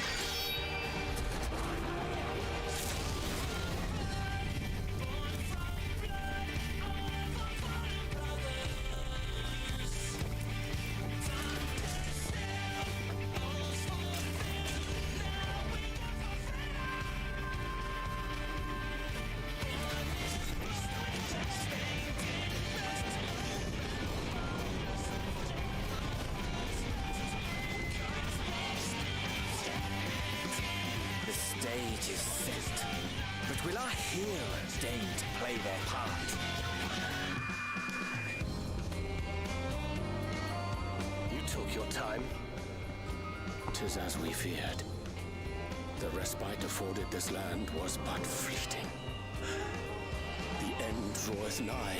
Stage is set, but will our heroes deign to play their part? You took your time. 'Tis as we feared. The respite afforded this land was but fleeting. The end draws nigh.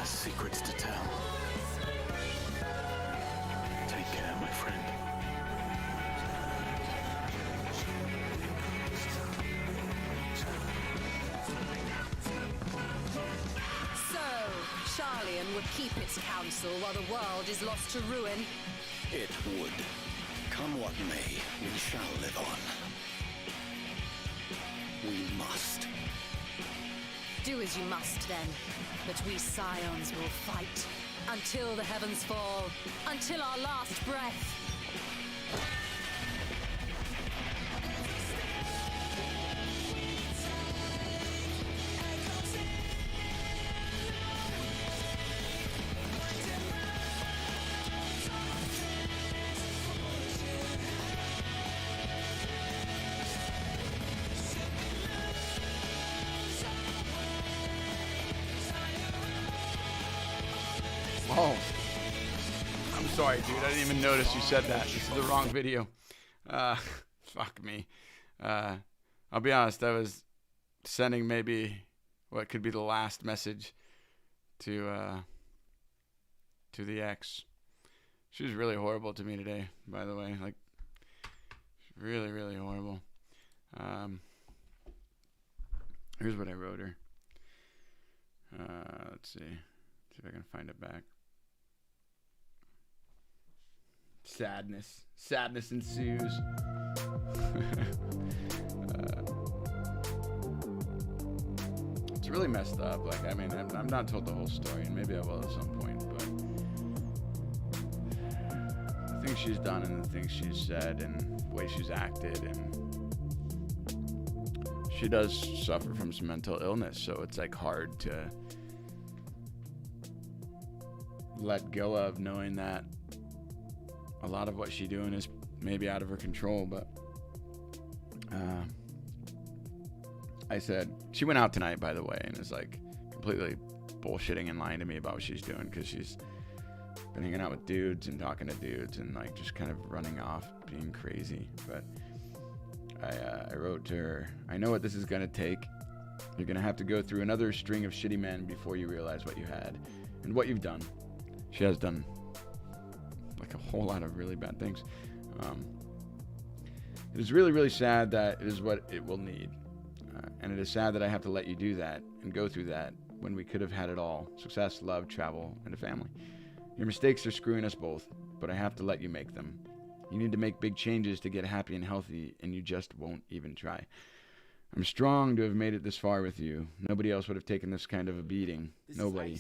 Secrets to tell. Take care, my friend. So, Sharlayan would keep its counsel while the world is lost to ruin? It would. Come what may, we shall live on. We must. Do as you must, then. But we Scions will fight. Until the heavens fall. Until our last breath. Oh, I'm sorry, dude. I didn't even notice you said that. This is the wrong video. Fuck me. I'll be honest. I was sending maybe what could be the last message to the ex. She was really horrible to me today, by the way. Like, really, really horrible. Here's what I wrote her. Let's see. See if I can find it back. Sadness ensues. It's really messed up. Like, I mean, I'm not told the whole story, and maybe I will at some point, but the things she's done and the things she's said and the way she's acted, and she does suffer from some mental illness, so it's like hard to let go of, knowing that a lot of what she's doing is maybe out of her control. But I said, she went out tonight, by the way, and is like completely bullshitting and lying to me about what she's doing, because she's been hanging out with dudes and talking to dudes and like just kind of running off, being crazy. But I wrote to her, I know what this is gonna take. You're gonna have to go through another string of shitty men before you realize what you had and what you've done. She has done like a whole lot of really bad things. It is really, really sad that it is what it will need. And it is sad that I have to let you do that and go through that when we could have had it all. Success, love, travel, and a family. Your mistakes are screwing us both, but I have to let you make them. You need to make big changes to get happy and healthy, and you just won't even try. I'm strong to have made it this far with you. Nobody else would have taken this kind of a beating. Nobody.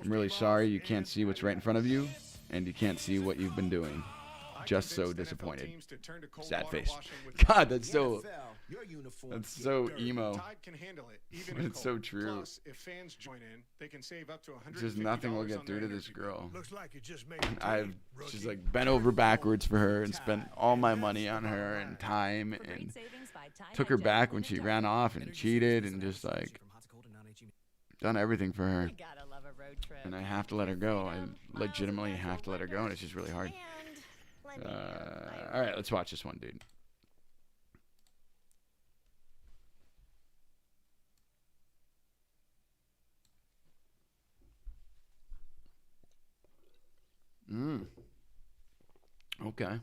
I'm really sorry you can't see what's right in front of you, and you can't see what you've been doing. Just so disappointed. Sad face. God, that's so emo. But it's so true. Plus, if fans join in, they can save up to $150 Just nothing will get through to this girl. Looks like you just made I've just like bent over backwards for her and spent all my money on her and time and took her back when she ran off and cheated and just like done everything for her. And I have to let her go. I legitimately have to let her go, and it's just really hard. All right, let's watch this one, dude. Okay.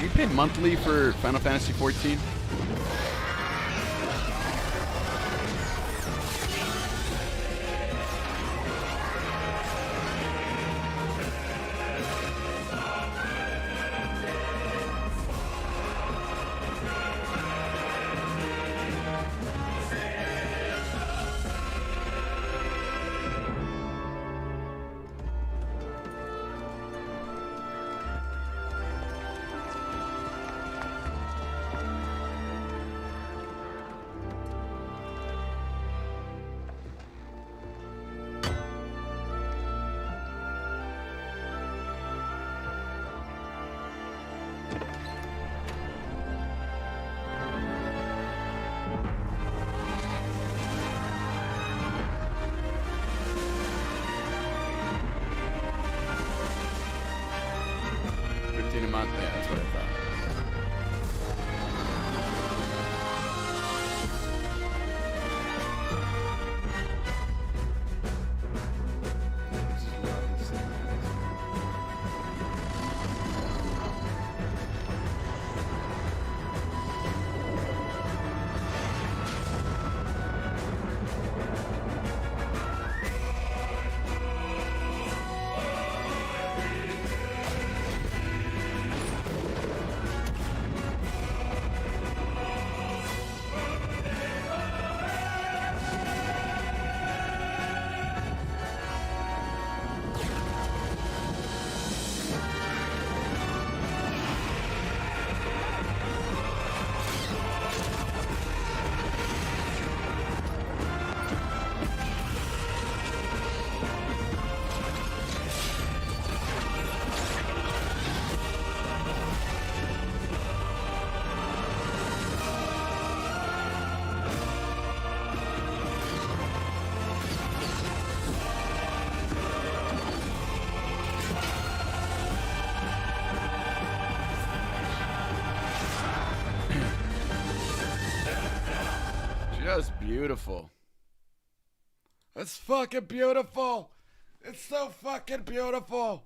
Do you pay monthly for Final Fantasy 14? That was beautiful. That's fucking beautiful. It's so fucking beautiful.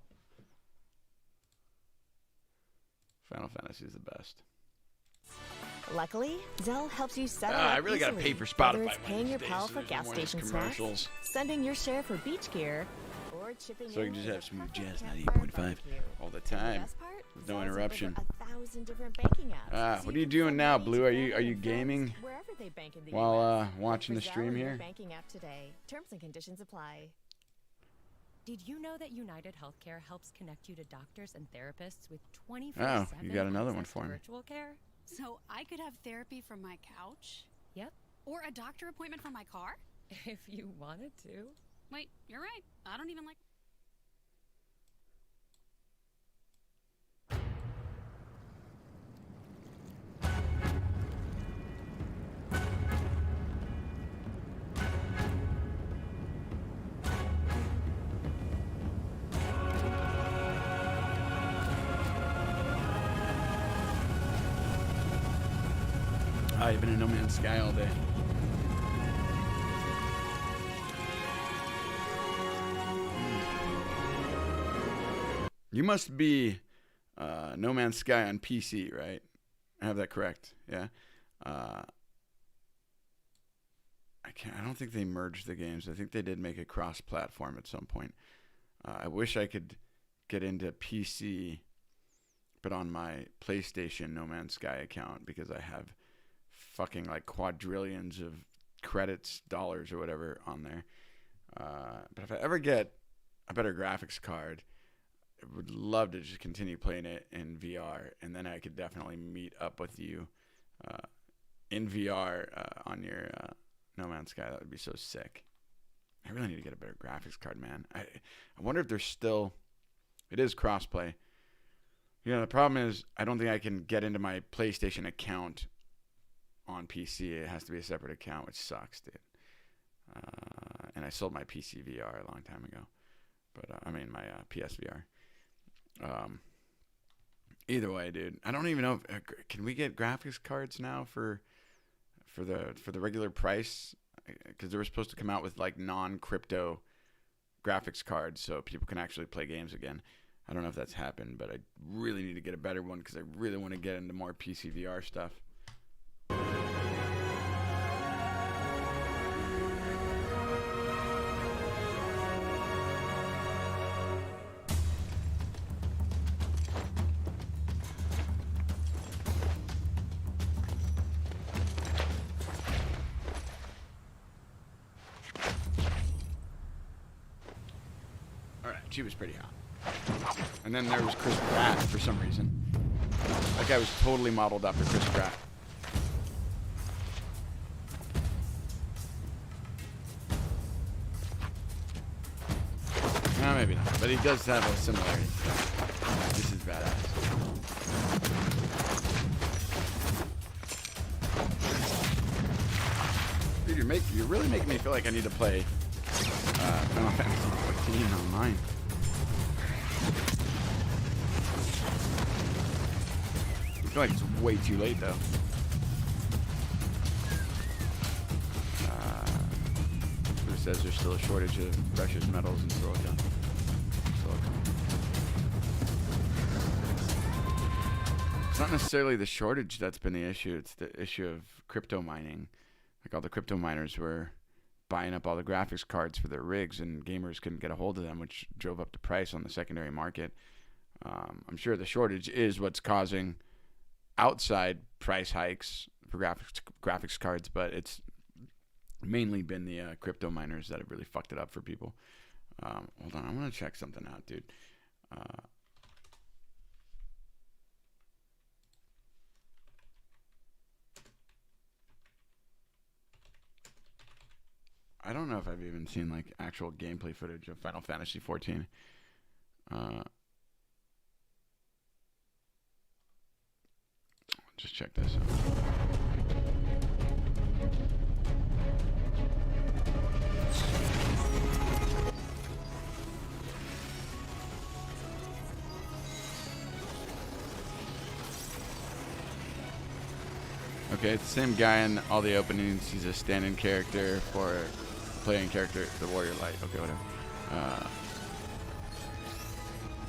Final Fantasy is the best. Luckily, Zelle helps you set it up I really gotta easily, pay for Spotify whether it's one paying of your these pal days, for so gas there's more of station these snacks, commercials. sending your share for beach gear, or chipping So you in can just with have a smooth perfect jazz, campfire 98.5 barbecue. all the And time. best part? With no Zelle's in interruption. over 1,000 different banking apps, Ah, so what you are you can doing send now, money Blue? to Are you family and gaming friends wherever they bank in the while US. watching the For Zelle stream in your here? banking app today. Terms and conditions apply. Did you know that United Healthcare helps connect you to doctors and therapists with 24/7 Oh, you got another one access for to me. virtual care? So I could have therapy from my couch? Yep. Or a doctor appointment from my car? If you wanted to. Wait, you're right. I don't even like. I've been in No Man's Sky all day. You must be No Man's Sky on PC, right? I have that correct. Yeah. I don't think they merged the games. I think they did make it cross-platform at some point. I wish I could get into PC, but on my PlayStation No Man's Sky account, because I have fucking like quadrillions of credits, dollars, or whatever on there. But if I ever get a better graphics card, I would love to just continue playing it in VR, and then I could definitely meet up with you in VR on your No Man's Sky. That would be so sick. I really need to get a better graphics card, man. I wonder if there's still... It is crossplay. You know, the problem is I don't think I can get into my PlayStation account on PC. It has to be a separate account, which sucks, dude. And I sold my PC VR a long time ago. But, I mean, my PSVR. Either way, dude. I don't even know if... can we get graphics cards now for the regular price? Because they were supposed to come out with, like, non-crypto graphics cards so people can actually play games again. I don't know if that's happened, but I really need to get a better one because I really want to get into more PC VR stuff. She was pretty hot. And then there was Chris Pratt for some reason. That guy was totally modeled after Chris Pratt. No, maybe not. But he does have a similarity. This is badass. Dude, you're really making me feel like I need to play Final Fantasy 14 online. I feel like it's way too late, though. Who says there's still a shortage of precious metals and silicon? It's not necessarily the shortage that's been the issue. It's the issue of crypto mining. Like, all the crypto miners were buying up all the graphics cards for their rigs, and gamers couldn't get a hold of them, which drove up the price on the secondary market. I'm sure the shortage is what's causing outside price hikes for graphics cards, but it's mainly been the crypto miners that have really fucked it up for people. Hold on, I want to check something out, dude. I don't know if I've even seen like actual gameplay footage of Final Fantasy 14. Just check this out. Okay, it's the same guy in all the openings. He's a stand-in character for playing character, the Warrior Light. Okay, whatever.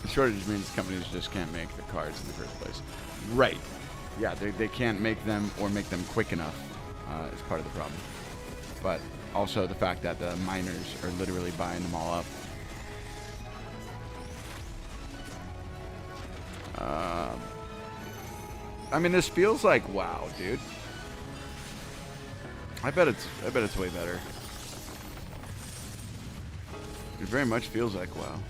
The shortage means companies just can't make the cards in the first place. Right. Yeah, they can't make them or make them quick enough is part of the problem. But also the fact that the miners are literally buying them all up. I mean, this feels like WoW, dude. I bet it's way better. It very much feels like WoW.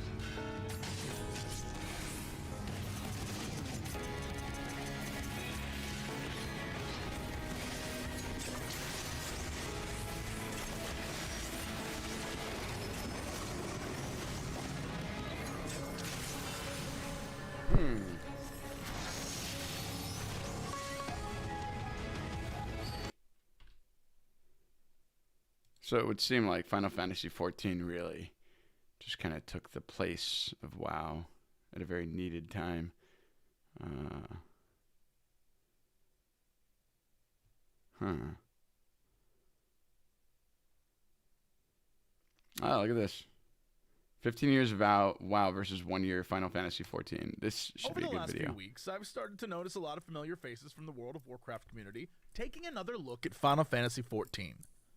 So it would seem like Final Fantasy XIV really just kind of took the place of WoW at a very needed time. Oh, look at this. 15 years of WoW versus 1 year Final Fantasy XIV. This should be a good video. Over the last few weeks, I've started to notice a lot of familiar faces from the World of Warcraft community taking another look at Final Fantasy XIV.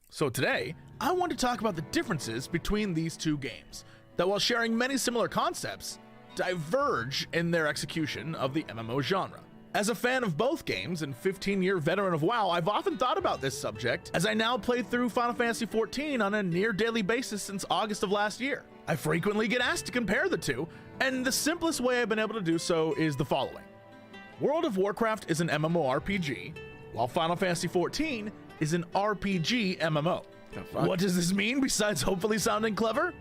So today, I want to talk about the differences between these two games that, while sharing many similar concepts, diverge in their execution of the MMO genre. As a fan of both games and 15-year veteran of WoW, I've often thought about this subject as I now play through Final Fantasy XIV on a near-daily basis since August of last year. I frequently get asked to compare the two, and the simplest way I've been able to do so is the following. World of Warcraft is an MMORPG, while Final Fantasy XIV is an RPG MMO. What does this mean besides hopefully sounding clever?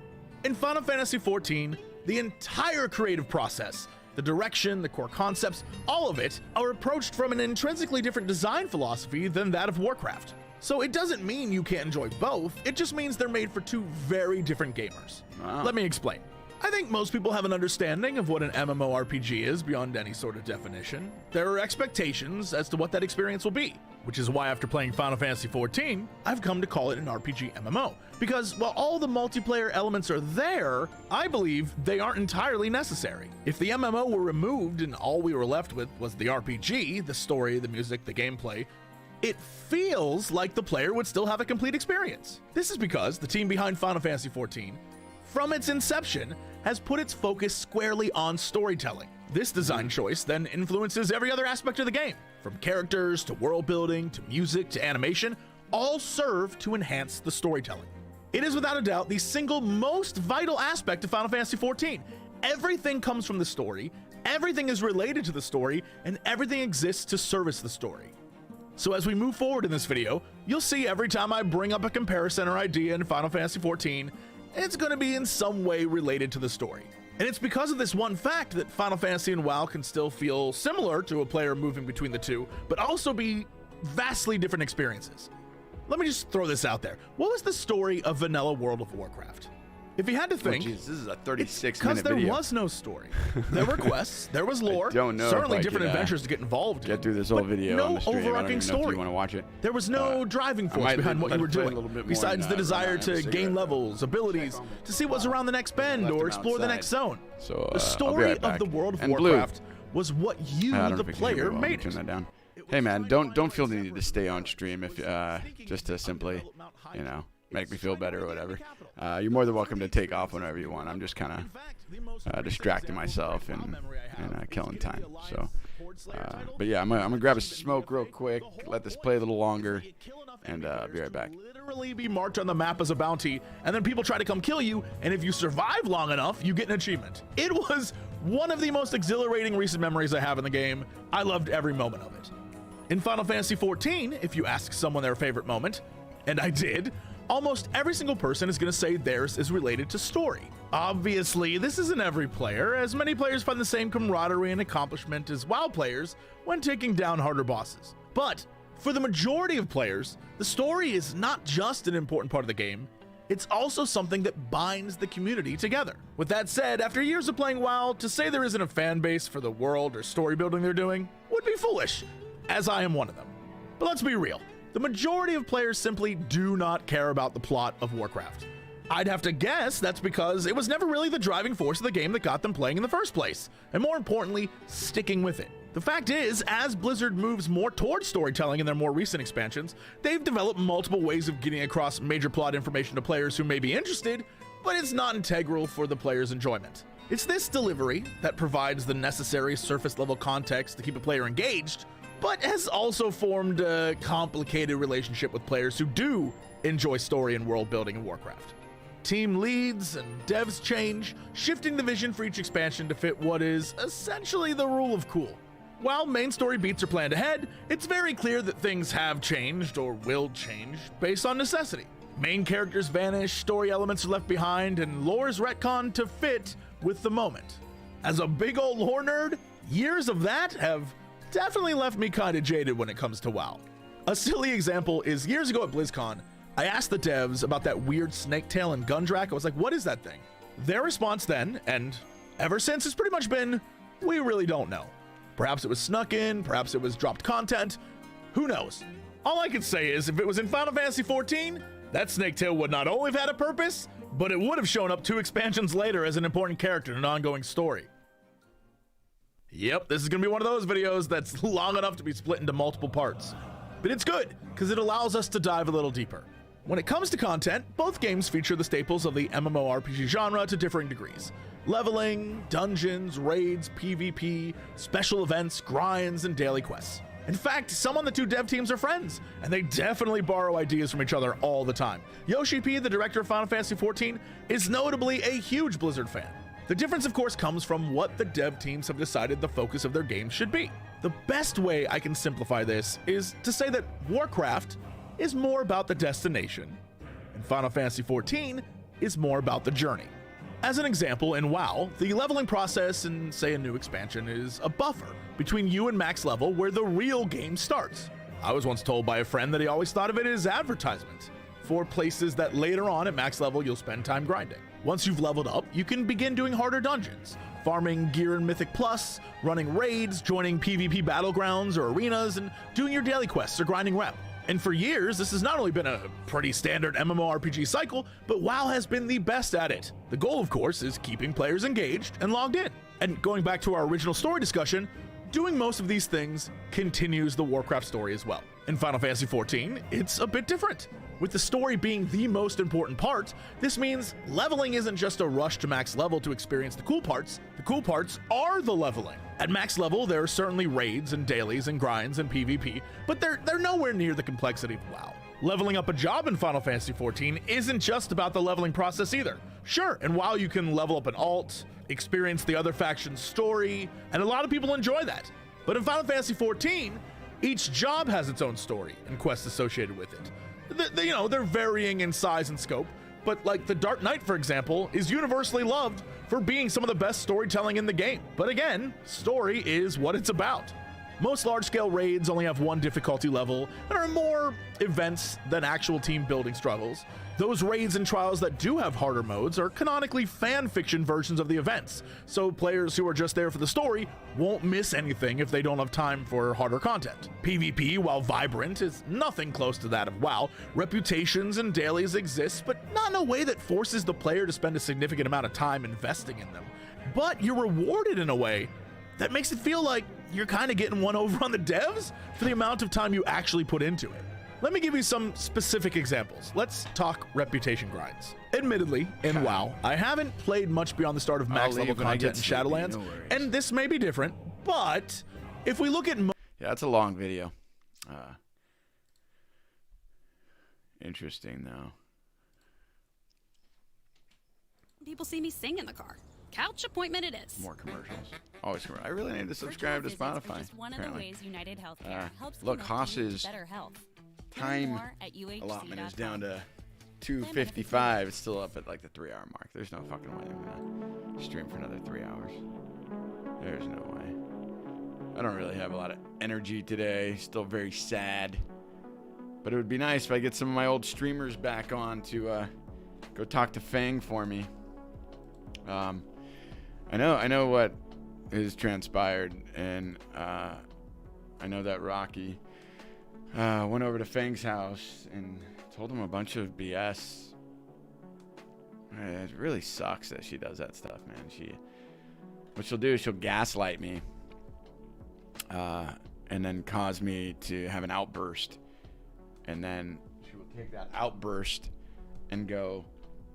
In Final Fantasy XIV, the entire creative process, the direction, the core concepts, all of it are approached from an intrinsically different design philosophy than that of Warcraft. So it doesn't mean you can't enjoy both, it just means they're made for two very different gamers. Wow. Let me explain. I think most people have an understanding of what an MMORPG is beyond any sort of definition. There are expectations as to what that experience will be, which is why after playing Final Fantasy XIV, I've come to call it an RPG MMO. Because while all the multiplayer elements are there, I believe they aren't entirely necessary. If the MMO were removed and all we were left with was the RPG, the story, the music, the gameplay, it feels like the player would still have a complete experience. This is because the team behind Final Fantasy XIV, from its inception, has put its focus squarely on storytelling. This design choice then influences every other aspect of the game, from characters to world building to music to animation, all serve to enhance the storytelling. It is without a doubt the single most vital aspect of Final Fantasy XIV. Everything comes from the story, everything is related to the story, and everything exists to service the story. So as we move forward in this video, you'll see every time I bring up a comparison or idea in Final Fantasy XIV, it's going to be in some way related to the story. And it's because of this one fact that Final Fantasy and WoW can still feel similar to a player moving between the two, but also be vastly different experiences. Let me just throw this out there. What was the story of vanilla World of Warcraft? If you had to think, this is a 36-minute video. Because there was no story. There were quests, there was lore, certainly different adventures to get involved in. Get through this whole video no on the stream. overarching story. If you want to watch it. There was no driving force behind what you were doing, besides the desire to gain levels, abilities, to see what's around the next bend or explore the next zone. So the story of the World of Warcraft was what you, the player, made it. Turn that down. Hey man, don't feel the need to stay on stream if just to simply, you know, make me feel better or whatever. You're more than welcome to take off whenever you want. I'm just kind of distracting myself and killing time. So, but yeah, I'm gonna grab a smoke real quick, let this play a little longer, and be right back. Literally be marked on the map as a bounty, and then people try to come kill you, and if you survive long enough, you get an achievement. It was one of the most exhilarating recent memories I have in the game. I loved every moment of it. In Final Fantasy XIV, if you ask someone their favorite moment, and I did, almost every single person is going to say theirs is related to story. Obviously, this isn't every player, as many players find the same camaraderie and accomplishment as WoW players when taking down harder bosses. But for the majority of players, the story is not just an important part of the game, it's also something that binds the community together. With that said, after years of playing WoW, to say there isn't a fan base for the world or story building they're doing would be foolish, as I am one of them. But let's be real. The majority of players simply do not care about the plot of Warcraft. I'd have to guess that's because it was never really the driving force of the game that got them playing in the first place, and more importantly, sticking with it. The fact is, as Blizzard moves more towards storytelling in their more recent expansions, they've developed multiple ways of getting across major plot information to players who may be interested, but it's not integral for the player's enjoyment. It's this delivery that provides the necessary surface-level context to keep a player engaged, but has also formed a complicated relationship with players who do enjoy story and world building in Warcraft. Team leads and devs change, shifting the vision for each expansion to fit what is essentially the rule of cool. While main story beats are planned ahead, it's very clear that things have changed or will change based on necessity. Main characters vanish, story elements are left behind, and lore is retconned to fit with the moment. As a big old lore nerd, years of that have definitely left me kind of jaded when it comes to WoW. A silly example is years ago at BlizzCon, I asked the devs about that weird snake tail in Gundrak. I was like, what is that thing? Their response then, and ever since, has pretty much been, we really don't know. Perhaps it was snuck in, perhaps it was dropped content, who knows? All I can say is, if it was in Final Fantasy XIV, that snake tail would not only have had a purpose, but it would have shown up 2 expansions later as an important character in an ongoing story. Yep, this is gonna be one of those videos that's long enough to be split into multiple parts. But it's good, because it allows us to dive a little deeper. When it comes to content, both games feature the staples of the MMORPG genre to differing degrees. Leveling, dungeons, raids, PvP, special events, grinds, and daily quests. In fact, some on the 2 dev teams are friends, and they definitely borrow ideas from each other all the time. Yoshi P, the director of Final Fantasy XIV, is notably a huge Blizzard fan. The difference, of course, comes from what the dev teams have decided the focus of their games should be. The best way I can simplify this is to say that Warcraft is more about the destination, and Final Fantasy XIV is more about the journey. As an example, in WoW, the leveling process in, say, a new expansion is a buffer between you and max level where the real game starts. I was once told by a friend that he always thought of it as advertisement for places that later on at max level you'll spend time grinding. Once you've leveled up, you can begin doing harder dungeons, farming gear in Mythic Plus, running raids, joining PvP battlegrounds or arenas, and doing your daily quests or grinding rep. And for years, this has not only been a pretty standard MMORPG cycle, but WoW has been the best at it. The goal, of course, is keeping players engaged and logged in. And going back to our original story discussion, doing most of these things continues the Warcraft story as well. In Final Fantasy XIV, it's a bit different. With the story being the most important part, this means leveling isn't just a rush to max level to experience the cool parts are the leveling. At max level, there are certainly raids and dailies and grinds and PvP, but they're nowhere near the complexity of WoW. Leveling up a job in Final Fantasy XIV isn't just about the leveling process either. Sure, in WoW you can level up an alt, experience the other faction's story, and a lot of people enjoy that. But in Final Fantasy XIV, each job has its own story and quests associated with it. They're varying in size and scope, but like the Dark Knight, for example, is universally loved for being some of the best storytelling in the game. But again, story is what it's about. Most large-scale raids only have 1 difficulty level and are more events than actual team building struggles. Those raids and trials that do have harder modes are canonically fan fiction versions of the events, so players who are just there for the story won't miss anything if they don't have time for harder content. PvP, while vibrant, is nothing close to that of WoW. Reputations and dailies exist, but not in a way that forces the player to spend a significant amount of time investing in them. But you're rewarded in a way that makes it feel like you're kind of getting one over on the devs for the amount of time you actually put into it. Let me give you some specific examples. Let's talk reputation grinds. Admittedly, in WoW, I haven't played much beyond the start of max level content in Shadowlands, and this may be different, but if we look at... Yeah, that's a long video. Interesting, though. People see me sing in the car. Couch appointment it is. More commercials. Always commercials. I really need to subscribe to Spotify. Just one of the ways United Healthcare helps look, promote Haas's better health. time allotment is down to 2:55. It's still up at like the 3-hour mark. There's no fucking way I'm gonna stream for another 3 hours. There's no way. I don't really have a lot of energy today. Still very sad. But it would be nice if I get some of my old streamers back on to go talk to Fang for me. I know what has transpired, and I know that Rocky Went over to Fang's house and told him a bunch of BS. It really sucks that she does that stuff, man. What she'll do is she'll gaslight me, and then cause me to have an outburst, and then she will take that outburst and go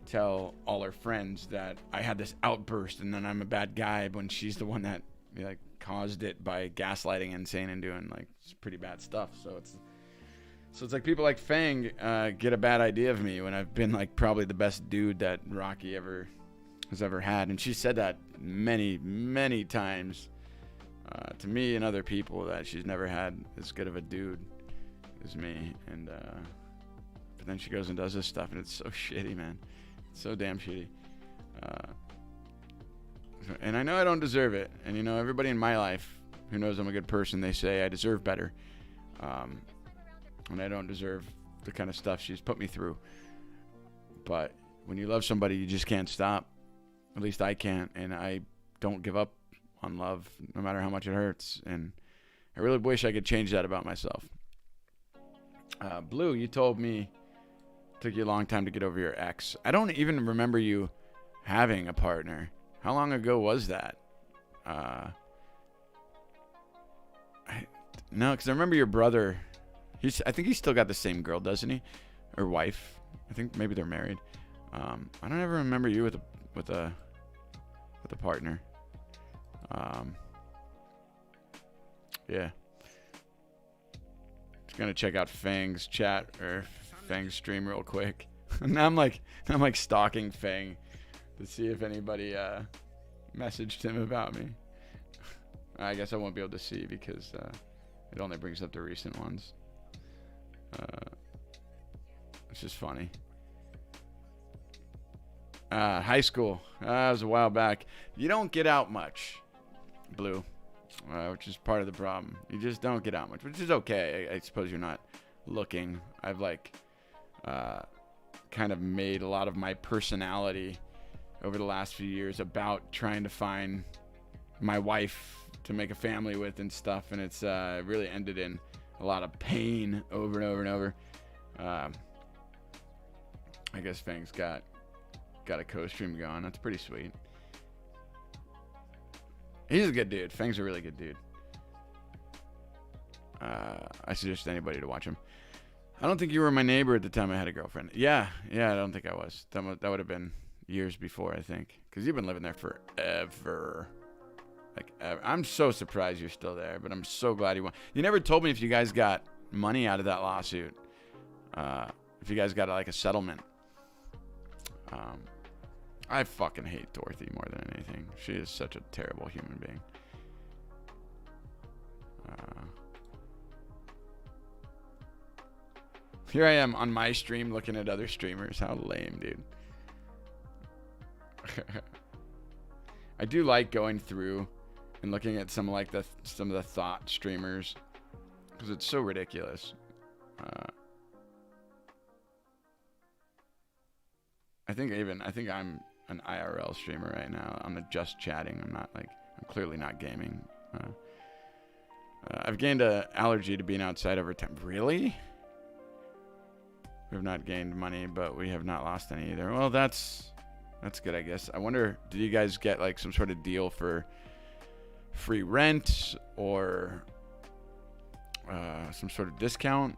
tell all her friends that I had this outburst, and then I'm a bad guy when she's the one that like caused it by gaslighting, insane, and doing like pretty bad stuff. So it's like people like Fang get a bad idea of me when I've been like probably the best dude that Rocky has ever had. And she said that many, many times to me and other people, that she's never had as good of a dude as me. And but then she goes and does this stuff, and it's so shitty, man. It's so damn shitty. And I know I don't deserve it. And you know, everybody in my life who knows I'm a good person, they say I deserve better. And I don't deserve the kind of stuff she's put me through. But when you love somebody, you just can't stop. At least I can't. And I don't give up on love, no matter how much it hurts. And I really wish I could change that about myself. Blue, you told me it took you a long time to get over your ex. I don't even remember you having a partner. How long ago was that? No, because I remember your brother... I think he's still got the same girl, doesn't he? Or wife. I think maybe they're married. I don't ever remember you with a partner. Yeah. Just gonna check out Fang's chat or Fang's stream real quick. now I'm like stalking Fang to see if anybody messaged him about me. I guess I won't be able to see because it only brings up the recent ones. It's just funny. High school. That was a while back. You don't get out much, Blue, which is part of the problem. You just don't get out much, which is okay. I suppose you're not looking. I've kind of made a lot of my personality over the last few years about trying to find my wife to make a family with and stuff, and it's really ended in a lot of pain over and over and over. I guess Fang's got a co-stream going. That's pretty sweet. He's a good dude. Fang's a really good dude. I suggest anybody to watch him. I don't think you were my neighbor at the time I had a girlfriend. Yeah, I don't think I was. That would have been years before, I think. Because you've been living there forever. Like, ever. I'm so surprised you're still there, but I'm so glad you won. You never told me if you guys got money out of that lawsuit. If you guys got like a settlement. I fucking hate Dorothy more than anything. She is such a terrible human being. Here I am on my stream looking at other streamers. How lame, dude. I do like going through and looking at some of the thought streamers because it's so ridiculous. I think I'm an IRL streamer right now. I'm just chatting. I'm clearly not gaming. I've gained an allergy to being outside over time. Really? We have not gained money, but we have not lost any either. Well, that's good, I guess. I wonder, did you guys get like some sort of deal for free rent or some sort of discount?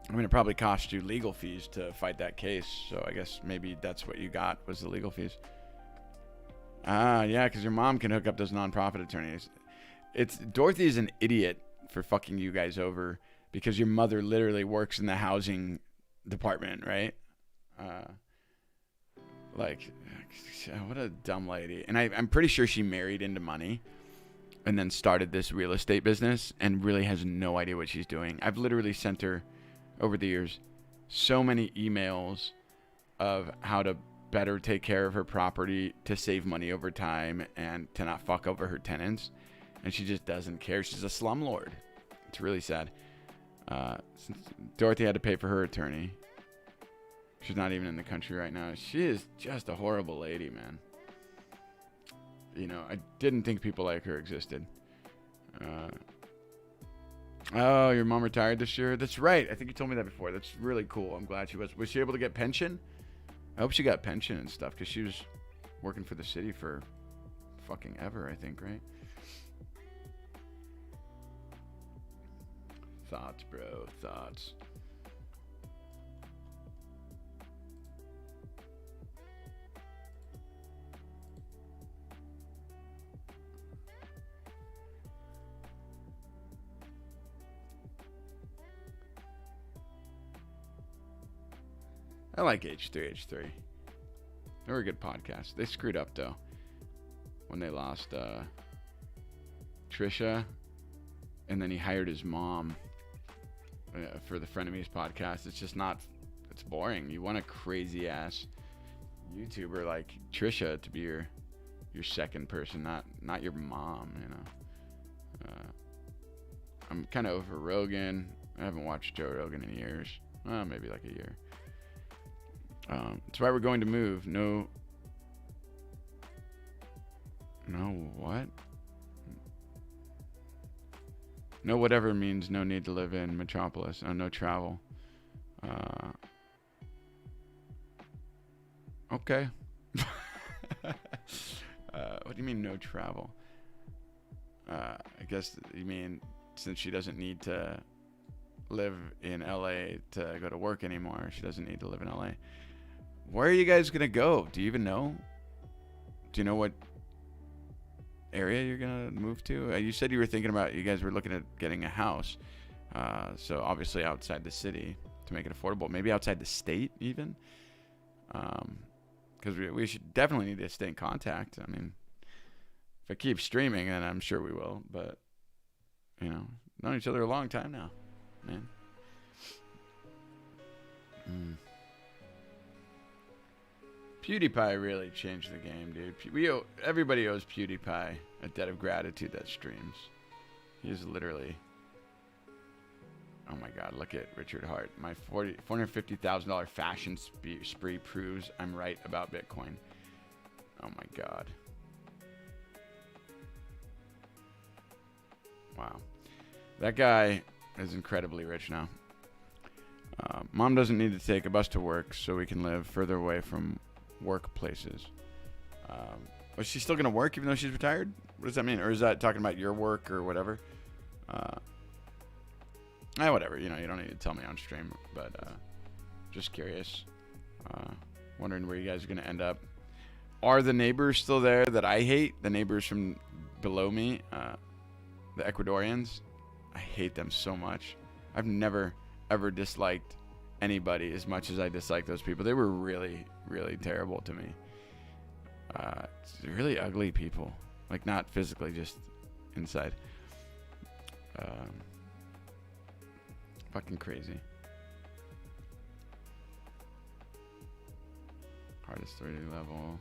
I mean, it probably cost you legal fees to fight that case, so I guess maybe that's what you got was the legal fees. Yeah, because your mom can hook up those nonprofit attorneys. Dorothy is an idiot for fucking you guys over because your mother literally works in the housing department, right? What a dumb lady. And I'm pretty sure she married into money and then started this real estate business and really has no idea what she's doing. I've literally sent her over the years so many emails of how to better take care of her property to save money over time and to not fuck over her tenants, and she just doesn't care. She's a slumlord. It's really sad. Since Dorothy had to pay for her attorney. She's not even in the country right now. She is just a horrible lady, man. You know, I didn't think people like her existed. Oh, your mom retired this year? That's right. I think you told me that before. That's really cool. I'm glad she was. Was she able to get pension? I hope she got pension and stuff because she was working for the city for fucking ever, I think, right? Thoughts, bro. Thoughts. I like H3H3. They were a good podcast. They screwed up though when they lost Trisha, and then he hired his mom for the Frenemies podcast. It's just not. It's boring. You want a crazy ass YouTuber like Trisha to be your second person, not your mom. You know. I'm kind of over Rogan. I haven't watched Joe Rogan in years. Well, maybe like a year. That's why we're going to move. No what? No whatever means no need to live in Metropolis. No travel. Okay. What do you mean no travel? I guess you mean since she doesn't need to live in LA to go to work anymore, she doesn't need to live in LA. Where are you guys gonna go? Do you even know? Do you know what area you're gonna move to? You said you were thinking about, you guys were looking at getting a house, so obviously outside the city to make it affordable. Maybe outside the state even, because we should definitely need to stay in contact. I mean, if I keep streaming, then I'm sure we will. But you know, known each other a long time now, man. PewDiePie really changed the game, dude. Everybody owes PewDiePie a debt of gratitude that streams. He's literally... Oh my god, look at Richard Hart. My $450,000 fashion spree proves I'm right about Bitcoin. Oh my god. Wow. That guy is incredibly rich now. Mom doesn't need to take a bus to work so we can live further away from workplaces. Was she still gonna work even though she's retired? What does that mean? Or is that talking about your work or whatever? Whatever. You know, you don't need to tell me on stream, but just curious. Wondering where you guys are gonna end up. Are the neighbors still there that I hate? The neighbors from below me, the Ecuadorians. I hate them so much. I've never ever disliked anybody as much as I dislike those people. They were really, really terrible to me. Really ugly people. Like, not physically, just inside. Fucking crazy. Hardest 3D level.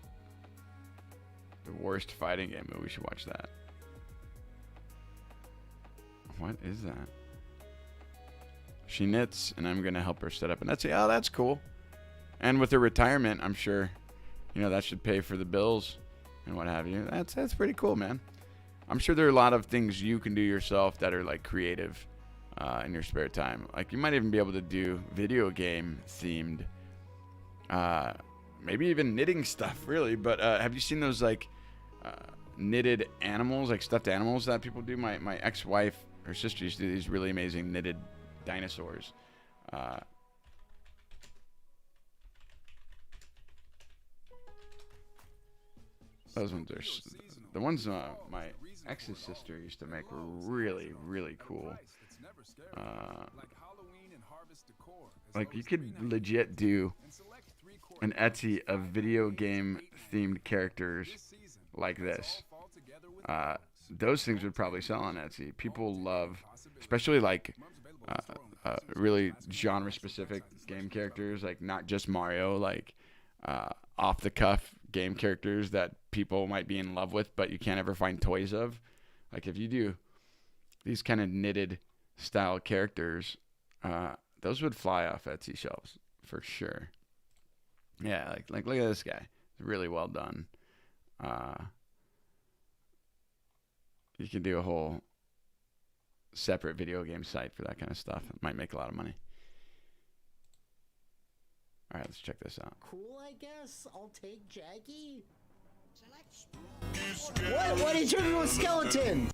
The worst fighting game. We should watch that. What is that? She knits, and I'm gonna help her set up. And that's that's cool. And with her retirement, I'm sure, you know, that should pay for the bills and what have you. That's pretty cool, man. I'm sure there are a lot of things you can do yourself that are like creative in your spare time. Like you might even be able to do video game themed, maybe even knitting stuff, really. But have you seen those like knitted animals, like stuffed animals that people do? My ex-wife, her sister used to do these really amazing knitted dinosaurs. Those ones are the ones my ex's sister used to make were really, really cool. Like you could legit do an Etsy of video game themed characters like this. Those things would probably sell on Etsy. People love, especially like really genre specific game characters, like not just Mario, like off the cuff game characters that people might be in love with but you can't ever find toys of. Like if you do these kind of knitted style characters, those would fly off Etsy shelves for sure. Yeah, like look at this guy. It's really well done. You could do a whole separate video game site for that kind of stuff. It might make a lot of money. All right, let's check this out. Cool, I guess. I'll take Jackie. What is your new skeleton?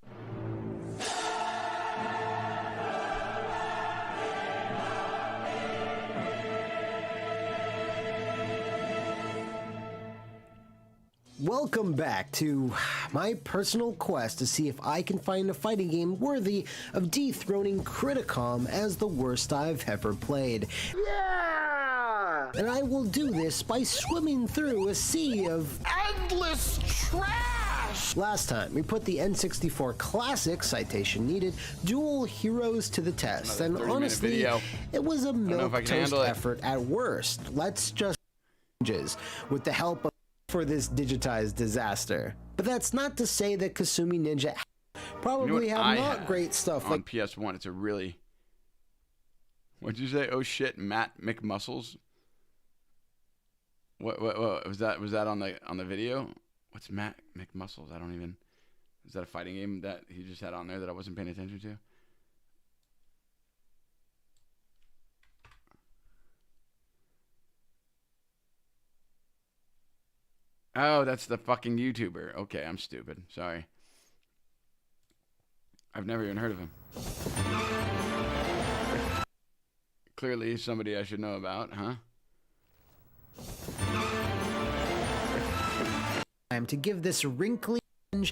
Welcome back to my personal quest to see if I can find a fighting game worthy of dethroning Criticom as the worst I've ever played. Yeah! And I will do this by swimming through a sea of endless trash! Last time, we put the N64 Classic, citation needed, dual heroes to the test, and honestly, it was a milquetoast effort at worst. Let's just with the help of for this digitized disaster. But that's not to say that Kasumi Ninja probably have not great stuff on like PS1. It's a really, what'd you say? Oh shit, Matt McMuscles. What was that? Was that on the video? What's Matt McMuscles? I don't even. Is that a fighting game that he just had on there that I wasn't paying attention to? Oh, that's the fucking YouTuber. Okay, I'm stupid. Sorry. I've never even heard of him. Clearly somebody I should know about, huh? Time to give this wrinkly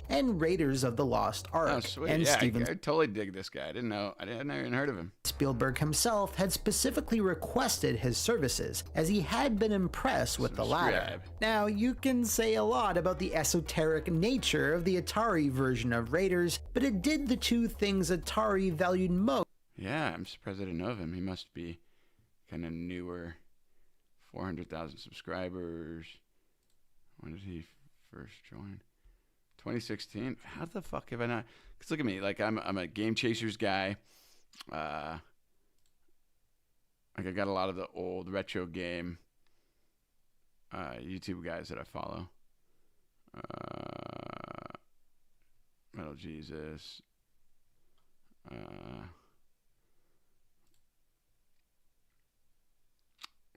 and Raiders of the Lost Ark. Oh, sweet. And yeah, Steven I totally dig this guy. I didn't know. I never even heard of him. Spielberg himself had specifically requested his services, as he had been impressed with the latter. Now, you can say a lot about the esoteric nature of the Atari version of Raiders, but it did the two things Atari valued most. Yeah, I'm surprised I didn't know of him. He must be kind of newer. 400,000 subscribers. When did he first join? 2016. How the fuck have I not? Because look at me. Like I'm a Game Chasers guy. Like I got a lot of the old retro game YouTube guys that I follow. Metal Jesus.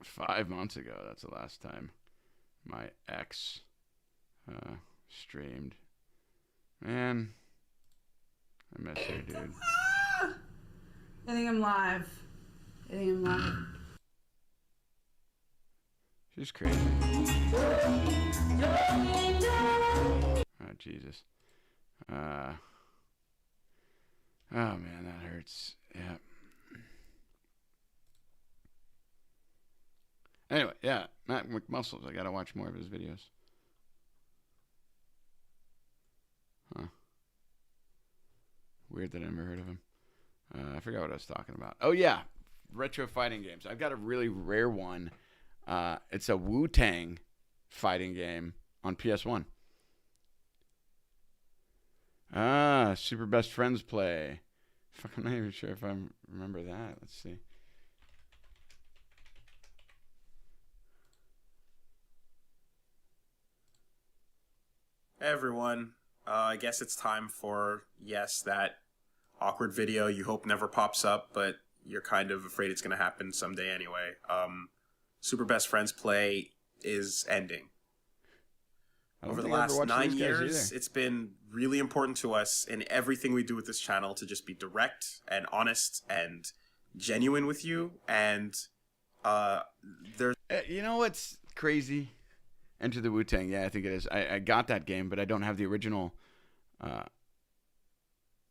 5 months ago. That's the last time my ex streamed. Man, I miss her, dude. I think I'm live. She's crazy. Oh, Jesus. Oh, man, that hurts. Yeah. Anyway, yeah, Matt McMuscles. I gotta watch more of his videos. Huh. Weird that I never heard of him. I forgot what I was talking about. Oh, yeah. Retro fighting games. I've got a really rare one. It's a Wu-Tang fighting game on PS1. Super Best Friends Play. Fuck, I'm not even sure if I remember that. Let's see. Hey everyone, I guess it's time for, yes, that awkward video you hope never pops up, but you're kind of afraid it's going to happen someday anyway. Super Best Friends Play is ending. Over the last 9 years, it's been really important to us in everything we do with this channel to just be direct and honest and genuine with you, and there's... You know what's crazy? Enter the Wu-Tang. Yeah, I think it is. I got that game, but I don't have the original.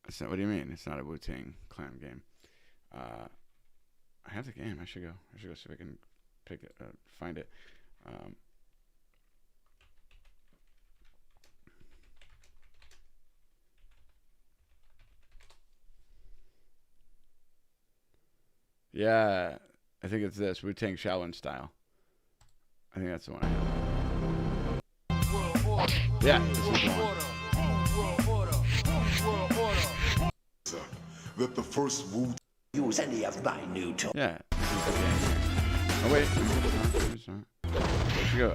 It's not, what do you mean? It's not a Wu-Tang Clan game. I have the game. I should go see if I can pick it, find it. Yeah, I think it's this Wu-Tang Shaolin style. I think that's the one I have. Yeah, this is the one. That the first Wu use any of my new tools. Yeah, this is the game. Oh wait,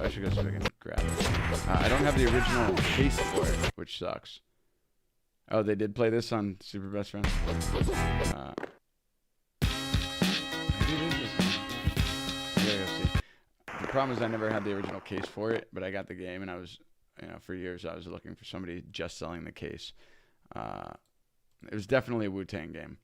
I should go so I can grab it. I don't have the original case for it, which sucks. Oh, they did play this on Super Best Friends. Maybe it is this one. I gotta go see. The problem is I never had the original case for it, but I got the game, and I was, for years I was looking for somebody just selling the case. It was definitely a Wu-Tang game.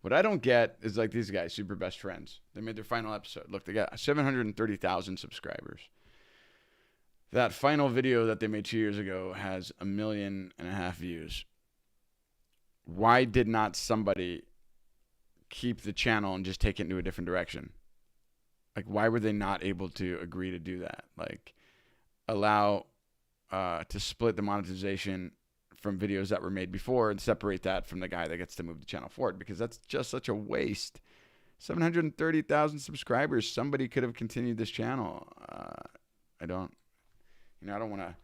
What I don't get is like these guys, Super Best Friends. They made their final episode. Look, they got 730,000 subscribers. That final video that they made 2 years ago has 1.5 million views. Why did not somebody keep the channel and just take it into a different direction? Like, why were they not able to agree to do that? Like, allow to split the monetization from videos that were made before and separate that from the guy that gets to move the channel forward, because that's just such a waste. 730,000 subscribers. Somebody could have continued this channel. I don't want to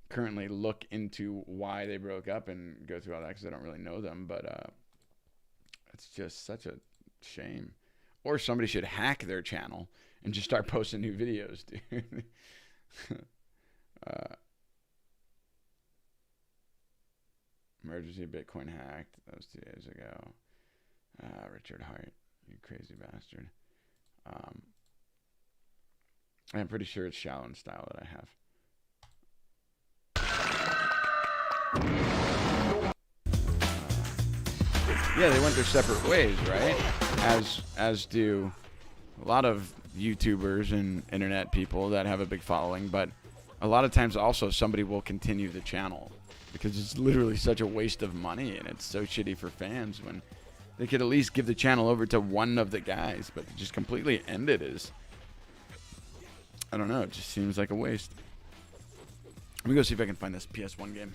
currently look into why they broke up and go through all that because I don't really know them, but it's just such a shame. Or somebody should hack their channel and just start posting new videos, dude. Emergency Bitcoin hacked. That was 2 days ago. Richard Hart, you crazy bastard. I'm pretty sure it's Shallow and Style that I have. Yeah, they went their separate ways, right? As do a lot of YouTubers and internet people that have a big following, but a lot of times also somebody will continue the channel because it's literally such a waste of money, and it's so shitty for fans when they could at least give the channel over to one of the guys, but just completely end it is, I don't know, it just seems like a waste. Let me go see if I can find this PS1 game.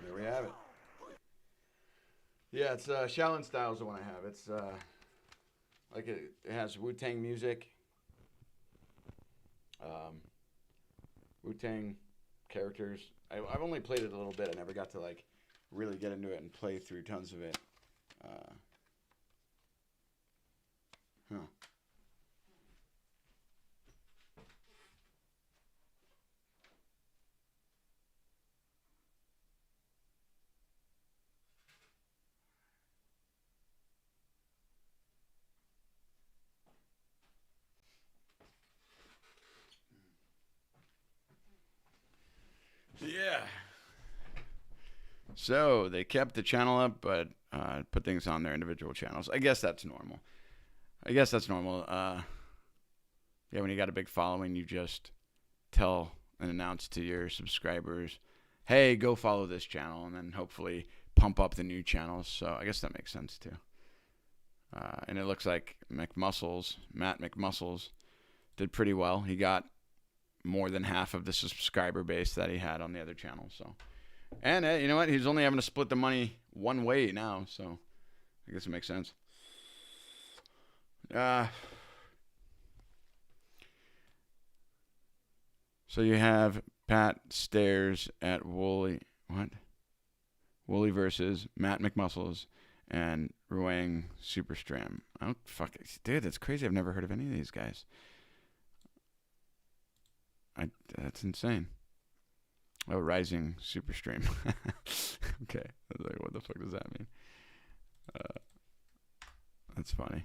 There we have it. Yeah, it's Shaolin Style is the one I have. It's like it has Wu-Tang music, Wu-Tang characters. I've only played it a little bit. I never got to like really get into it and play through tons of it. Yeah. So they kept the channel up, but put things on their individual channels. I guess that's normal. Yeah, when you got a big following, you just tell and announce to your subscribers, hey, go follow this channel, and then hopefully pump up the new channels. So I guess that makes sense too. And it looks like Matt McMuscles, did pretty well. He got more than half of the subscriber base that he had on the other channel. So, and you know what? He's only having to split the money one way now. So I guess it makes sense. So you have Pat Stairs at Wooly versus Matt McMuscles and Ruang Superstram. Oh, fuck it. Dude, that's crazy. I've never heard of any of these guys. That's insane. Oh, Rising Superstream. Okay. I was like, what the fuck does that mean? That's funny.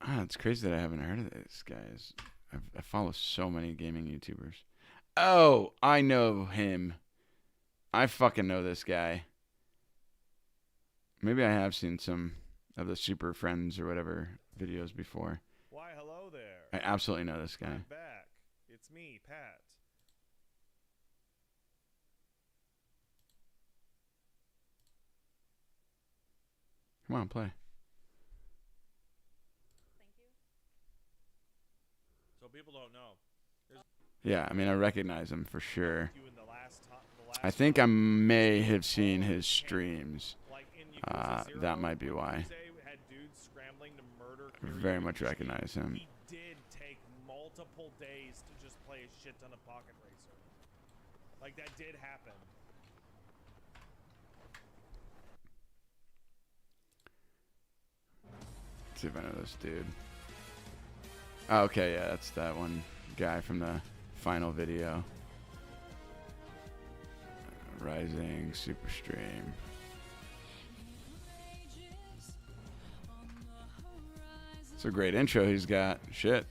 It's crazy that I haven't heard of these guys. I follow so many gaming YouTubers. Oh, I know him. I fucking know this guy. Maybe I have seen some of the Super Friends or whatever videos before. Why, hello there. I absolutely know this guy. I'm back. It's me, Pat. Come on, play. So people don't know. Yeah, I mean, I recognize him for sure. I think I may have seen his streams. That might be why. I very much recognize him. He did take multiple days to just play a shit ton of Pocket Racer. Like, that did happen. Let's see if I know this dude. Oh, okay, yeah, that's that one guy from the final video. Rising Super Stream. It's a great intro he's got. Shit.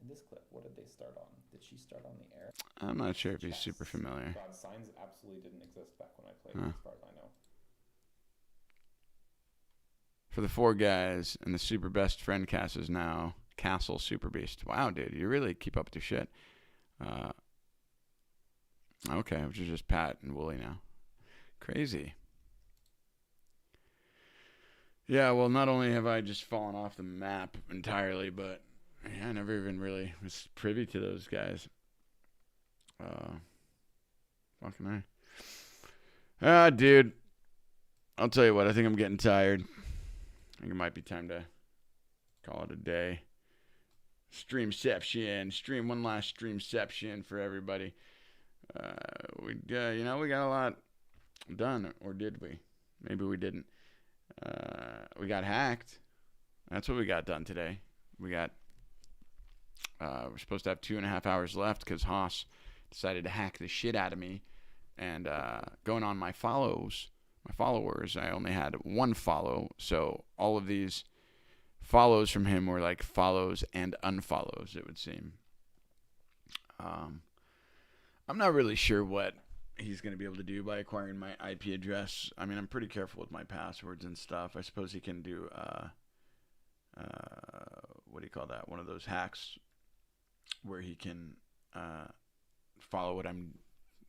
In this clip, what did they start on? Did she start on the air? I'm not sure if he's super familiar. God, signs absolutely didn't exist back when I played, as far as I know. For the 4 guys, and the super best friend cast is now Castle Super Beast. Wow, dude, you really keep up with your shit. Okay, which is just Pat and Wooly now. Crazy. Yeah, well, not only have I just fallen off the map entirely, but yeah, I never even really was privy to those guys. Fucking I. Dude, I'll tell you what, I think I'm getting tired. I think it might be time to call it a day. Stream one last streamception for everybody. We got a lot done, or did we? Maybe we didn't. We got hacked. That's what we got done today. We got. We're supposed to have 2.5 hours left because Haas decided to hack the shit out of me. And going on my followers, I only had 1 follow. So all of these follows from him were like follows and unfollows, it would seem. I'm not really sure what he's going to be able to do by acquiring my IP address. I mean, I'm pretty careful with my passwords and stuff. I suppose he can do, what do you call that? One of those hacks where he can follow what I'm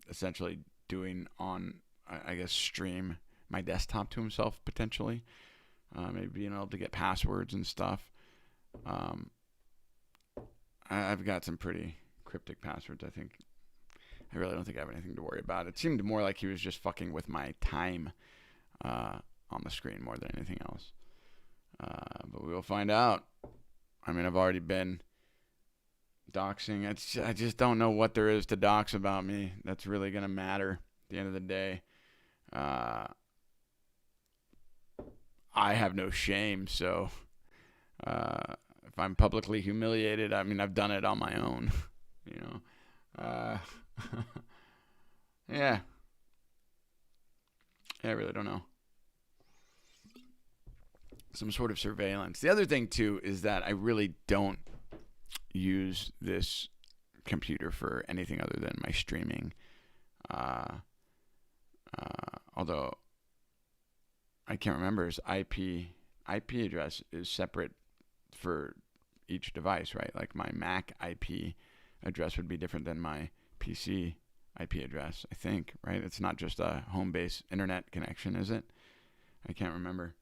essentially doing on, I guess, stream my desktop to himself, potentially. Maybe being able to get passwords and stuff. I've got some pretty cryptic passwords, I think. I really don't think I have anything to worry about. It seemed more like he was just fucking with my time on the screen more than anything else. But we will find out. I mean, I've already been doxing. I just don't know what there is to dox about me that's really going to matter at the end of the day. I have no shame, so if I'm publicly humiliated, I mean, I've done it on my own, you know. Yeah. I really don't know. Some sort of surveillance. The other thing, too, is that I really don't use this computer for anything other than my streaming. Although I can't remember, his IP address is separate for each device, right? Like my Mac IP address would be different than my PC IP address, I think, right? It's not just a home-based internet connection, is it? I can't remember.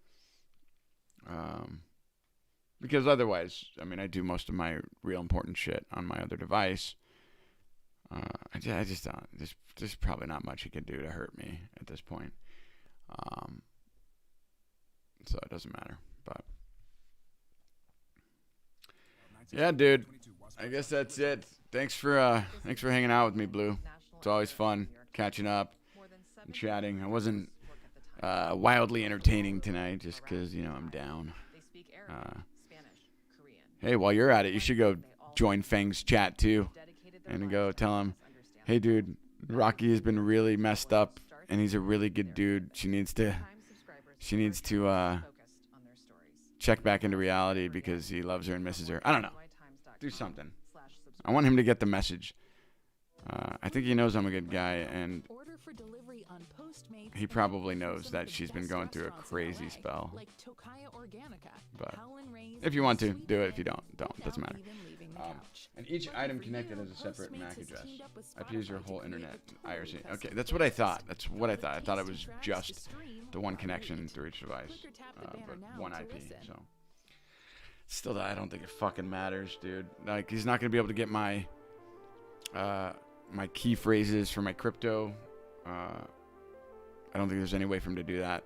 Because otherwise, I mean, I do most of my real important shit on my other device. I just don't. There's probably not much he can do to hurt me at this point. So it doesn't matter. But yeah, dude. I guess that's it. Thanks for hanging out with me, Blue. It's always fun catching up and chatting. I wasn't wildly entertaining tonight just because, you know, I'm down. Hey, while you're at it, you should go join Fang's chat too and go tell him, hey, dude, Rocky has been really messed up and he's a really good dude. She needs to check back into reality because he loves her and misses her. I don't know. Do something. I want him to get the message. I think he knows I'm a good guy, and he probably knows that she's been going through a crazy spell. But if you want to, do it. If you don't. Doesn't matter. And each item connected has a separate MAC address. IPs your whole internet. IRC. Okay, that's what I thought. I thought it was just the one connection through each device, but one IP. So still, I don't think it fucking matters, dude. Like, he's not gonna be able to get my my key phrases for my crypto. I don't think there's any way for him to do that.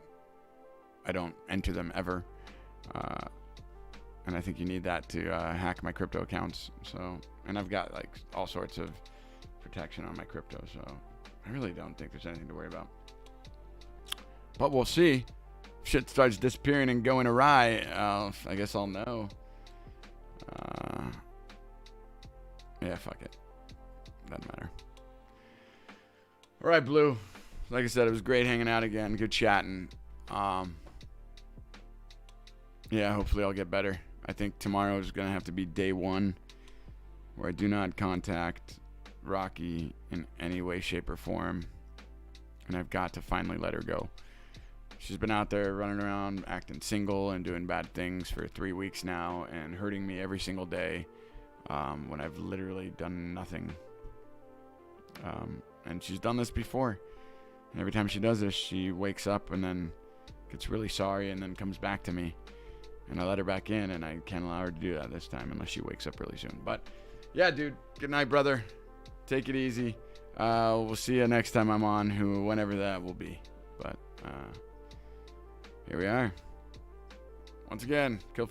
I don't enter them ever. And I think you need that to hack my crypto accounts. So, and I've got like all sorts of protection on my crypto. So I really don't think there's anything to worry about. But we'll see. If shit starts disappearing and going awry, I guess I'll know. Yeah, fuck it. Doesn't matter. All right, Blue. Like I said, it was great hanging out again. Good chatting. Yeah, hopefully I'll get better. I think tomorrow is going to have to be day 1 where I do not contact Rocky in any way, shape, or form. And I've got to finally let her go. She's been out there running around, acting single and doing bad things for 3 weeks now and hurting me every single day when I've literally done nothing. And she's done this before. And every time she does this, she wakes up and then gets really sorry and then comes back to me. And I let her back in, and I can't allow her to do that this time unless she wakes up really soon. But, yeah, dude. Good night, brother. Take it easy. We'll see you next time I'm on, whenever that will be. But, here we are. Once again, Kill